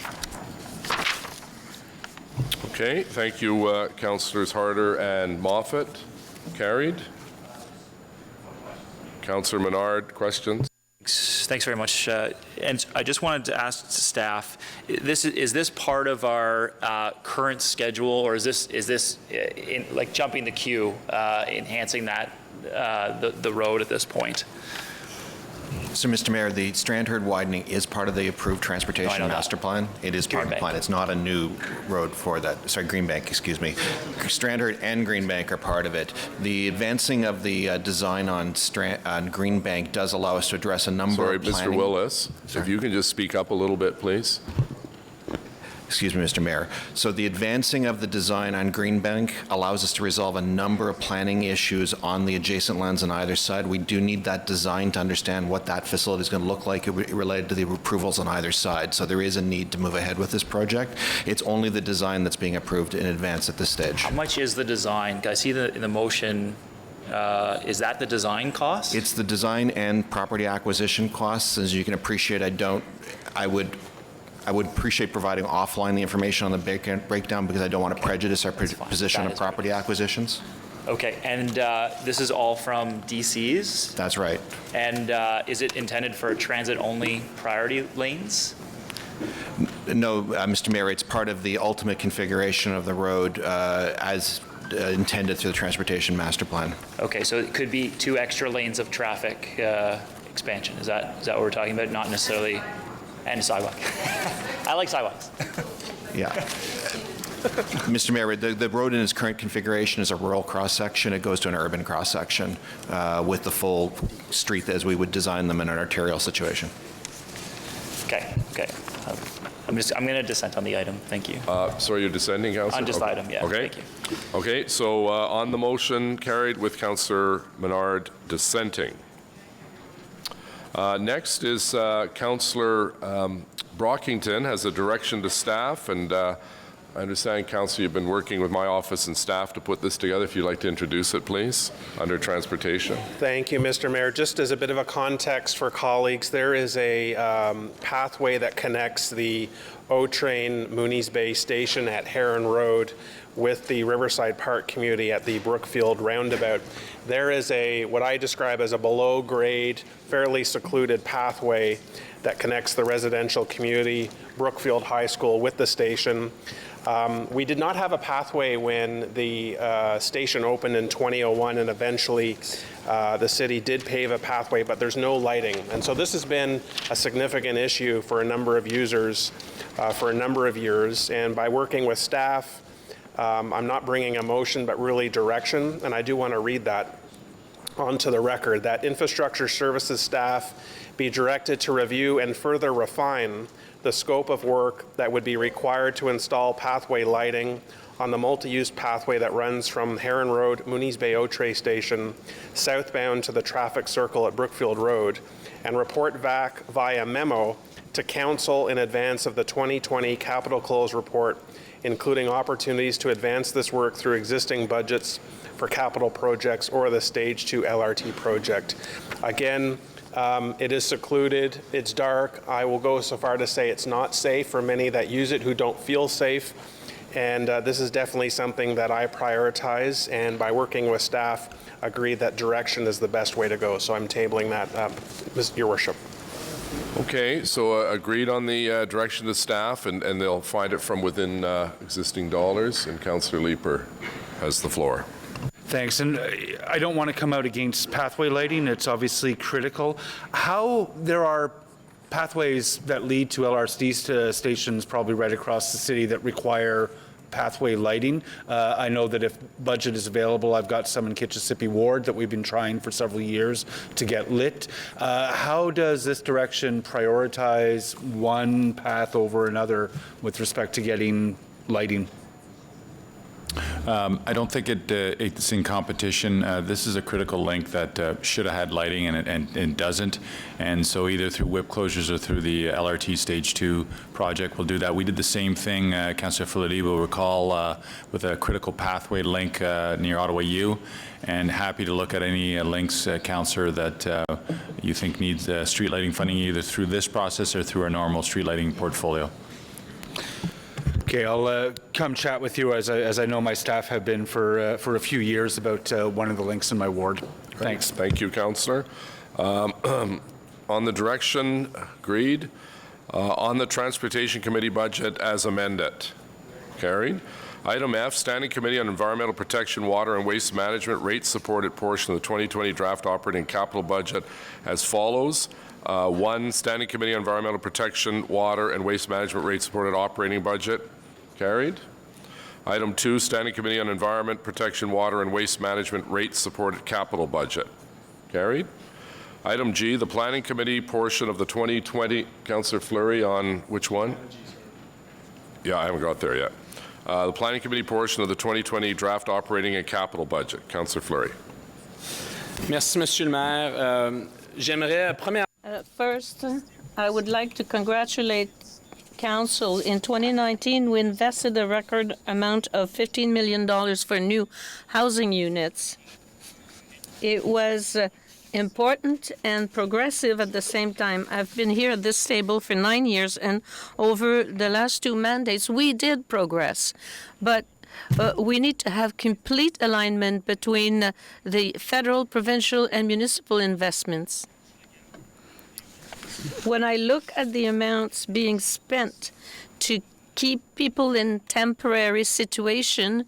Okay, thank you, Councillors Harder and Moffat. Carried. Councillor Menard, questions? Thanks very much. And I just wanted to ask staff, is this part of our current schedule, or is this like jumping the queue, enhancing that the road at this point? So, Mr. Mayor, the Strandherd widening is part of the approved transportation master plan. It is part of the plan. It's not a new road for that. Sorry, Greenbank, excuse me. Strandherd and Greenbank are part of it. The advancing of the design on Greenbank does allow us to address a number of planning. Mr. Willis, if you can just speak up a little bit, please. Excuse me, Mr. Mayor. So the advancing of the design on Greenbank allows us to resolve a number of planning issues on the adjacent lands on either side. We do need that design to understand what that facility is going to look like related to the approvals on either side. So there is a need to move ahead with this project. It's only the design that's being approved in advance at this stage. How much is the design? I see in the motion, is that the design cost? It's the design and property acquisition costs. As you can appreciate, I would appreciate providing offline the information on the breakdown because I don't want to prejudice our position on property acquisitions. Okay, and this is all from DCs? That's right. And is it intended for transit-only priority lanes? No, Mr. Mayor, it's part of the ultimate configuration of the road as intended through the Transportation Master Plan. Okay, so it could be 2 extra lanes of traffic expansion. Is that what we're talking about? Not necessarily... And a sidewalk. I like sidewalks. Yeah. Mr. Mayor, the road in its current configuration is a rural cross-section. It goes to an urban cross-section with the full street as we would design them in an arterial situation. Okay. I'm going to dissent on the item. Thank you. Sorry, you're dissenting, Councillor? On just the item, yeah. Okay. Thank you. Okay, so on the motion, carried with Councillor Menard dissenting. Next is Councillor Brockington has a direction to staff, and I understand, Councillor, you've been working with my office and staff to put this together. If you'd like to introduce it, please, under transportation. Thank you, Mr. Mayor. Just as a bit of a context for colleagues, there is a pathway that connects the O-Train Mooney's Bay Station at Heron Road with the Riverside Park community at the Brookfield roundabout. There is what I describe as a below-grade, fairly secluded pathway that connects the residential community, Brookfield High School, with the station. We did not have a pathway when the station opened in 2001, and eventually the city did pave a pathway, but there's no lighting. And so this has been a significant issue for a number of users for a number of years. And by working with staff, I'm not bringing a motion, but really direction, and I do want to read that onto the record, that infrastructure services staff be directed to review and further refine the scope of work that would be required to install pathway lighting on the multi-use pathway that runs from Heron Road, Mooney's Bay O-Tray Station, southbound to the traffic circle at Brookfield Road, and report back via memo to Council in advance of the 2020 Capital Close Report, including opportunities to advance this work through existing budgets for capital projects or the Stage 2 LRT project. Again, it is secluded, it's dark. I will go so far to say it's not safe for many that use it who don't feel safe. And this is definitely something that I prioritize, and by working with staff, agree that direction is the best way to go. So I'm tabling that, Your Worship. Okay, so agreed on the direction to staff, and they'll find it from within existing dollars, and Councillor Leeper has the floor. Thanks, and I don't want to come out against pathway lighting. It's obviously critical. How there are pathways that lead to LRT stations probably right across the city that require pathway lighting. I know that if budget is available, I've got some in Kitchissippi Ward that we've been trying for several years to get lit. How does this direction prioritize one path over another with respect to getting lighting? I don't think it's in competition. This is a critical link that should have had lighting and doesn't. And so either through whip closures or through the LRT Stage 2 project, we'll do that. We did the same thing, Councillor Fullerty will recall, with a critical pathway link near Ottawa U. And happy to look at any links, Councillor, that you think needs street lighting funding either through this process or through our normal street lighting portfolio. Okay, I'll come chat with you as I know my staff have been for a few years about one of the links in my ward. Thanks. Thank you, Councillor. On the direction, agreed. On the Transportation Committee budget as amended, carried. Item F, Standing Committee on Environmental Protection, Water and Waste Management, rate-supported portion of the 2020 draft operating capital budget as follows. 1, Standing Committee on Environmental Protection, Water and Waste Management, rate-supported operating budget, carried. Item 2, Standing Committee on Environment Protection, Water and Waste Management, rate-supported capital budget, carried. Item G, the Planning Committee portion of the 2020, Councillor Fleury, on which one? Yeah, I haven't got there yet. The Planning Committee portion of the 2020 draft operating and capital budget. Councillor Fleury. Merci, Monsieur le Maire. J'aimerais, première... First, I would like to congratulate Council. In 2019, we invested a record amount of $15 million for new housing units. It was important and progressive at the same time. I've been here at this table for 9 years, and over the last 2 mandates, we did progress. But we need to have complete alignment between the federal, provincial, and municipal investments. When I look at the amounts being spent to keep people in temporary situation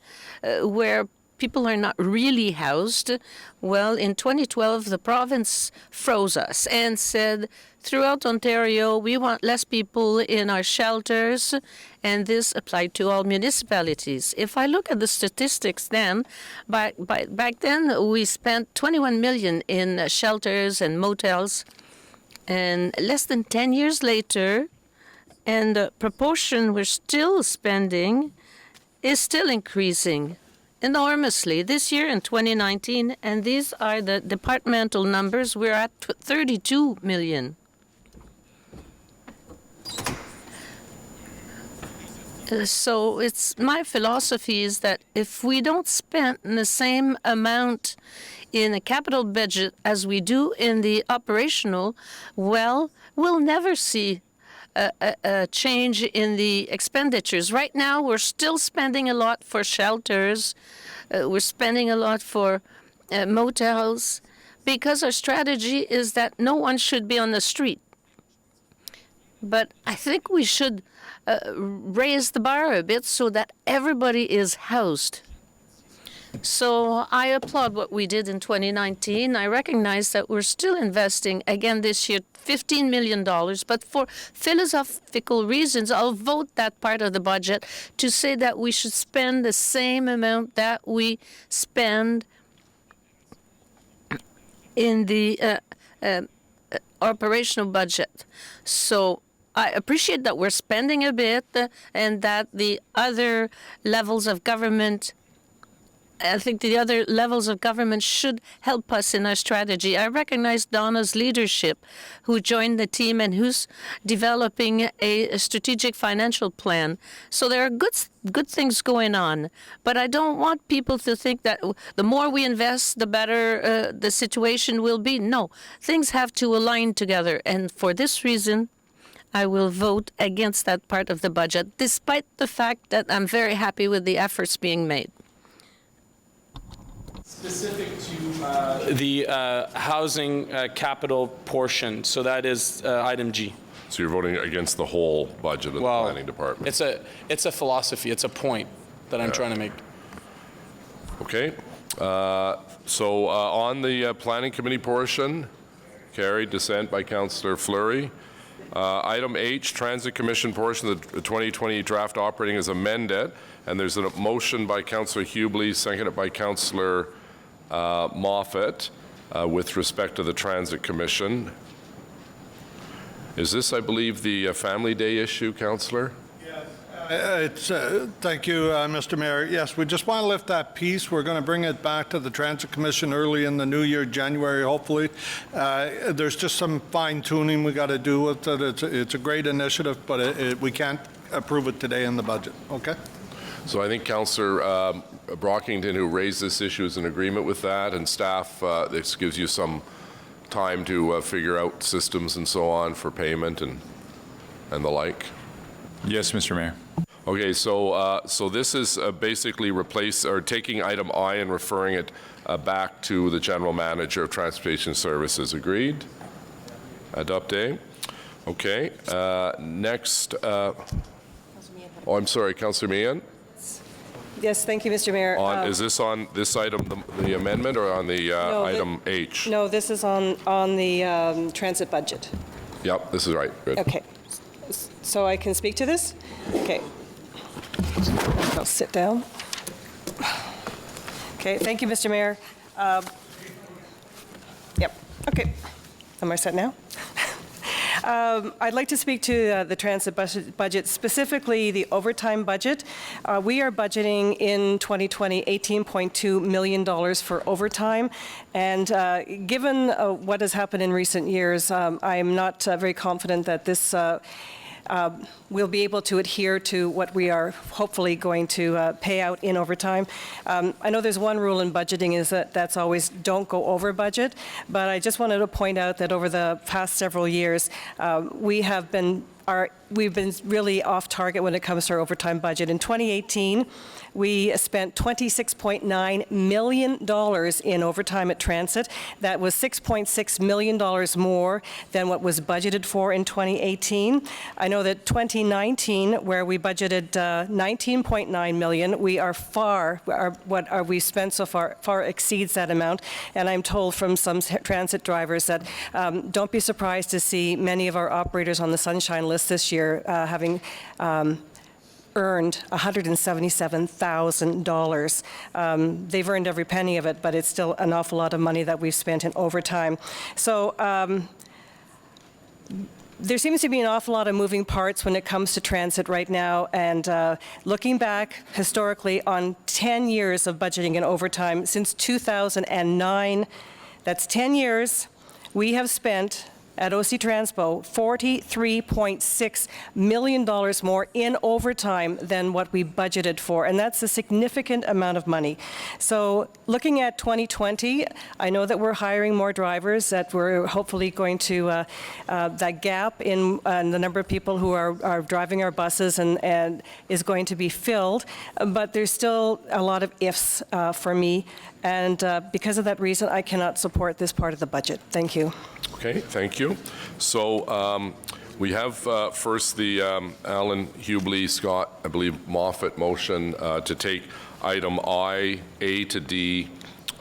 where people are not really housed, well, in 2012, the province froze us and said, throughout Ontario, we want less people in our shelters, and this applied to all municipalities. If I look at the statistics then, back then, we spent $21 million in shelters and motels, and less than 10 years later, and the proportion we're still spending is still increasing enormously this year in 2019, and these are the departmental numbers. We're at 32 million. So it's my philosophy is that if we don't spend the same amount in a capital budget as we do in the operational, well, we'll never see a change in the expenditures. Right now, we're still spending a lot for shelters. We're spending a lot for motels because our strategy is that no one should be on the street. But I think we should raise the bar a bit so that everybody is housed. So I applaud what we did in 2019. I recognize that we're still investing, again this year, $15 million, but for philosophical reasons, I'll vote that part of the budget to say that we should spend the same amount that we spend in the operational budget. So I appreciate that we're spending a bit and that the other levels of government should help us in our strategy. I recognize Donna's leadership, who joined the team and who's developing a strategic financial plan. So there are good things going on. But I don't want people to think that the more we invest, the better the situation will be. No, things have to align together. And for this reason, I will vote against that part of the budget, despite the fact that I'm very happy with the efforts being made. Specific to the housing capital portion, so that is item G. So you're voting against the whole budget of the planning department? It's a philosophy, it's a point that I'm trying to make. Okay. So on the planning committee portion, carried, dissent by Councillor Fleury. Item H, Transit Commission portion of the 2020 draft operating is amended, and there's a motion by Councillor Hubley, seconded by Councillor Moffat, with respect to the Transit Commission. Is this, I believe, the Family Day issue, Councillor? Thank you, Mr. Mayor. Yes, we just want to lift that piece. We're going to bring it back to the Transit Commission early in the new year, January, hopefully. There's just some fine-tuning we got to do with it. It's a great initiative, but we can't approve it today in the budget. Okay? So I think Councillor Brockington, who raised this issue, is in agreement with that, and staff, this gives you some time to figure out systems and so on for payment and the like. Yes, Mr. Mayor. Okay, so this is basically taking item I and referring it back to the General Manager of Transportation Services. Agreed? Adopté. Okay. Next. I'm sorry, Councillor Meehan. Yes, thank you, Mr. Mayor. Is this on this item, the amendment, or on the item H? No, this is on the transit budget. Yep, this is right. Good. Okay. So I can speak to this? Okay. I'll sit down. Okay, thank you, Mr. Mayor. Yep, okay. Am I set now? I'd like to speak to the transit budget, specifically the overtime budget. We are budgeting in 2020 $18.2 million for overtime. And given what has happened in recent years, I am not very confident that this we'll be able to adhere to what we are hopefully going to pay out in overtime. I know there's one rule in budgeting is that's always don't go over budget, but I just wanted to point out that over the past several years, we've been really off target when it comes to our overtime budget. In 2018, we spent $26.9 million in overtime at transit. That was $6.6 million more than what was budgeted for in 2018. I know that 2019, where we budgeted $19.9 million, we are what we spent so far exceeds that amount. And I'm told from some transit drivers that don't be surprised to see many of our operators on the Sunshine List this year having earned $177,000. They've earned every penny of it, but it's still an awful lot of money that we've spent in overtime. So there seems to be an awful lot of moving parts when it comes to transit right now, and looking back historically on 10 years of budgeting and overtime, since 2009, that's 10 years, we have spent at OC Transpo, $43.6 million more in overtime than what we budgeted for, and that's a significant amount of money. So looking at 2020, I know that we're hiring more drivers, that we're hopefully going to, that gap in the number of people who are driving our buses and is going to be filled, but there's still a lot of ifs for me, and because of that reason, I cannot support this part of the budget. Thank you. Okay, thank you. So we have first the Alan Hubley, Scott, I believe Moffat motion to take item I, A to D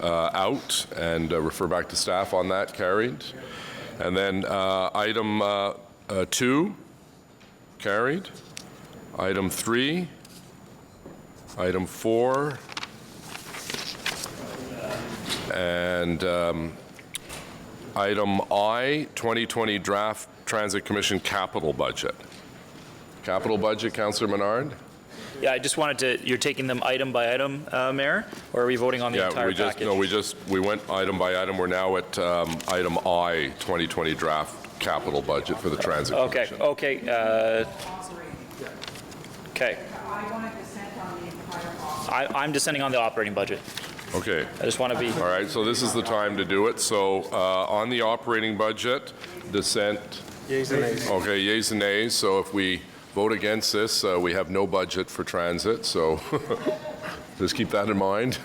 out and refer back to staff on that, carried. And then item 2, carried. Item 3, item 4, and item I, 2020 Draft Transit Commission Capital Budget. Capital Budget, Councillor Menard? Yeah, I just wanted to, you're taking them item by item, Mayor, or are we voting on the entire package? No, we went item by item. We're now at item I, 2020 Draft Capital Budget for the Transit Commission. Okay. I'm dissenting on the operating budget. Okay. I just want to be... All right, so this is the time to do it. So on the operating budget, dissent? Yeas and nays. Okay, yeas and nays. So if we vote against this, we have no budget for transit, so just keep that in mind.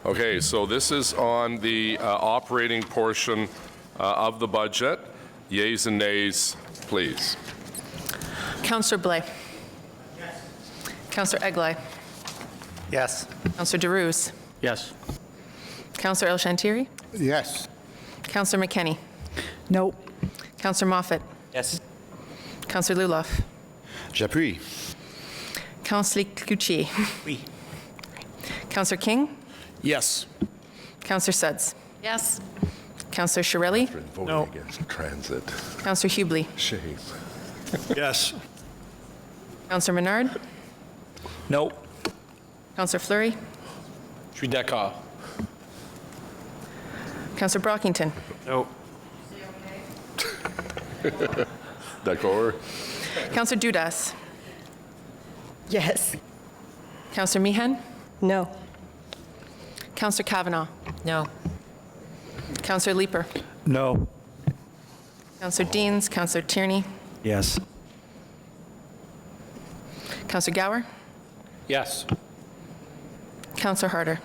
Okay, so this is on the operating portion of the budget. Yeas and nays, please. Councillor Blais. Yes. Councillor Eglai. Yes. Councillor DeRuse. Yes. Councillor El Shantiri. Yes. Councillor McKenney. No. Councillor Moffat. Yes. Councillor Luloff. J'appuie. Councillor Cloutier. Oui. Councillor King. Yes. Councillor Suds. Yes. Councillor Shirelli. Voting against transit. Councillor Hubley. Shame. Yes. Councillor Menard. No. Councillor Fleury. Je suis d'accord. Councillor Brockington. No. D'accord? Councillor Dudas. Yes. Councillor Meehan. No. Councillor Kavanagh. No. Councillor Leeper. No. Councillor Deans. Councillor Tierney. Yes. Councillor Gower? Yes. Councillor Harder?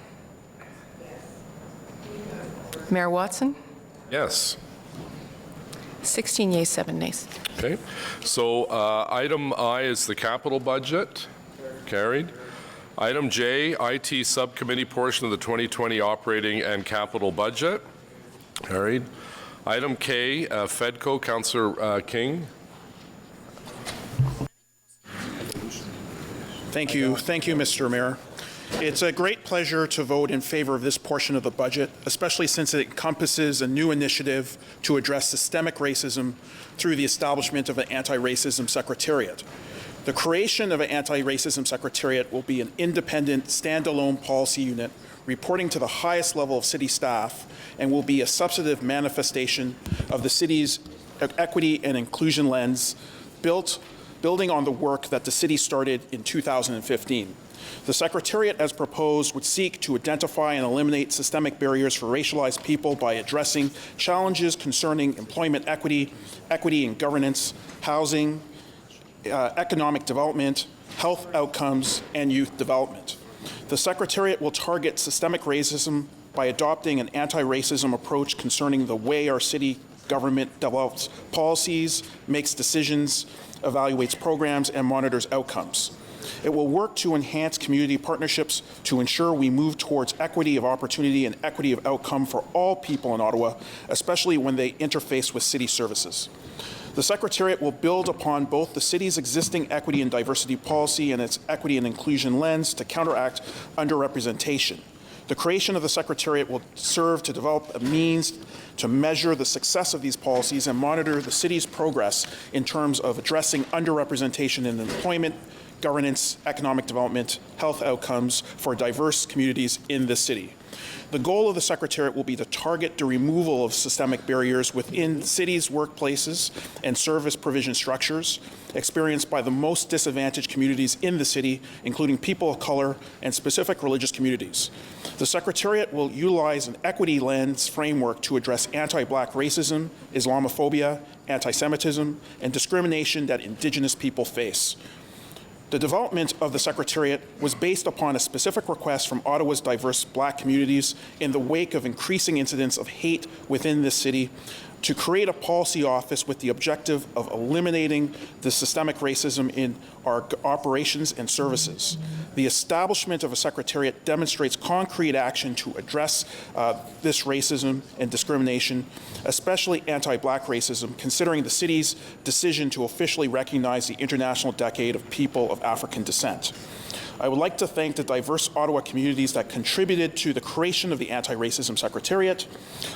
Mayor Watson? Yes. 16 yeas, 7 nays. Okay. So item I is the capital budget. Carried. Item J, IT subcommittee portion of the 2020 operating and capital budget. Carried. Item K, FEDCO, Councillor King. Thank you, Mr. Mayor. It's a great pleasure to vote in favor of this portion of the budget, especially since it encompasses a new initiative to address systemic racism through the establishment of an anti-racism secretariat. The creation of an anti-racism secretariat will be an independent, standalone policy unit reporting to the highest level of city staff and will be a substantive manifestation of the city's equity and inclusion lens building on the work that the city started in 2015. The Secretariat, as proposed, would seek to identify and eliminate systemic barriers for racialized people by addressing challenges concerning employment equity, equity in governance, housing, economic development, health outcomes, and youth development. The Secretariat will target systemic racism by adopting an anti-racism approach concerning the way our city government develops policies, makes decisions, evaluates programs, and monitors outcomes. It will work to enhance community partnerships to ensure we move towards equity of opportunity and equity of outcome for all people in Ottawa, especially when they interface with city services. The Secretariat will build upon both the city's existing equity and diversity policy and its equity and inclusion lens to counteract underrepresentation. The creation of the Secretariat will serve to develop a means to measure the success of these policies and monitor the city's progress in terms of addressing underrepresentation in employment, governance, economic development, health outcomes for diverse communities in the city. The goal of the Secretariat will be to target the removal of systemic barriers within cities' workplaces and service provision structures experienced by the most disadvantaged communities in the city, including people of color and specific religious communities. The Secretariat will utilize an equity lens framework to address anti-Black racism, Islamophobia, anti-Semitism, and discrimination that Indigenous people face. The development of the Secretariat was based upon a specific request from Ottawa's diverse Black communities in the wake of increasing incidents of hate within this city to create a policy office with the objective of eliminating the systemic racism in our operations and services. The establishment of a Secretariat demonstrates concrete action to address this racism and discrimination, especially anti-Black racism, considering the city's decision to officially recognize the International Decade of People of African Descent. I would like to thank the diverse Ottawa communities that contributed to the creation of the Anti-Racism Secretariat,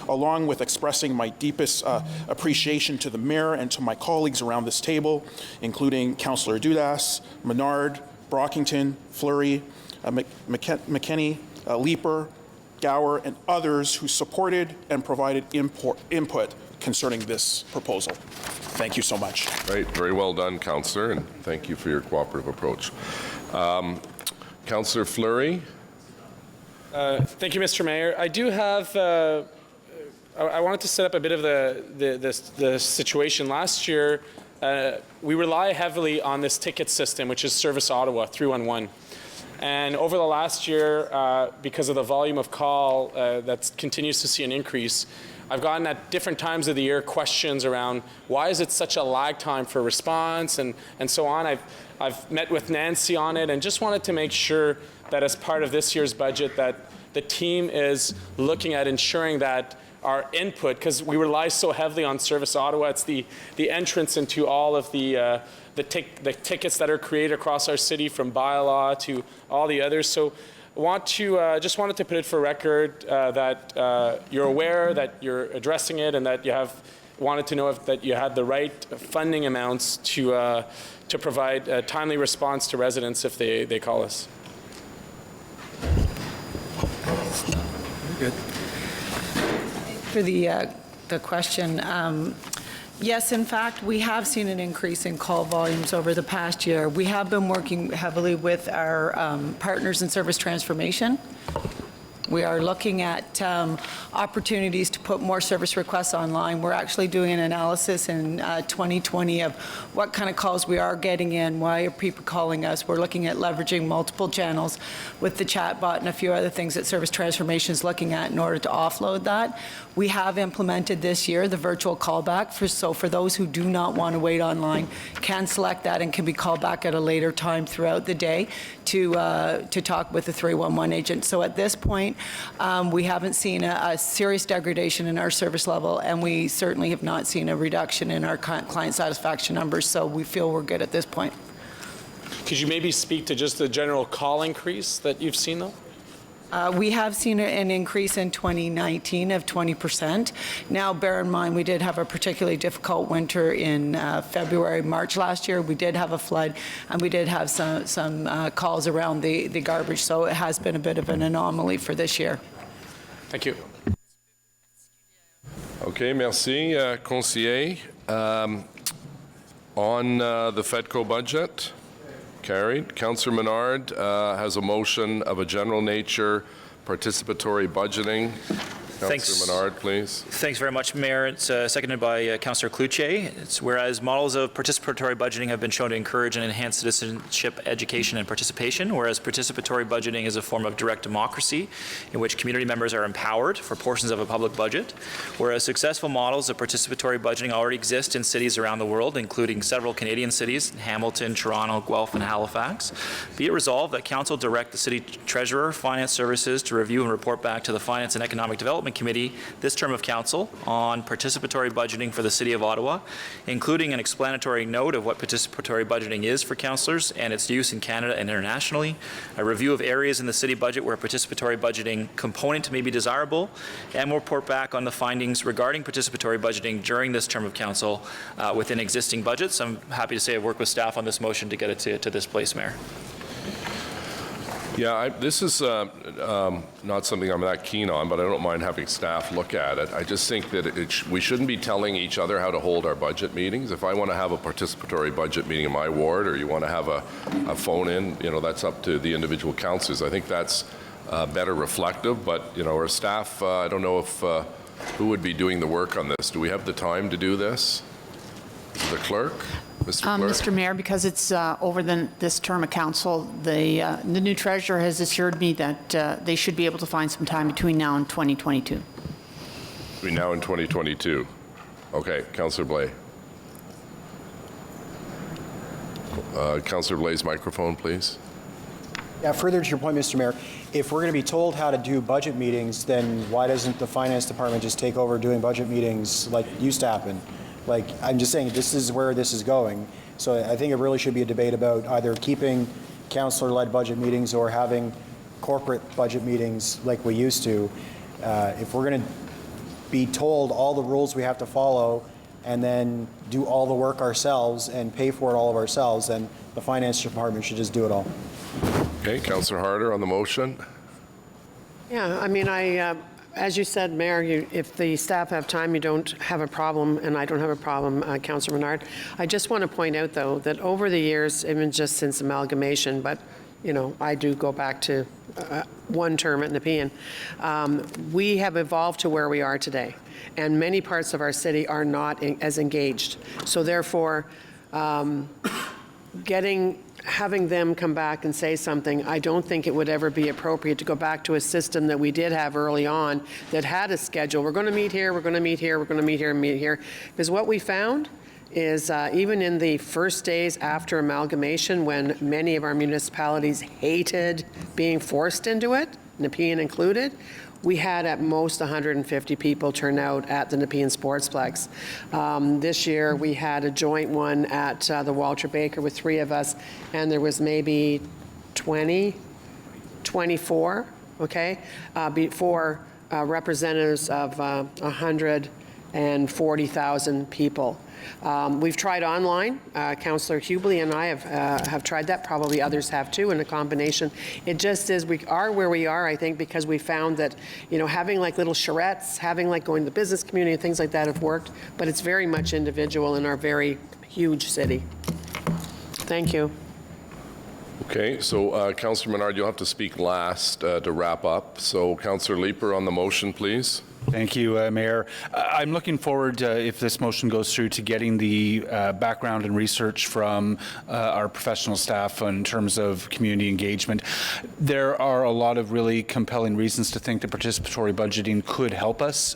along with expressing my deepest appreciation to the Mayor and to my colleagues around this table, including Councillor Dudas, Menard, Brockington, Fleury, McKinney, Leeper, Gower, and others who supported and provided input concerning this proposal. Thank you so much. Right, very well done, Councillor, and thank you for your cooperative approach. Councillor Fleury. Thank you, Mr. Mayor. I do have, I wanted to set up a bit of the situation. Last year, we rely heavily on this ticket system, which is Service Ottawa 311. And over the last year, because of the volume of call that continues to see an increase, I've gotten at different times of the year questions around why is it such a lag time for response and so on. I've met with Nancy on it and just wanted to make sure that as part of this year's budget that the team is looking at ensuring that our input, because we rely so heavily on Service Ottawa, it's the entrance into all of the tickets that are created across our city, from bylaw to all the others. So just wanted to put it for record that you're aware that you're addressing it and that you have wanted to know that you had the right funding amounts to provide a timely response to residents if they call us. Good. For the question, yes, in fact, we have seen an increase in call volumes over the past year. We have been working heavily with our partners in service transformation We are looking at opportunities to put more service requests online. We're actually doing an analysis in 2020 of what kind of calls we are getting in, why are people calling us. We're looking at leveraging multiple channels with the chatbot and a few other things that Service Transformation is looking at in order to offload that. We have implemented this year the virtual callback, so for those who do not want to wait online, can select that and can be called back at a later time throughout the day to talk with the 311 agent. So at this point, we haven't seen a serious degradation in our service level, and we certainly have not seen a reduction in our client satisfaction numbers, so we feel we're good at this point. Could you maybe speak to just the general call increase that you've seen, though? We have seen an increase in 2019 of 20%. Now, bear in mind, we did have a particularly difficult winter in February, March last year. We did have a flood, and we did have some calls around the garbage, so it has been a bit of an anomaly for this year. Thank you. Okay, merci, conseiller. On the FEDCO budget, carried. Councillor Menard has a motion of a general nature, participatory budgeting. Councillor Menard, please. Thanks very much, Mayor. It's seconded by Councillor Cloutier. It's whereas models of participatory budgeting have been shown to encourage and enhance citizenship, education, and participation, whereas participatory budgeting is a form of direct democracy in which community members are empowered for portions of a public budget, whereas successful models of participatory budgeting already exist in cities around the world, including several Canadian cities, Hamilton, Toronto, Guelph, and Halifax. Be it resolved that Council direct the City Treasurer, Finance Services to review and report back to the Finance and Economic Development Committee this term of Council on participatory budgeting for the City of Ottawa, including an explanatory note of what participatory budgeting is for councillors and its use in Canada and internationally, a review of areas in the city budget where participatory budgeting component may be desirable, and we'll report back on the findings regarding participatory budgeting during this term of Council within existing budgets. I'm happy to say I've worked with staff on this motion to get it to this place, Mayor. Yeah, this is not something I'm that keen on, but I don't mind having staff look at it. I just think that we shouldn't be telling each other how to hold our budget meetings. If I want to have a participatory budget meeting in my ward, or you want to have a phone-in, that's up to the individual councillors. I think that's better reflective, but, our staff, I don't know if who would be doing the work on this. Do we have the time to do this? The clerk? Mr. Clerk? Mr. Mayor, because it's over this term of council, the new treasurer has assured me that they should be able to find some time between now and 2022. Between now and 2022. Okay, Councillor Blais. Councillor Blais' microphone, please. Yeah, further to your point, Mr. Mayor, if we're going to be told how to do budget meetings, then why doesn't the Finance Department just take over doing budget meetings like used to happen? Like, I'm just saying, this is where this is going. So I think it really should be a debate about either keeping councillor-led budget meetings or having corporate budget meetings like we used to. If we're going to be told all the rules we have to follow and then do all the work ourselves and pay for it all of ourselves, then the Finance Department should just do it all. Okay, Councillor Harder on the motion. Yeah, I mean, as you said, Mayor, if the staff have time, you don't have a problem, and I don't have a problem, Councillor Menard. I just want to point out, though, that over the years, even just since amalgamation, but, I do go back to one term at Nepean, we have evolved to where we are today, and many parts of our city are not as engaged. So therefore, having them come back and say something, I don't think it would ever be appropriate to go back to a system that we did have early on that had a schedule. We're going to meet here, we're going to meet here, we're going to meet here and meet here. Because what we found is even in the first days after amalgamation, when many of our municipalities hated being forced into it, Nepean included, we had at most 150 people turn out at the Nepean Sportsplex. This year we had a joint one at the Walter Baker with 3 of us, and there was maybe 24, okay, before representatives of 140,000 people. We've tried online. Councillor Hubley and I have tried that. Probably others have too, in a combination. It just is, we are where we are, I think, because we found that, having like little charrettes, having like going to the business community and things like that have worked, but it's very much individual in our very huge city. Thank you. Okay, so Councillor Menard, you'll have to speak last to wrap up. So Councillor Leeper on the motion, please. Thank you, Mayor. I'm looking forward, if this motion goes through, to getting the background and research from our professional staff in terms of community engagement. There are a lot of really compelling reasons to think that participatory budgeting could help us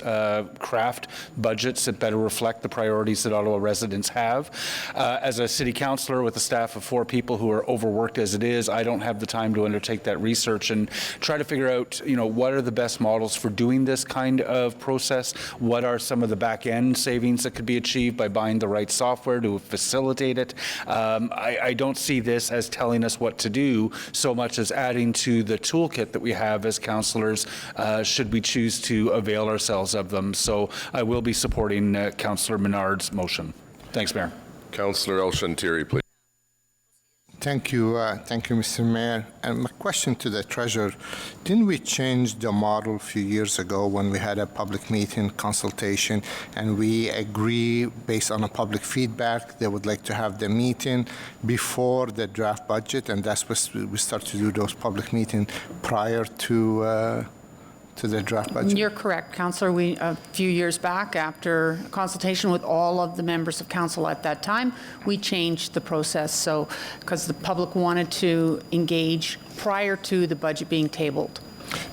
craft budgets that better reflect the priorities that Ottawa residents have. As a city councillor with a staff of 4 people who are overworked as it is, I don't have the time to undertake that research and try to figure out, what are the best models for doing this kind of process? What are some of the back-end savings that could be achieved by buying the right software to facilitate it? I don't see this as telling us what to do so much as adding to the toolkit that we have as councillors should we choose to avail ourselves of them. So I will be supporting Councillor Menard's motion. Thanks, Mayor. Councillor El-Shantiri, please. Thank you, Mr. Mayor. And my question to the Treasurer, didn't we change the model a few years ago when we had a public meeting consultation and we agree based on a public feedback they would like to have the meeting before the draft budget, and that's when we start to do those public meetings prior to the draft budget? You're correct, Councillor. A few years back, after consultation with all of the members of council at that time, we changed the process. So, because the public wanted to engage prior to the budget being tabled.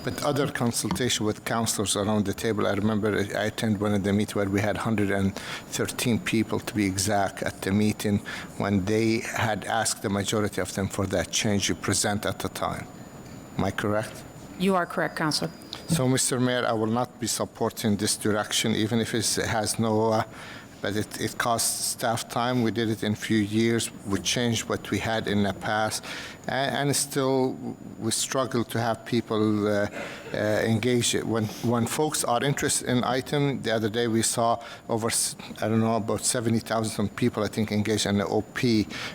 But other consultation with councillors around the table, I remember I attended one of the meetings where we had 113 people to be exact at the meeting when they had asked the majority of them for that change you present at the time. Am I correct? You are correct, Councillor. So, Mr. Mayor, I will not be supporting this direction, even if it has no, but it costs staff time. We did it in a few years. We changed what we had in the past, and still we struggle to have people engage. When folks are interested in item, the other day we saw over, I don't know, about 70,000 people, I think, engaged in the OP,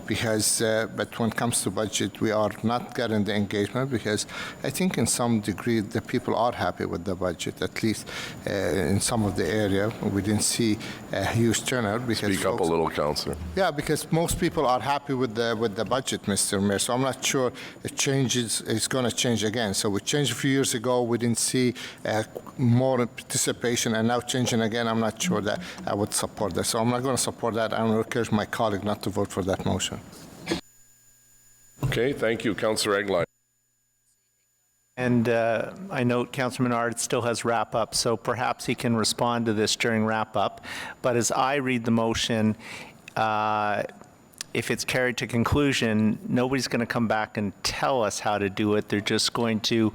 because, but when it comes to budget, we are not getting the engagement, because I think in some degree the people are happy with the budget, at least in some of the area. We didn't see a huge turnout. Because Speak up a little, Councillor. Yeah, because most people are happy with the budget, Mr. Mayor, so I'm not sure it changes, it's going to change again. So we changed a few years ago, we didn't see more participation, and now changing again, I'm not sure that I would support that. So I'm not going to support that. I'm going to encourage my colleague not to vote for that motion. Okay, thank you. Councillor Eglai. And I note Councillor Menard still has wrap-up, so perhaps he can respond to this during wrap-up. But as I read the motion, if it's carried to conclusion, nobody's going to come back and tell us how to do it. They're just going to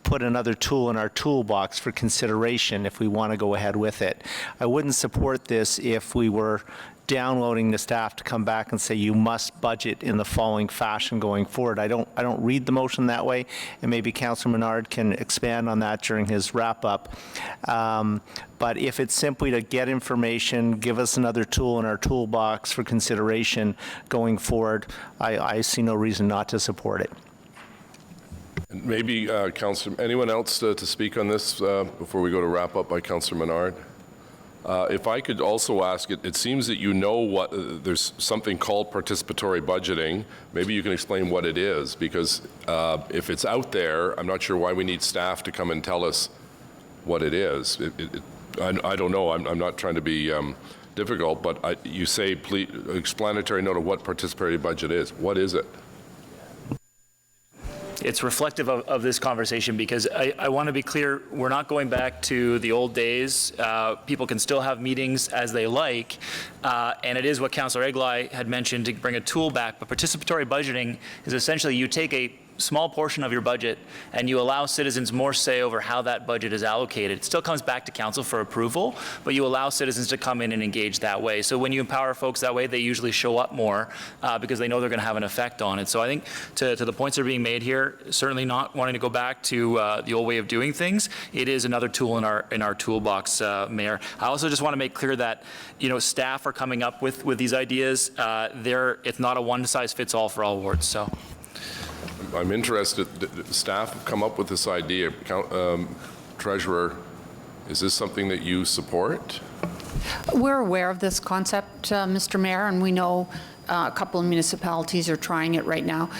put another tool in our toolbox for consideration if we want to go ahead with it. I wouldn't support this if we were downloading the staff to come back and say you must budget in the following fashion going forward. I don't read the motion that way, and maybe Councillor Menard can expand on that during his wrap-up. But if it's simply to get information, give us another tool in our toolbox for consideration going forward, I see no reason not to support it. And maybe, Councillor, anyone else to speak on this before we go to wrap up by Councillor Menard? If I could also ask, it seems that you know what, there's something called participatory budgeting. Maybe you can explain what it is, because if it's out there, I'm not sure why we need staff to come and tell us what it is. I don't know, I'm not trying to be difficult, but you say, please, explanatory note of what participatory budget is. What is it? It's reflective of this conversation, because I want to be clear, we're not going back to the old days. People can still have meetings as they like, and it is what Councillor Eglai had mentioned, to bring a tool back. But participatory budgeting is essentially you take a small portion of your budget and you allow citizens more say over how that budget is allocated. It still comes back to council for approval, but you allow citizens to come in and engage that way. So when you empower folks that way, they usually show up more because they know they're going to have an effect on it. So I think to the points that are being made here, certainly not wanting to go back to the old way of doing things. It is another tool in our toolbox, Mayor. I also just want to make clear that staff are coming up with these ideas. It's not a one-size-fits-all for all wards. So. I'm interested, staff have come up with this idea. Treasurer, is this something that you support? We're aware of this concept, Mr. Mayor, and we know A couple of municipalities are trying it right now.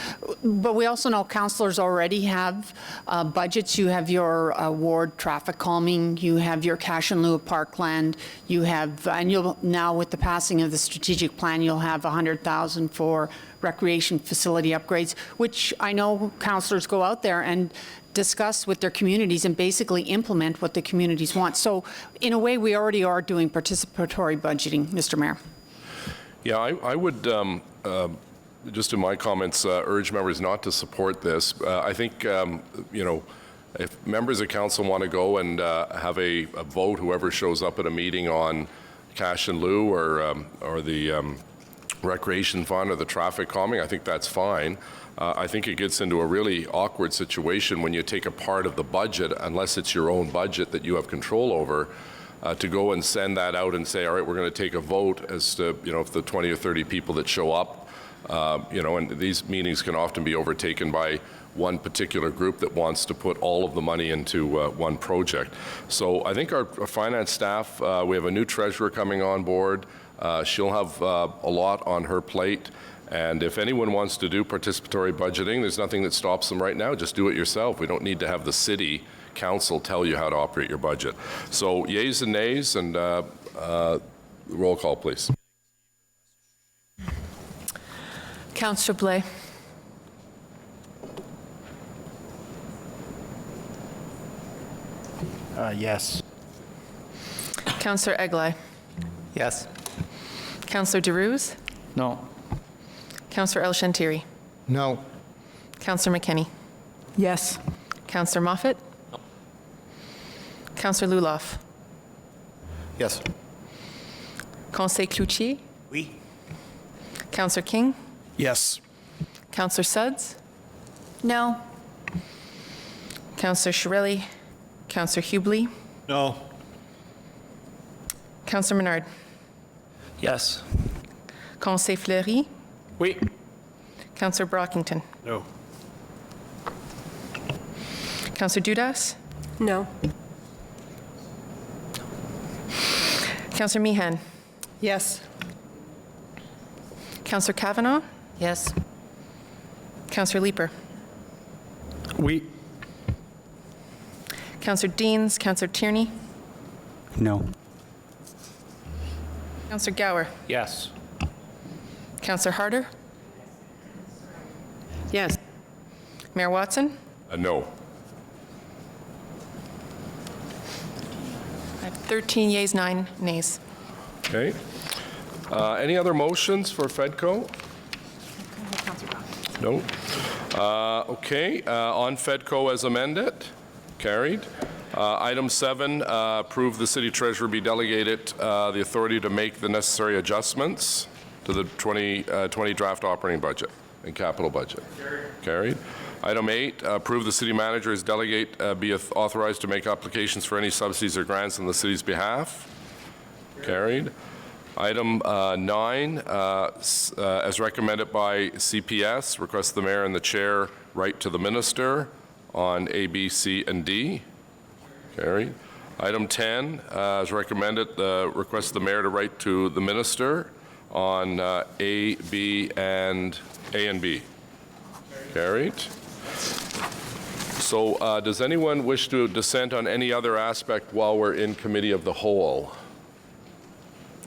But we also know councillors already have budgets. You have your ward traffic calming, you have your cash in lieu of parkland, you have, and you'll now with the passing of the strategic plan, you'll have 100,000 for recreation facility upgrades, which I know councillors go out there and discuss with their communities and basically implement what the communities want. So in a way, we already are doing participatory budgeting, Mr. Mayor. Yeah, I would, just in my comments, urge members not to support this. I think, you know, if members of council want to go and have a vote, whoever shows up at a meeting on cash in lieu or the recreation fund or the traffic calming, I think that's fine. I think it gets into a really awkward situation when you take a part of the budget, unless it's your own budget that you have control over, to go and send that out and say, all right, we're going to take a vote as to, you know, if the 20 or 30 people that show up, you know, and these meetings can often be overtaken by one particular group that wants to put all of the money into one project. So I think our finance staff, we have a new treasurer coming on board. She'll have a lot on her plate. And if anyone wants to do participatory budgeting, there's nothing that stops them right now. Just do it yourself. We don't need to have the city council tell you how to operate your budget. So yeas and nays, and roll call, please. Councillor Blais. Yes. Councillor Eglai. Yes. Councillor DeRuse. No. Councillor El Shantiri. No. Councillor McKenney. Yes. Councillor Moffat. Councillor Luloff. Yes. Conseil Cloutier. Oui. Councillor King. Yes. Councillor Sudds. No. Councillor Shirelli. Councillor Hubley. No. Councillor Menard. Yes. Conseil Fleury. Oui. Councillor Brockington. No. Councillor Dudas. No. Councillor Meehan. Yes. Councillor Kavanaugh. Yes. Councillor Leeper. Oui. Councillor Deans. Councillor Tierney. No. Councillor Gower. Yes. Councillor Harder. Yes. Mayor Watson. No. I have 13 yeas, 9 nays. Okay. Any other motions for FEDCO? No. Okay. On FEDCO as amended? Carried. Item 7, approve the city treasurer be delegated the authority to make the necessary adjustments to the 2020 draft operating budget and capital budget. Carried. Item 8, approve the city manager as delegate be authorized to make applications for any subsidies or grants on the city's behalf. Carried. Item 9, as recommended by CPS, request the mayor and the chair write to the minister on A, B, C, and D. Carried. Item 10, as recommended, request the mayor to write to the minister on A, B, and A and B. Carried. So does anyone wish to dissent on any other aspect while we're in committee of the whole?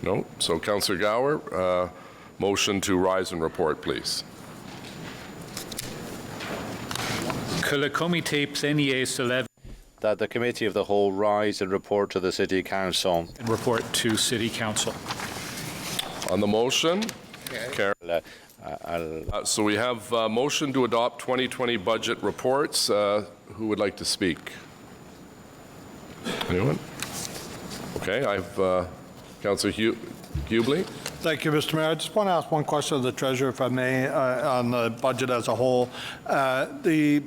No? So Councillor Gower, motion to rise and report, please. Que le comité plénier se lève that the committee of the whole rise and report to the City Council. and report to City Council. On the motion? So we have a motion to adopt 2020 budget reports. Who would like to speak? Anyone? Okay, I have Councillor Hubley. Thank you, Mr. Mayor. I just want to ask one question of the treasurer, if I may, on the budget as a whole. The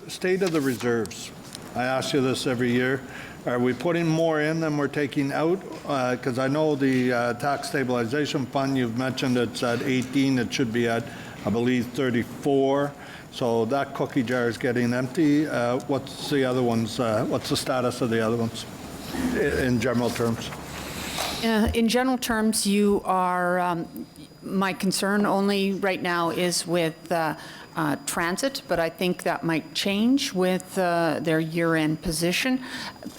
state of the reserves. I ask you this every year. Are we putting more in than we're taking out? Because I know the tax stabilization fund, you've mentioned it's at 18. It should be at, I believe, 34. So that cookie jar is getting empty. What's the other ones? What's the status of the other ones in general terms? In general terms, you are, my concern only right now is with transit, but I think that might change with their year-end position,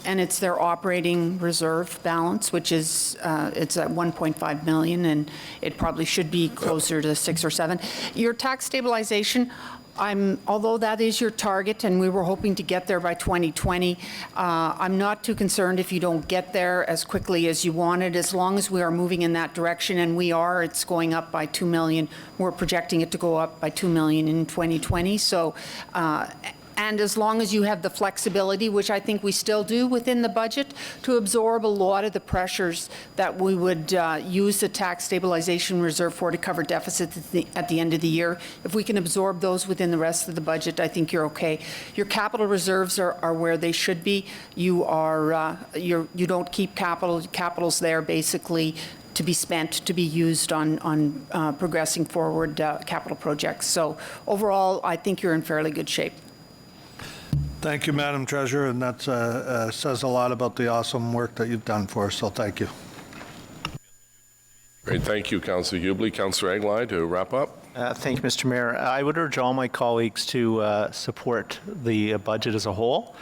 and it's their operating reserve balance, which is, it's at 1.5 million, and it probably should be closer to 6 or 7. Your tax stabilization, although that is your target, and we were hoping to get there by 2020, I'm not too concerned if you don't get there as quickly as you wanted, as long as we are moving in that direction, and we are. It's going up by 2 million. We're projecting it to go up by 2 million in 2020. So, and as long as you have the flexibility, which I think we still do within the budget, to absorb a lot of the pressures that we would use the tax stabilization reserve for to cover deficits at the end of the year, if we can absorb those within the rest of the budget, I think you're okay. Your capital reserves are where they should be. You don't keep capital. Capital's there basically to be spent, to be used on progressing forward capital projects. So overall, I think you're in fairly good shape. Thank you, Madam Treasurer, and that says a lot about the awesome work that you've done for us, so thank you. Great, thank you, Councillor Hubley. Councillor Eglai, to wrap up. Thank you, Mr. Mayor. I would urge all my colleagues to support the budget as a whole,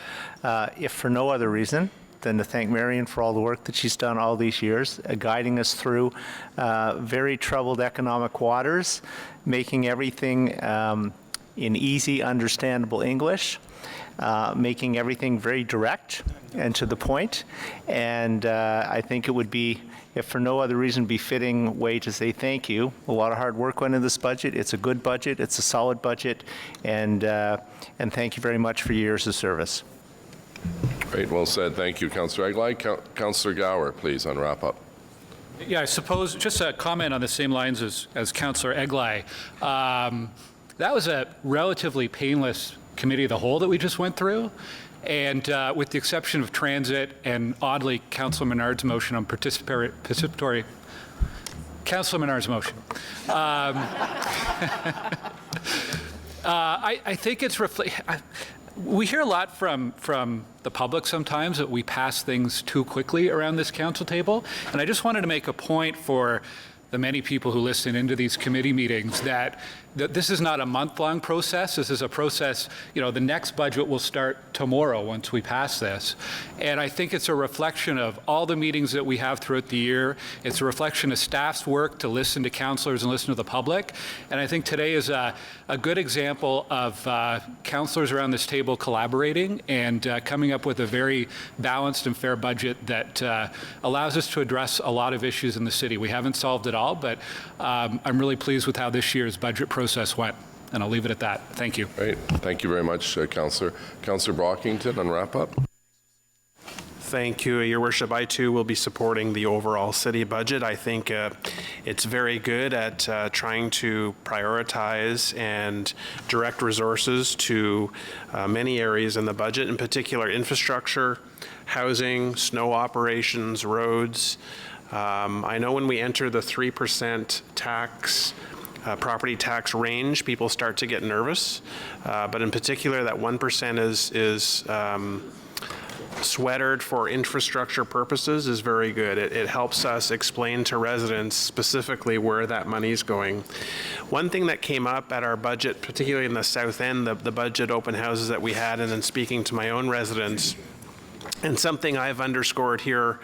if for no other reason than to thank Marian for all the work that she's done all these years, guiding us through very troubled economic waters, making everything in easy, understandable English, making everything very direct and to the point. And I think it would be, if for no other reason, befitting way to say thank you. A lot of hard work went into this budget. It's a good budget. It's a solid budget. And thank you very much for your years of service. Great, well said. Thank you, Councillor Eglai. Councillor Gower, please, on wrap up. Yeah, I suppose just a comment on the same lines as Councillor Eglai. That was a relatively painless committee of the whole that we just went through. And with the exception of transit and oddly Councillor Menard's motion on participatory, Councillor Menard's motion. I think it's we hear a lot from the public sometimes that we pass things too quickly around this council table. And I just wanted to make a point for the many people who listen into these committee meetings that this is not a month-long process. This is a process, the next budget will start tomorrow once we pass this. And I think it's a reflection of all the meetings that we have throughout the year. It's a reflection of staff's work to listen to councillors and listen to the public. And I think today is a good example of councillors around this table collaborating and coming up with a very balanced and fair budget that allows us to address a lot of issues in the city. We haven't solved it all, but I'm really pleased with how this year's budget process went. And I'll leave it at that. Thank you. Great. Thank you very much, Councillor. Councillor Brockington, on wrap up. Thank you, Your Worship. I too will be supporting the overall city budget. I think it's very good at trying to prioritize and direct resources to many areas in the budget, in particular infrastructure, housing, snow operations, roads. I know when we enter the 3% tax property tax range, people start to get nervous. But in particular, that 1% is sweatered for infrastructure purposes is very good. It helps us explain to residents specifically where that money's going. One thing that came up at our budget, particularly in the south end, the budget open houses that we had, and then speaking to my own residents, and something I've underscored here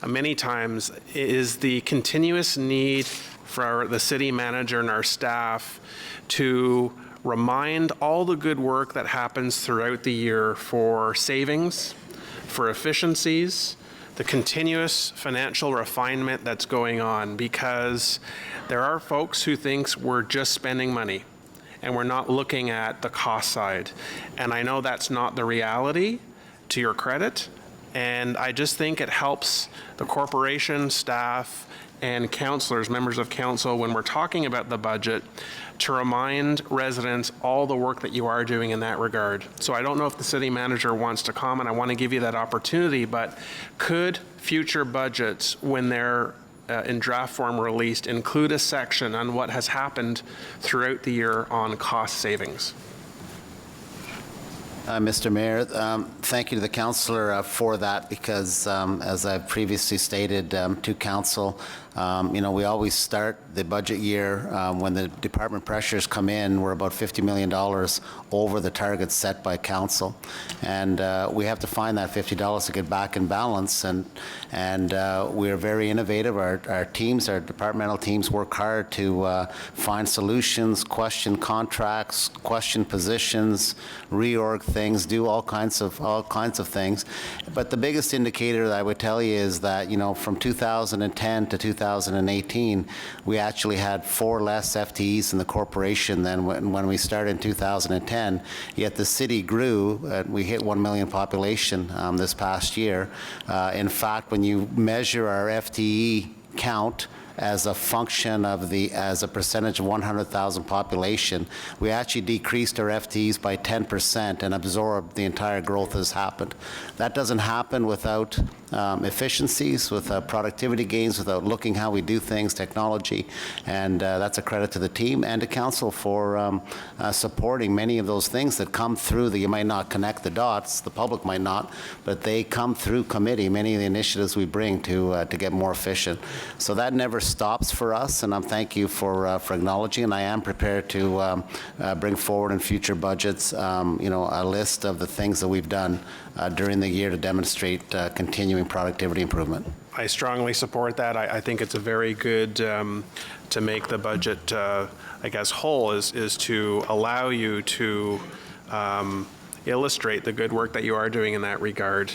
many times, is the continuous need for the city manager and our staff to remind all the good work that happens throughout the year for savings, for efficiencies, the continuous financial refinement that's going on, because there are folks who think we're just spending money and we're not looking at the cost side. And I know that's not the reality, to your credit, and I just think it helps the corporation, staff, and councillors, members of council, when we're talking about the budget, to remind residents all the work that you are doing in that regard. So I don't know if the city manager wants to comment. I want to give you that opportunity, but could future budgets, when they're in draft form released, include a section on what has happened throughout the year on cost savings? Mr. Mayor, thank you to the councillor for that, because as I've previously stated to council, we always start the budget year when the department pressures come in, we're about $50 million over the target set by council. And we have to find that $50 to get back in balance. And we're very innovative. Our teams, our departmental teams work hard to find solutions, question contracts, question positions, reorg things, do all kinds of things. But the biggest indicator that I would tell you is that, from 2010 to 2018, we actually had 4 less FTEs in the corporation than when we started in 2010, yet the city grew. We hit 1 million population this past year. In fact, when you measure our FTE count as a function of as a percentage of 100,000 population, we actually decreased our FTEs by 10% and absorbed the entire growth that's happened. That doesn't happen without efficiencies, with productivity gains, without looking how we do things, technology, and that's a credit to the team and to council for supporting many of those things that come through that you might not connect the dots, the public might not, but they come through committee, many of the initiatives we bring to get more efficient. So that never stops for us, and thank you for acknowledging, and I am prepared to bring forward in future budgets, a list of the things that we've done during the year to demonstrate continuing productivity improvement. I strongly support that. I think it's a very good to make the budget, whole is to allow you to illustrate the good work that you are doing in that regard.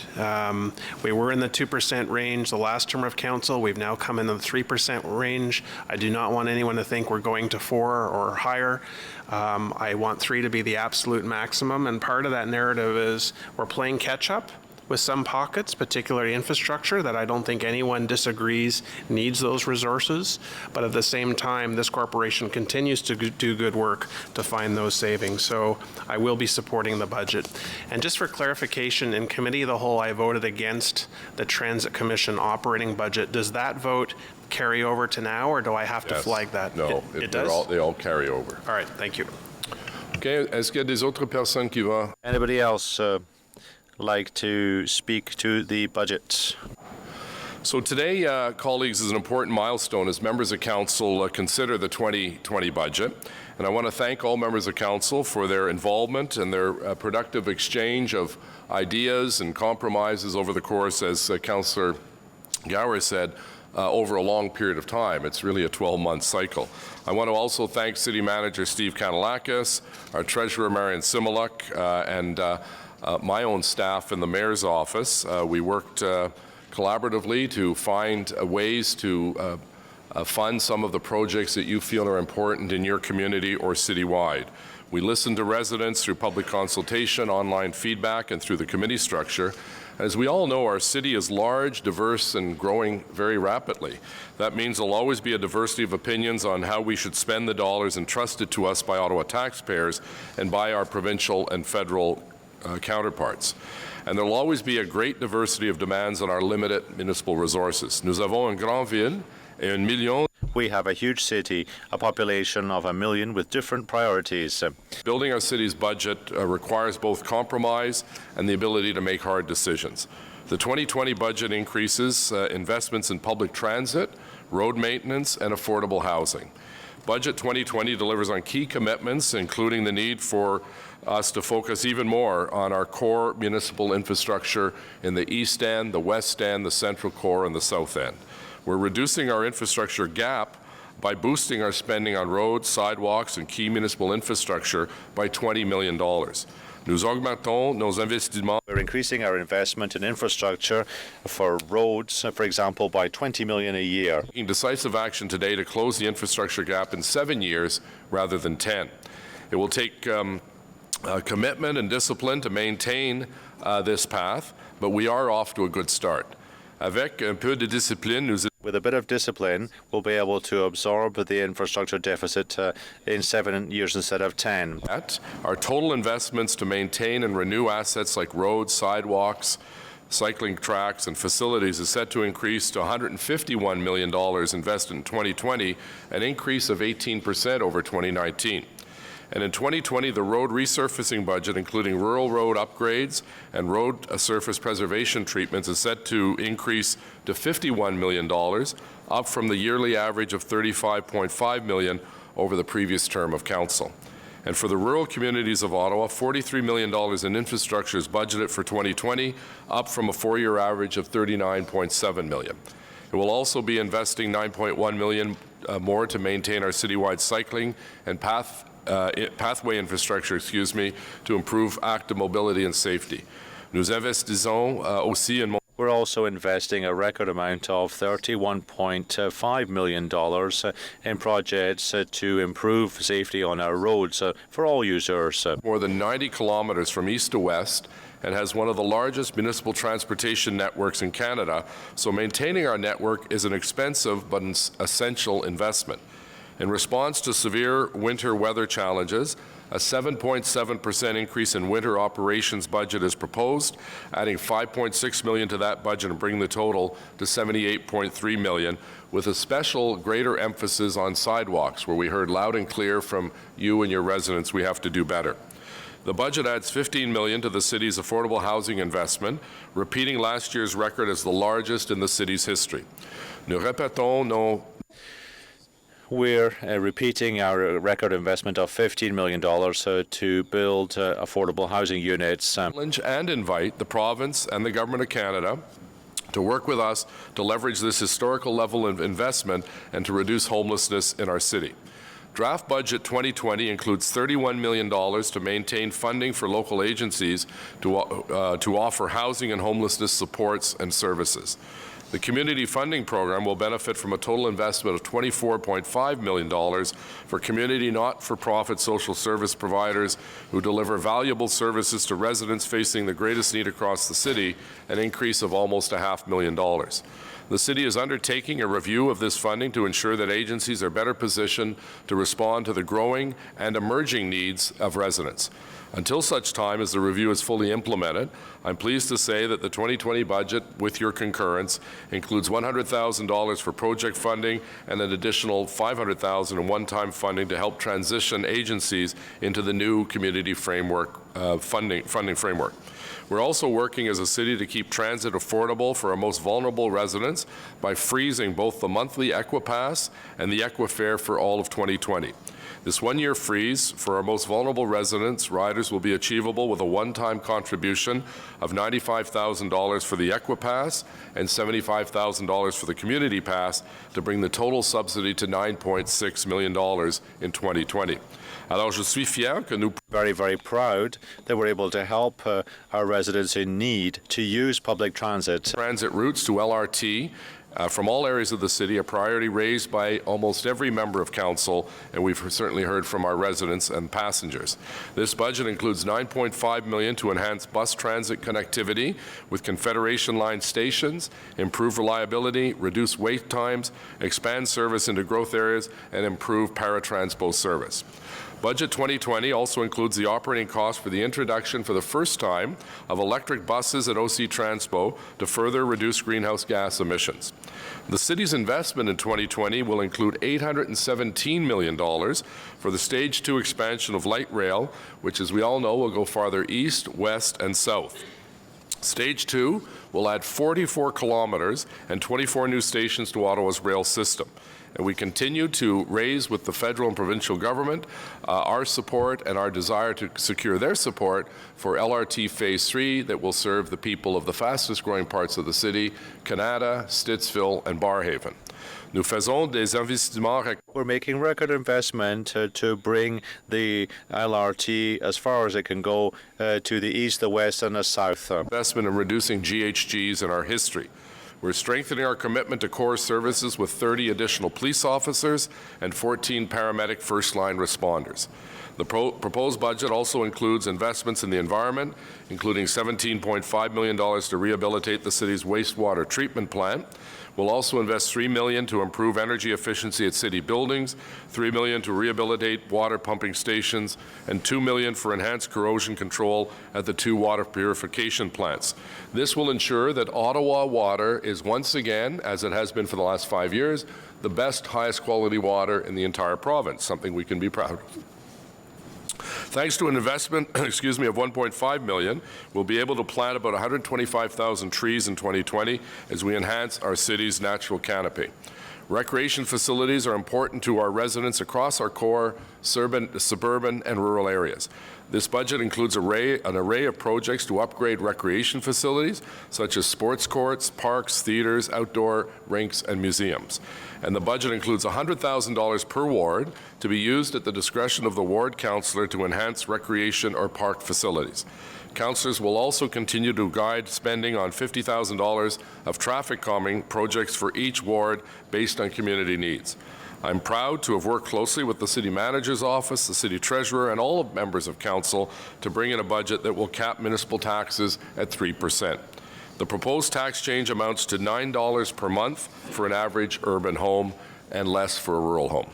We were in the 2% range the last term of council. We've now come in the 3% range. I do not want anyone to think we're going to 4 or higher. I want 3 to be the absolute maximum, and part of that narrative is we're playing catch up with some pockets, particularly infrastructure, that I don't think anyone disagrees needs those resources. But at the same time, this corporation continues to do good work to find those savings. So I will be supporting the budget. And just for clarification, in committee of the whole, I voted against the Transit Commission operating budget. Does that vote carry over to now, or do I have to flag that? No, it does? They all carry over. All right, thank you. Okay, est-ce qu'il y a des autres personnes qui vont? Anybody else like to speak to the budget? So today, colleagues, is an important milestone as members of council consider the 2020 budget. And I want to thank all members of council for their involvement and their productive exchange of ideas and compromises over the course, as Councillor Gower said, over a long period of time. It's really a 12-month cycle. I want to also thank City Manager Steve Kanalakis, our Treasurer Marian and my own staff in the Mayor's office. We worked collaboratively to find ways to fund some of the projects that you feel are important in your community or citywide. We listened to residents through public consultation, online feedback, and through the committee structure. As we all know, our city is large, diverse, and growing very rapidly. That means there'll always be a diversity of opinions on how we should spend the dollars entrusted to us by Ottawa taxpayers and by our provincial and federal counterparts. And there will always be a great diversity of demands on our limited municipal resources. Nous avons une grande ville et 1 million. We have a huge city, a population of 1 million with different priorities. Building our city's budget requires both compromise and the ability to make hard decisions. The 2020 budget increases investments in public transit, road maintenance, and affordable housing. Budget 2020 delivers on key commitments, including the need for us to focus even more on our core municipal infrastructure in the East End, the West End, the Central Core, and the South End. We're reducing our infrastructure gap by boosting our spending on roads, sidewalks, and key municipal infrastructure by $20 million. Nous augmentons nos investissements. We're increasing our investment in infrastructure for roads, for example, by $20 million a year. Taking decisive action today to close the infrastructure gap in 7 years rather than 10. It will take commitment and discipline to maintain this path, but we are off to a good start. Avec un peu de discipline, with a bit of discipline, we'll be able to absorb the infrastructure deficit in 7 years instead of 10. Our total investments to maintain and renew assets like roads, sidewalks, cycling tracks, and facilities is set to increase to $151 million invested in 2020, an increase of 18% over 2019. And in 2020, the road resurfacing budget, including rural road upgrades and road surface preservation treatments, is set to increase to $51 million, up from the yearly average of $35.5 million over the previous term of council. And for the rural communities of Ottawa, $43 million in infrastructure is budgeted for 2020, up from a four-year average of $39.7 million. It will also be investing $9.1 million more to maintain our citywide cycling and pathway infrastructure, to improve active mobility and safety. Nous investissons aussi in We're also investing a record amount of $31.5 million in projects to improve safety on our roads for all users. More than 90 kilometers from east to west, and has one of the largest municipal transportation networks in Canada, so maintaining our network is an expensive but an essential investment. In response to severe winter weather challenges, a 7.7% increase in winter operations budget is proposed, adding $5.6 million to that budget and bringing the total to $78.3 million, with a special greater emphasis on sidewalks, where we heard loud and clear from you and your residents we have to do better. The budget adds $15 million to the city's affordable housing investment, repeating last year's record as the largest in the city's history. Nous répétons nos We're repeating our record investment of $15 million to build affordable housing units. Challenge and invite the province and the Government of Canada to work with us to leverage this historical level of investment and to reduce homelessness in our city. Draft Budget 2020 includes $31 million to maintain funding for local agencies to offer housing and homelessness supports and services. The Community Funding Program will benefit from a total investment of $24.5 million for community not-for-profit social service providers who deliver valuable services to residents facing the greatest need across the city, an increase of almost $500,000. The city is undertaking a review of this funding to ensure that agencies are better positioned to respond to the growing and emerging needs of residents. Until such time as the review is fully implemented, I'm pleased to say that the 2020 budget, with your concurrence, includes $100,000 for project funding and an additional $500,000 in one-time funding to help transition agencies into the new community framework funding framework. We're also working as a city to keep transit affordable for our most vulnerable residents by freezing both the monthly Equipass and the Equifare for all of 2020. This one-year freeze for our most vulnerable residents, riders, will be achievable with a one-time contribution of $95,000 for the Equipass and $75,000 for the Community Pass to bring the total subsidy to $9.6 million in 2020. Alors, je suis fier que nous very, very proud that we're able to help our residents in need to use public transit. Transit routes to LRT from all areas of the city, a priority raised by almost every member of council, and we've certainly heard from our residents and passengers. This budget includes $9.5 million to enhance bus transit connectivity with Confederation Line stations, improve reliability, reduce wait times, expand service into growth areas, and improve paratranspo service. Budget 2020 also includes the operating cost for the introduction for the first time of electric buses at OC Transpo to further reduce greenhouse gas emissions. The city's investment in 2020 will include $817 million for the Stage 2 expansion of light rail, which, as we all know, will go farther east, west, and south. Stage 2 will add 44 kilometers and 24 new stations to Ottawa's rail system. And we continue to raise with the federal and provincial government our support and our desire to secure their support for LRT Phase 3 that will serve the people of the fastest growing parts of the city, Canada, Stittsville, and Barrhaven. Nous faisons des investissements. We're making record investment to bring the LRT as far as it can go to the east, the west, and the south. Investment in reducing GHGs in our history. We're strengthening our commitment to core services with 30 additional police officers and 14 paramedic first-line responders. The proposed budget also includes investments in the environment, including $17.5 million to rehabilitate the city's wastewater treatment plant. We'll also invest $3 million to improve energy efficiency at city buildings, $3 million to rehabilitate water pumping stations, and $2 million for enhanced corrosion control at the 2 water purification plants. This will ensure that Ottawa water is once again, as it has been for the last 5 years, the best, highest quality water in the entire province, something we can be proud of. Thanks to an investment, of $1.5 million, we'll be able to plant about 125,000 trees in 2020 as we enhance our city's natural canopy. Recreation facilities are important to our residents across our core suburban and rural areas. This budget includes an array of projects to upgrade recreation facilities, such as sports courts, parks, theaters, outdoor rinks, and museums. And the budget includes $100,000 per ward to be used at the discretion of the ward councillor to enhance recreation or park facilities. Councillors will also continue to guide spending on $50,000 of traffic calming projects for each ward based on community needs. I'm proud to have worked closely with the City Manager's Office, the City Treasurer, and all members of Council to bring in a budget that will cap municipal taxes at 3%. The proposed tax change amounts to $9 per month for an average urban home and less for a rural home.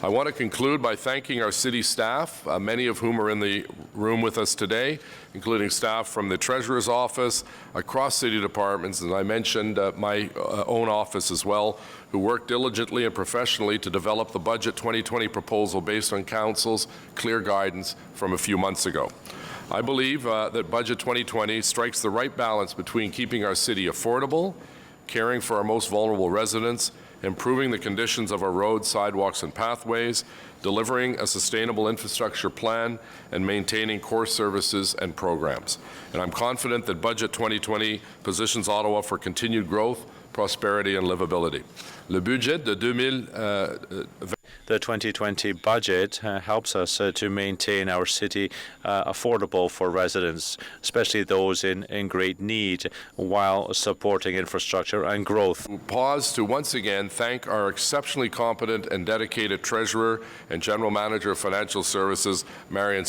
I want to conclude by thanking our city staff, many of whom are in the room with us today, including staff from the Treasurer's Office, across city departments, and I mentioned my own office as well, who worked diligently and professionally to develop the Budget 2020 proposal based on Council's clear guidance from a few months ago. I believe that Budget 2020 strikes the right balance between keeping our city affordable, caring for our most vulnerable residents, improving the conditions of our roads, sidewalks, and pathways, delivering a sustainable infrastructure plan, and maintaining core services and programs. And I'm confident that Budget 2020 positions Ottawa for continued growth, prosperity, and livability. Le budget de 2020 The 2020 budget helps us to maintain our city affordable for residents, especially those in great need, while supporting infrastructure and growth. Pause to once again thank our exceptionally competent and dedicated Treasurer and General Manager of Financial Services, Marian.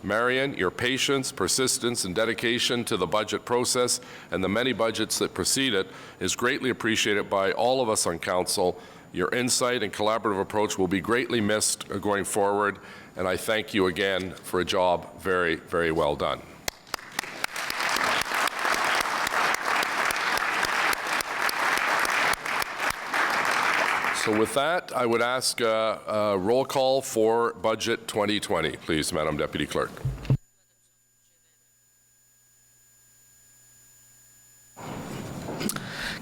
Marian, your patience, persistence, and dedication to the budget process and the many budgets that precede it is greatly appreciated by all of us on Council. Your insight and collaborative approach will be greatly missed going forward, and I thank you again for a job very, very well done. So with that, I would ask a roll call for Budget 2020. Please, Madam Deputy Clerk.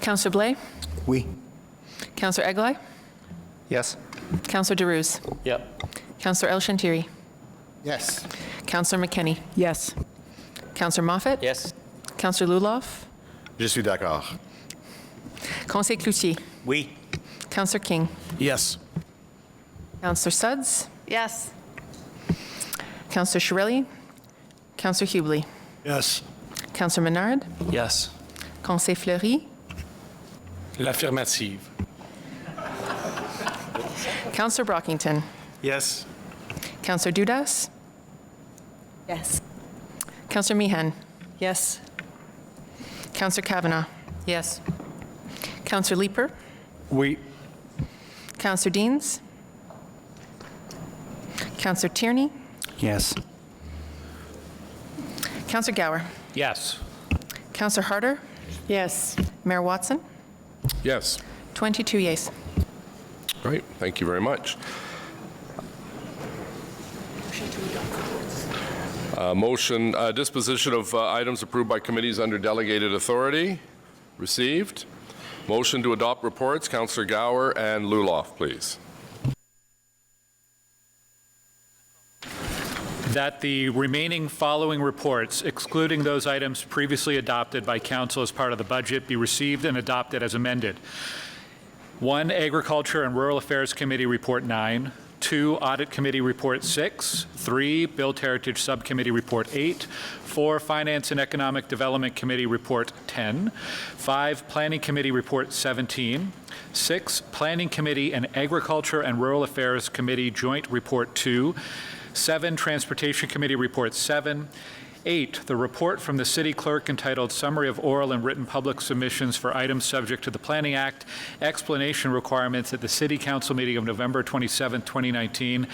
Councillor Blais? Oui. Councillor Eglai? Yes. Councillor Derouz? Yep. Councillor El Shantiri? Yes. Councillor McKenney? Yes. Councillor Moffat? Yes. Councillor Luloff? Je suis d'accord. Conseil Cloutier? Oui. Councillor King? Yes. Councillor Suds? Yes. Councillor Shirelli? Councillor Hubley? Yes. Councillor Menard? Yes. Conseil Fleury? L'affirmative. Councillor Brockington? Yes. Councillor Dudas? Yes. Councillor Meehan? Yes. Councillor Kavanagh? Yes. Councillor Leeper? Oui. Councillor Deans? Councillor Tierney? Yes. Councillor Gower? Yes. Councillor Harder? Yes. Mayor Watson? Yes. 22 yeas. Great. Thank you very much. Motion, disposition of items approved by committees under delegated authority. Received. Motion to adopt reports. Councillor Gower and Luloff, please. That the remaining following reports, excluding those items previously adopted by Council as part of the budget, be received and adopted as amended. 1, Agriculture and Rural Affairs Committee Report 9. 2, Audit Committee Report 6. 3, Built Heritage Subcommittee Report 8. 4, Finance and Economic Development Committee Report 10. 5, Planning Committee Report 17. 6, Planning Committee and Agriculture and Rural Affairs Committee Joint Report 2. 7, Transportation Committee Report 7. 8, the report from the City Clerk entitled Summary of Oral and Written Public Submissions for Items Subject to the Planning Act, Explanation Requirements at the City Council meeting of November 27, 2019.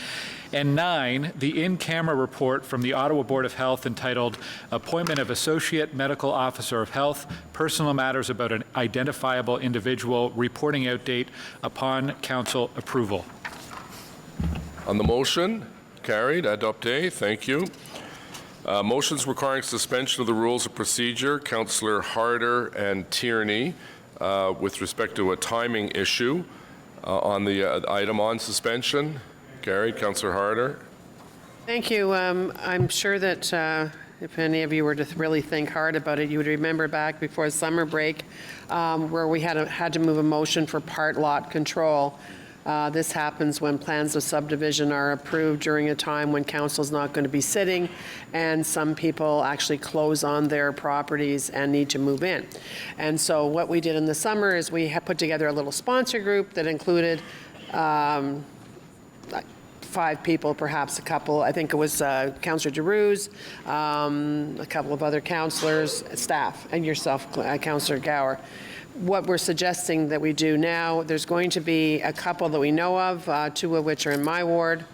And 9, the in-camera report from the Ottawa Board of Health entitled Appointment of Associate Medical Officer of Health, Personal Matters about an Identifiable Individual, Reporting Out Date upon Council approval. On the motion, Carried. Adopté. Thank you. Motions requiring suspension of the rules of procedure, Councillor Harder and Tierney, with respect to a timing issue on the item on suspension. Carried. Councillor Harder. Thank you. I'm sure that if any of you were to really think hard about it, you would remember back before summer break where we had to move a motion for part lot control. This happens when plans of subdivision are approved during a time when council's not going to be sitting, and some people actually close on their properties and need to move in. And so what we did in the summer is we put together a little sponsor group that included 5 people, perhaps a couple. I think it was Councillor DeRuse, a couple of other councillors, staff, and yourself, Councillor Gower. What we're suggesting that we do now, there's going to be a couple that we know of, 2 of which are in my ward.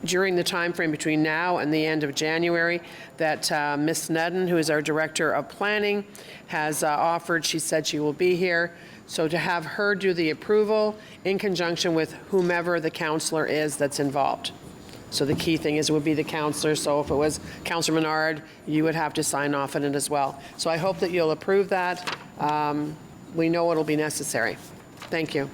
During the time frame between now and the end of January, that Ms. Nedden, who is our Director of Planning, has offered, she said she will be here. So to have her do the approval in conjunction with whomever the councillor is that's involved. So the key thing is it would be the councillor. So if it was Councillor Menard, you would have to sign off on it as well. So I hope that you'll approve that. We know it'll be necessary. Thank you.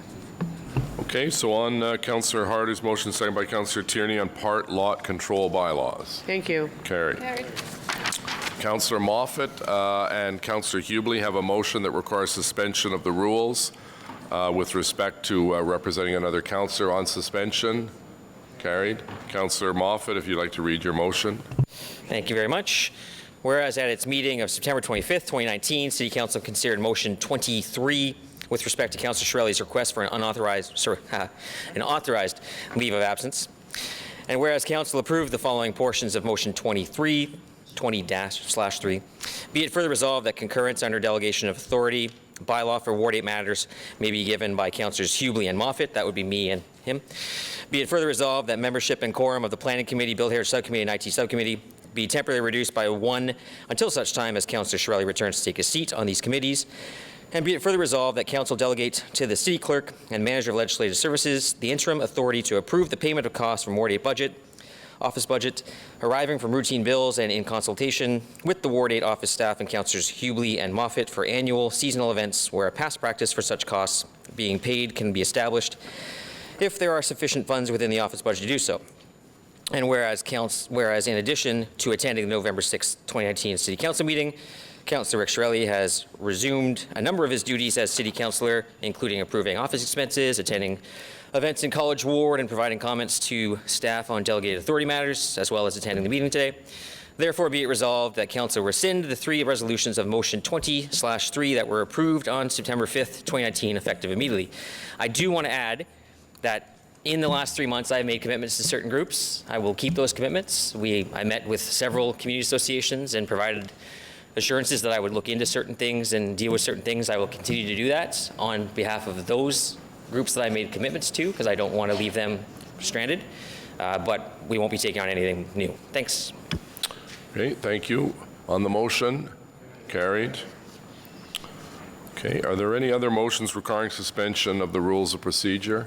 Okay, so on Councillor Harder's motion, second by Councillor Tierney on part lot control bylaws. Thank you. Carried. Councillor Moffat and Councillor Hubley have a motion that requires suspension of the rules with respect to representing another councillor on suspension. Carried. Councillor Moffat, if you'd like to read your motion. Thank you very much. Whereas at its meeting of September 25th, 2019, City Council considered motion 23 with respect to Councillor Shirley's request for an authorized leave of absence. And whereas Council approved the following portions of motion 20-3, be it further resolved that concurrence under delegation of authority bylaw for Ward 8 matters may be given by Councillors Hubley and Moffat, that would be me and him. Be it further resolved that membership and quorum of the Planning Committee, Bill Heritage Subcommittee, and IT Subcommittee be temporarily reduced by 1 until such time as Councillor Shirley returns to take a seat on these committees. And be it further resolved that Council delegate to the City Clerk and Manager of Legislative Services the interim authority to approve the payment of costs from Ward 8 office budget, arriving from routine bills and in consultation with the Ward 8 office staff and Councillors Hubley and Moffat for annual seasonal events where a past practice for such costs being paid can be established if there are sufficient funds within the office budget to do so. And whereas in addition to attending the November 6, 2019 City Council meeting, Councillor Rick Shirley has resumed a number of his duties as City Councillor, including approving office expenses, attending events in College Ward, and providing comments to staff on delegated authority matters, as well as attending the meeting today. Therefore, be it resolved that Council rescind the 3 resolutions of motion 20/3 that were approved on September 5th, 2019, effective immediately. I do want to add that in the last 3 months, I've made commitments to certain groups. I will keep those commitments. I met with several community associations and provided assurances that I would look into certain things and deal with certain things. I will continue to do that on behalf of those groups that I made commitments to, because I don't want to leave them stranded. But we won't be taking on anything new. Thanks. Okay, thank you. On the motion, carried. Okay, are there any other motions requiring suspension of the rules of procedure?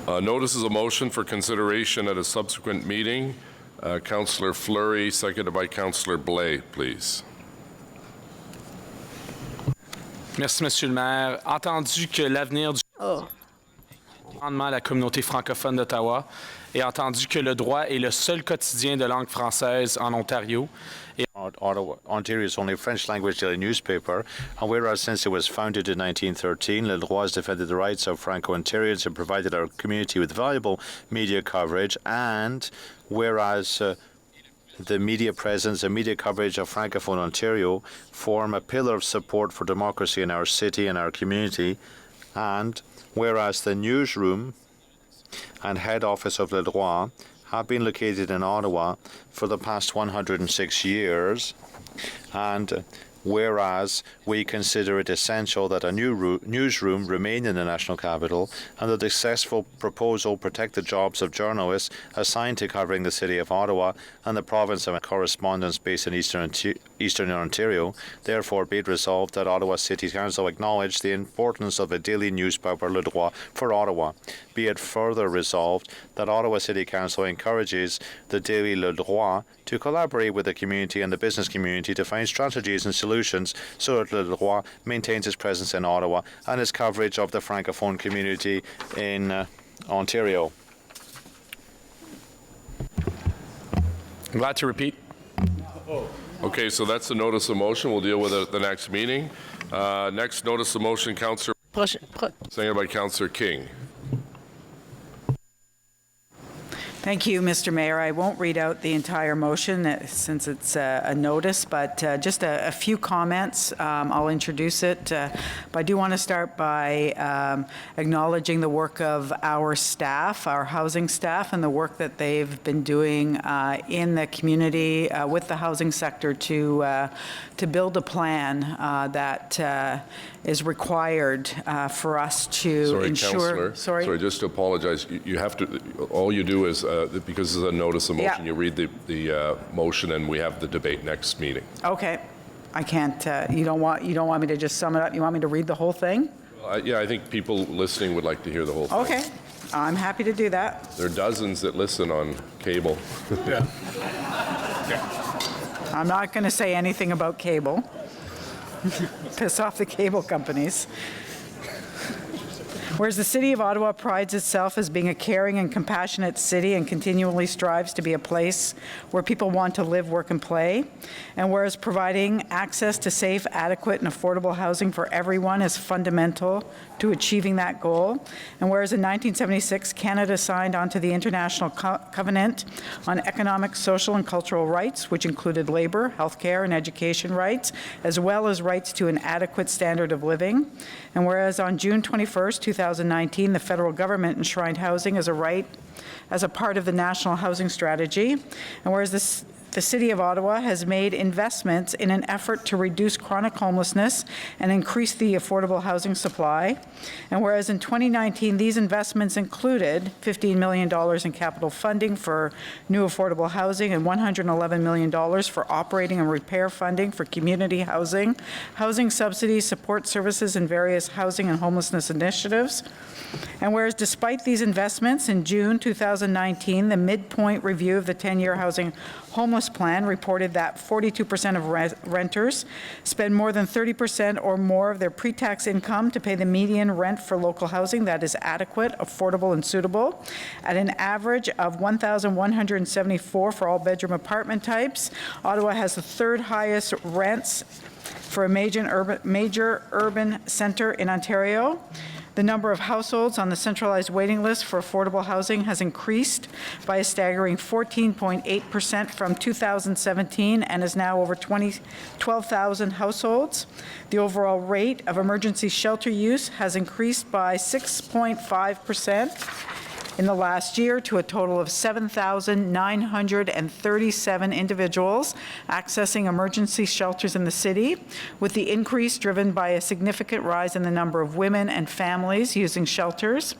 No. Notice is a motion for consideration at a subsequent meeting. Councillor Fleury, seconded by Councillor Blais, please. Merci, Monsieur le maire. Entendu que l'avenir du rendement à la communauté francophone d'Ottawa et entendu que le droit est le seul quotidien de langue française en Ontario. Ottawa, Ontario's only French language daily newspaper, and whereas since it was founded in 1913, Le Droit has defended the rights of Franco-Ontarians and provided our community with valuable media coverage, and whereas the media presence and media coverage of Francophone Ontario form a pillar of support for democracy in our city and our community, and whereas the newsroom and head office of Le Droit have been located in Ottawa for the past 106 years, and whereas we consider it essential that a new newsroom remain in the National Capital and that the successful proposal protect the jobs of journalists assigned to covering the City of Ottawa and the province of correspondents based in Eastern Ontario. Therefore, be it resolved that Ottawa City Council acknowledge the importance of the daily newspaper Le Droit for Ottawa. Be it further resolved that Ottawa City Council encourages the daily Le Droit to collaborate with the community and the business community to find strategies and solutions so that Le Droit maintains its presence in Ottawa and its coverage of the Francophone community in Ontario. I'm glad to repeat. Okay, so that's the notice of motion. We'll deal with it at the next meeting. Next notice of motion, Councillor. Seconded by Councillor King. Thank you, Mr. Mayor. I won't read out the entire motion since it's a notice, but just a few comments. I'll introduce it. But I do want to start by acknowledging the work of our staff, our housing staff, and the work that they've been doing in the community with the housing sector to build a plan that is required for us to ensure. Sorry, just to apologize. You have to. All you do is because this is a notice of motion. You read the motion, and we have the debate next meeting. Okay, I can't. You don't want me to just sum it up. You want me to read the whole thing? Yeah, I think people listening would like to hear the whole thing. Okay, I'm happy to do that. There are dozens that listen on cable. Yeah. I'm not going to say anything about cable. Piss off the cable companies. Whereas the City of Ottawa prides itself as being a caring and compassionate city and continually strives to be a place where people want to live, work, and play, and whereas providing access to safe, adequate, and affordable housing for everyone is fundamental to achieving that goal, and whereas in 1976, Canada signed onto the International Covenant on Economic, Social, and Cultural Rights, which included labor, healthcare, and education rights, as well as rights to an adequate standard of living, and whereas on June 21st, 2019, the federal government enshrined housing as a right as a part of the National Housing Strategy, and whereas the City of Ottawa has made investments in an effort to reduce chronic homelessness and increase the affordable housing supply. And whereas in 2019, these investments included $15 million in capital funding for new affordable housing and $111 million for operating and repair funding for community housing, housing subsidies, support services, and various housing and homelessness initiatives. And whereas despite these investments, in June 2019, the midpoint review of the 10-year housing homeless plan reported that 42% of renters spend more than 30% or more of their pre-tax income to pay the median rent for local housing that is adequate, affordable, and suitable, at an average of $1,174 for all bedroom apartment types. Ottawa has the third highest rents for a major urban center in Ontario. The number of households on the centralized waiting list for affordable housing has increased by a staggering 14.8% from 2017 and is now over 12,000 households. The overall rate of emergency shelter use has increased by 6.5% in the last year to a total of 7,937 individuals accessing emergency shelters in the city, with the increase driven by a significant rise in the number of women and families using shelters.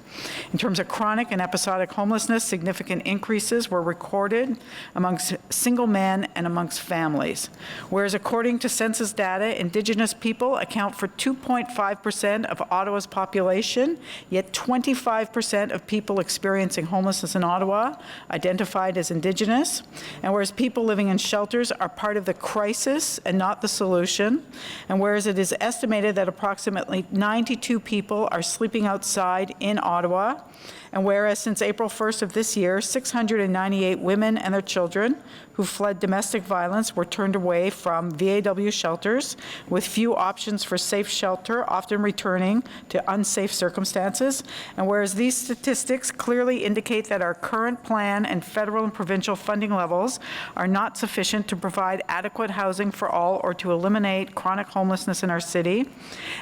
In terms of chronic and episodic homelessness, significant increases were recorded amongst single men and amongst families. Whereas according to census data, Indigenous people account for 2.5% of Ottawa's population, yet 25% of people experiencing homelessness in Ottawa identified as Indigenous, and whereas people living in shelters are part of the crisis and not the solution, and whereas it is estimated that approximately 92 people are sleeping outside in Ottawa, and whereas since April 1st of this year, 698 women and their children who fled domestic violence were turned away from VAW shelters with few options for safe shelter, often returning to unsafe circumstances. And whereas these statistics clearly indicate that our current plan and federal and provincial funding levels are not sufficient to provide adequate housing for all or to eliminate chronic homelessness in our city.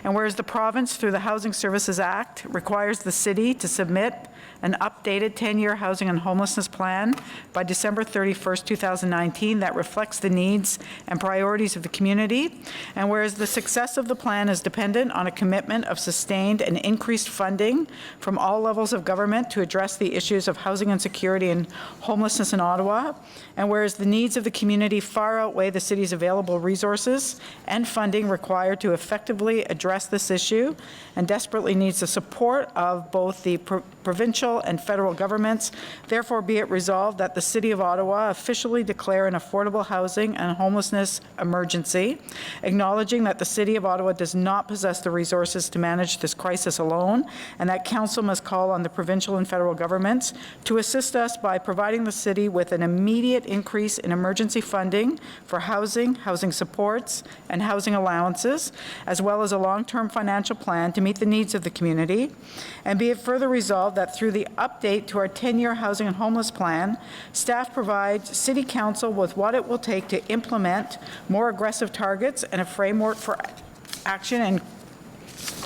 And whereas the province, through the Housing Services Act, requires the city to submit an updated 10-year housing and homelessness plan by December 31st, 2019 that reflects the needs and priorities of the community. And whereas the success of the plan is dependent on a commitment of sustained and increased funding from all levels of government to address the issues of housing insecurity and homelessness in Ottawa, and whereas the needs of the community far outweigh the city's available resources and funding required to effectively address this issue, and desperately needs the support of both the provincial and federal governments, therefore be it resolved that the City of Ottawa officially declare an affordable housing and homelessness emergency, acknowledging that the City of Ottawa does not possess the resources to manage this crisis alone, and that Council must call on the provincial and federal governments to assist us by providing the City with an immediate increase in emergency funding for housing, housing supports, and housing allowances, as well as a long-term financial plan to meet the needs of the community. And be it further resolved that through the update to our 10-year housing and homeless plan, staff provides City Council with what it will take to implement more aggressive targets and a framework for action and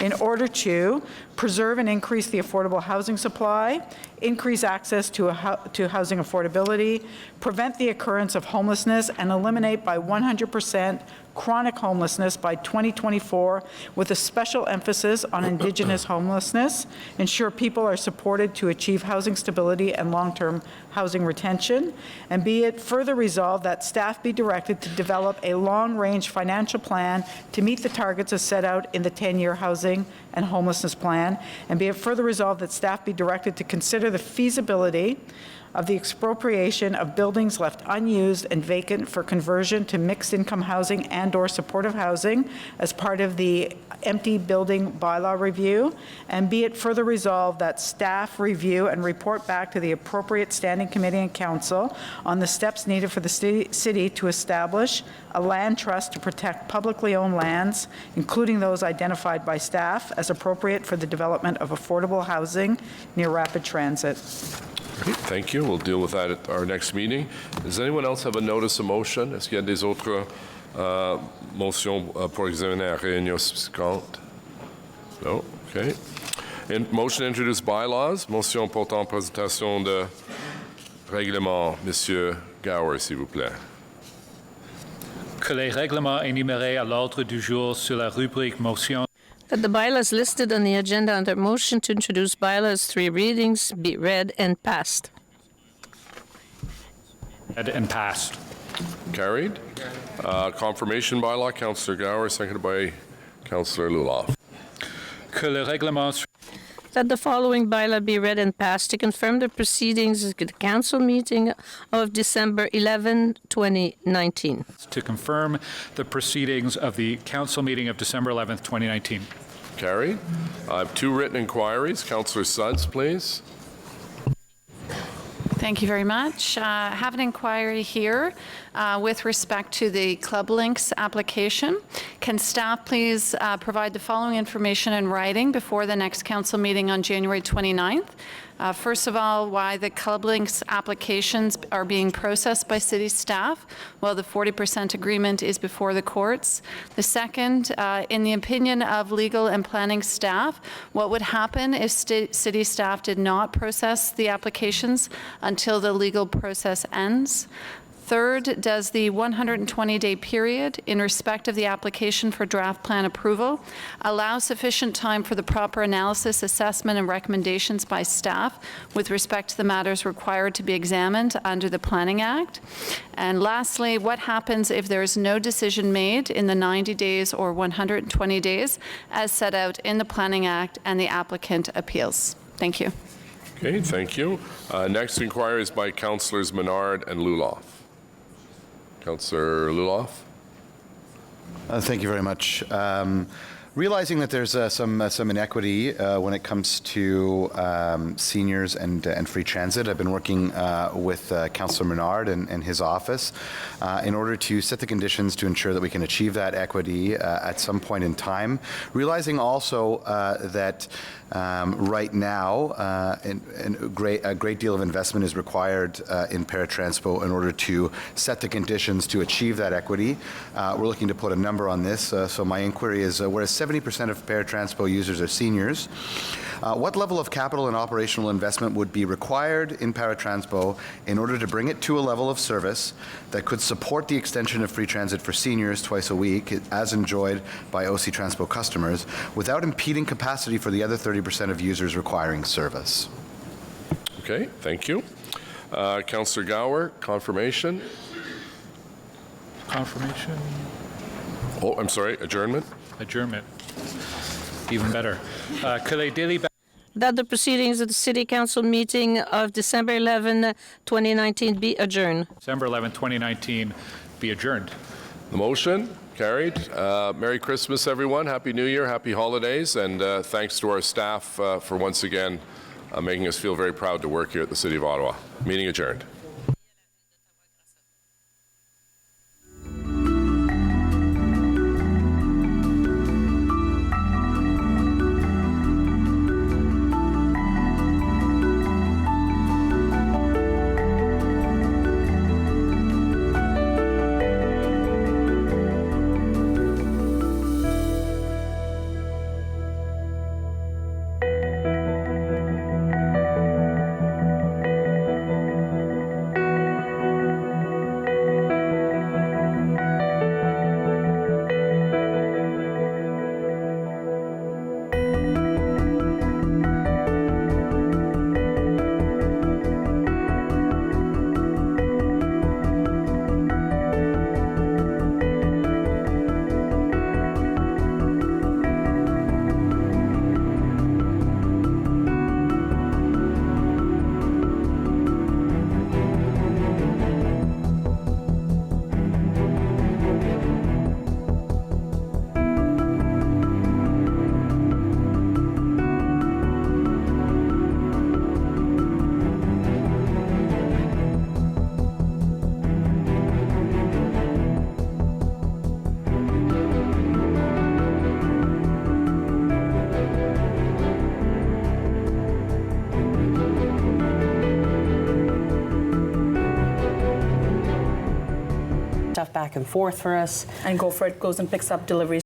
in order to preserve and increase the affordable housing supply, increase access to housing affordability, prevent the occurrence of homelessness, and eliminate by 100% chronic homelessness by 2024, with a special emphasis on Indigenous homelessness, ensure people are supported to achieve housing stability and long-term housing retention, and be it further resolved that staff be directed to develop a long-range financial plan to meet the targets as set out in the 10-year housing and homelessness plan, and be it further resolved that staff be directed to consider the feasibility of the expropriation of buildings left unused and vacant for conversion to mixed-income housing and/or supportive housing as part of the empty building bylaw review, and be it further resolved that staff review and report back to the appropriate standing committee and council on the steps needed for the city to establish a land trust to protect publicly owned lands, including those identified by staff as appropriate for the development of affordable housing near rapid transit. Great, thank you. We'll deal with that at our next meeting. Does anyone else have a notice of motion? Est-ce qu'il y a des autres motions pour examiner à réunion subséquente? No? Okay. Motion to introduce bylaws. Motion portant présentation de règlement. Monsieur Gower, s'il vous plaît. Que les règlements énumérés à l'ordre du jour sur la rubrique motion that the bylaws listed on the agenda under motion to introduce bylaws 3 readings be read and passed. read and passed. Carried. Confirmation bylaw, Councillor Gower, seconded by Councillor Luloff. Que le règlement that the following bylaw be read and passed to confirm the proceedings of the council meeting of December 11, 2019. To confirm the proceedings of the council meeting of December 11th, 2019. Carried. I have 2 written inquiries. Councillor Suds, please. Thank you very much. I have an inquiry here with respect to the Club Links application. Can staff please provide the following information in writing before the next council meeting on January 29th? First of all, why the Club Links applications are being processed by city staff while the 40% agreement is before the courts. The second, in the opinion of legal and planning staff, what would happen if city staff did not process the applications until the legal process ends? Third, does the 120-day period in respect of the application for draft plan approval allow sufficient time for the proper analysis, assessment, and recommendations by staff with respect to the matters required to be examined under the Planning Act? And lastly, what happens if there is no decision made in the 90 days or 120 days as set out in the Planning Act and the applicant appeals? Thank you. Okay, thank you. Next inquiry is by Councillors Menard and Luloff. Councillor Luloff. Thank you very much. Realizing that there's some inequity when it comes to seniors and free transit, I've been working with Councillor Menard and his office in order to set the conditions to ensure that we can achieve that equity at some point in time. Realizing also that right now, a great deal of investment is required in paratranspo in order to set the conditions to achieve that equity. We're looking to put a number on this. So my inquiry is, whereas 70% of paratranspo users are seniors. What level of capital and operational investment would be required in paratranspo in order to bring it to a level of service that could support the extension of free transit for seniors twice a week, as enjoyed by OC Transpo customers, without impeding capacity for the other 30% of users requiring service? Okay, thank you. Councillor Gower, confirmation. Confirmation? Oh, I'm sorry, adjournment? Adjournment. Even better. That the proceedings of the City Council meeting of December 11, 2019 be adjourned. December 11, 2019 be adjourned. The motion carried. Merry Christmas, everyone. Happy New Year, happy holidays, and thanks to our staff for once again making us feel very proud to work here at the City of Ottawa. Meeting adjourned. Back and forth for us. And Go For It goes and picks up deliveries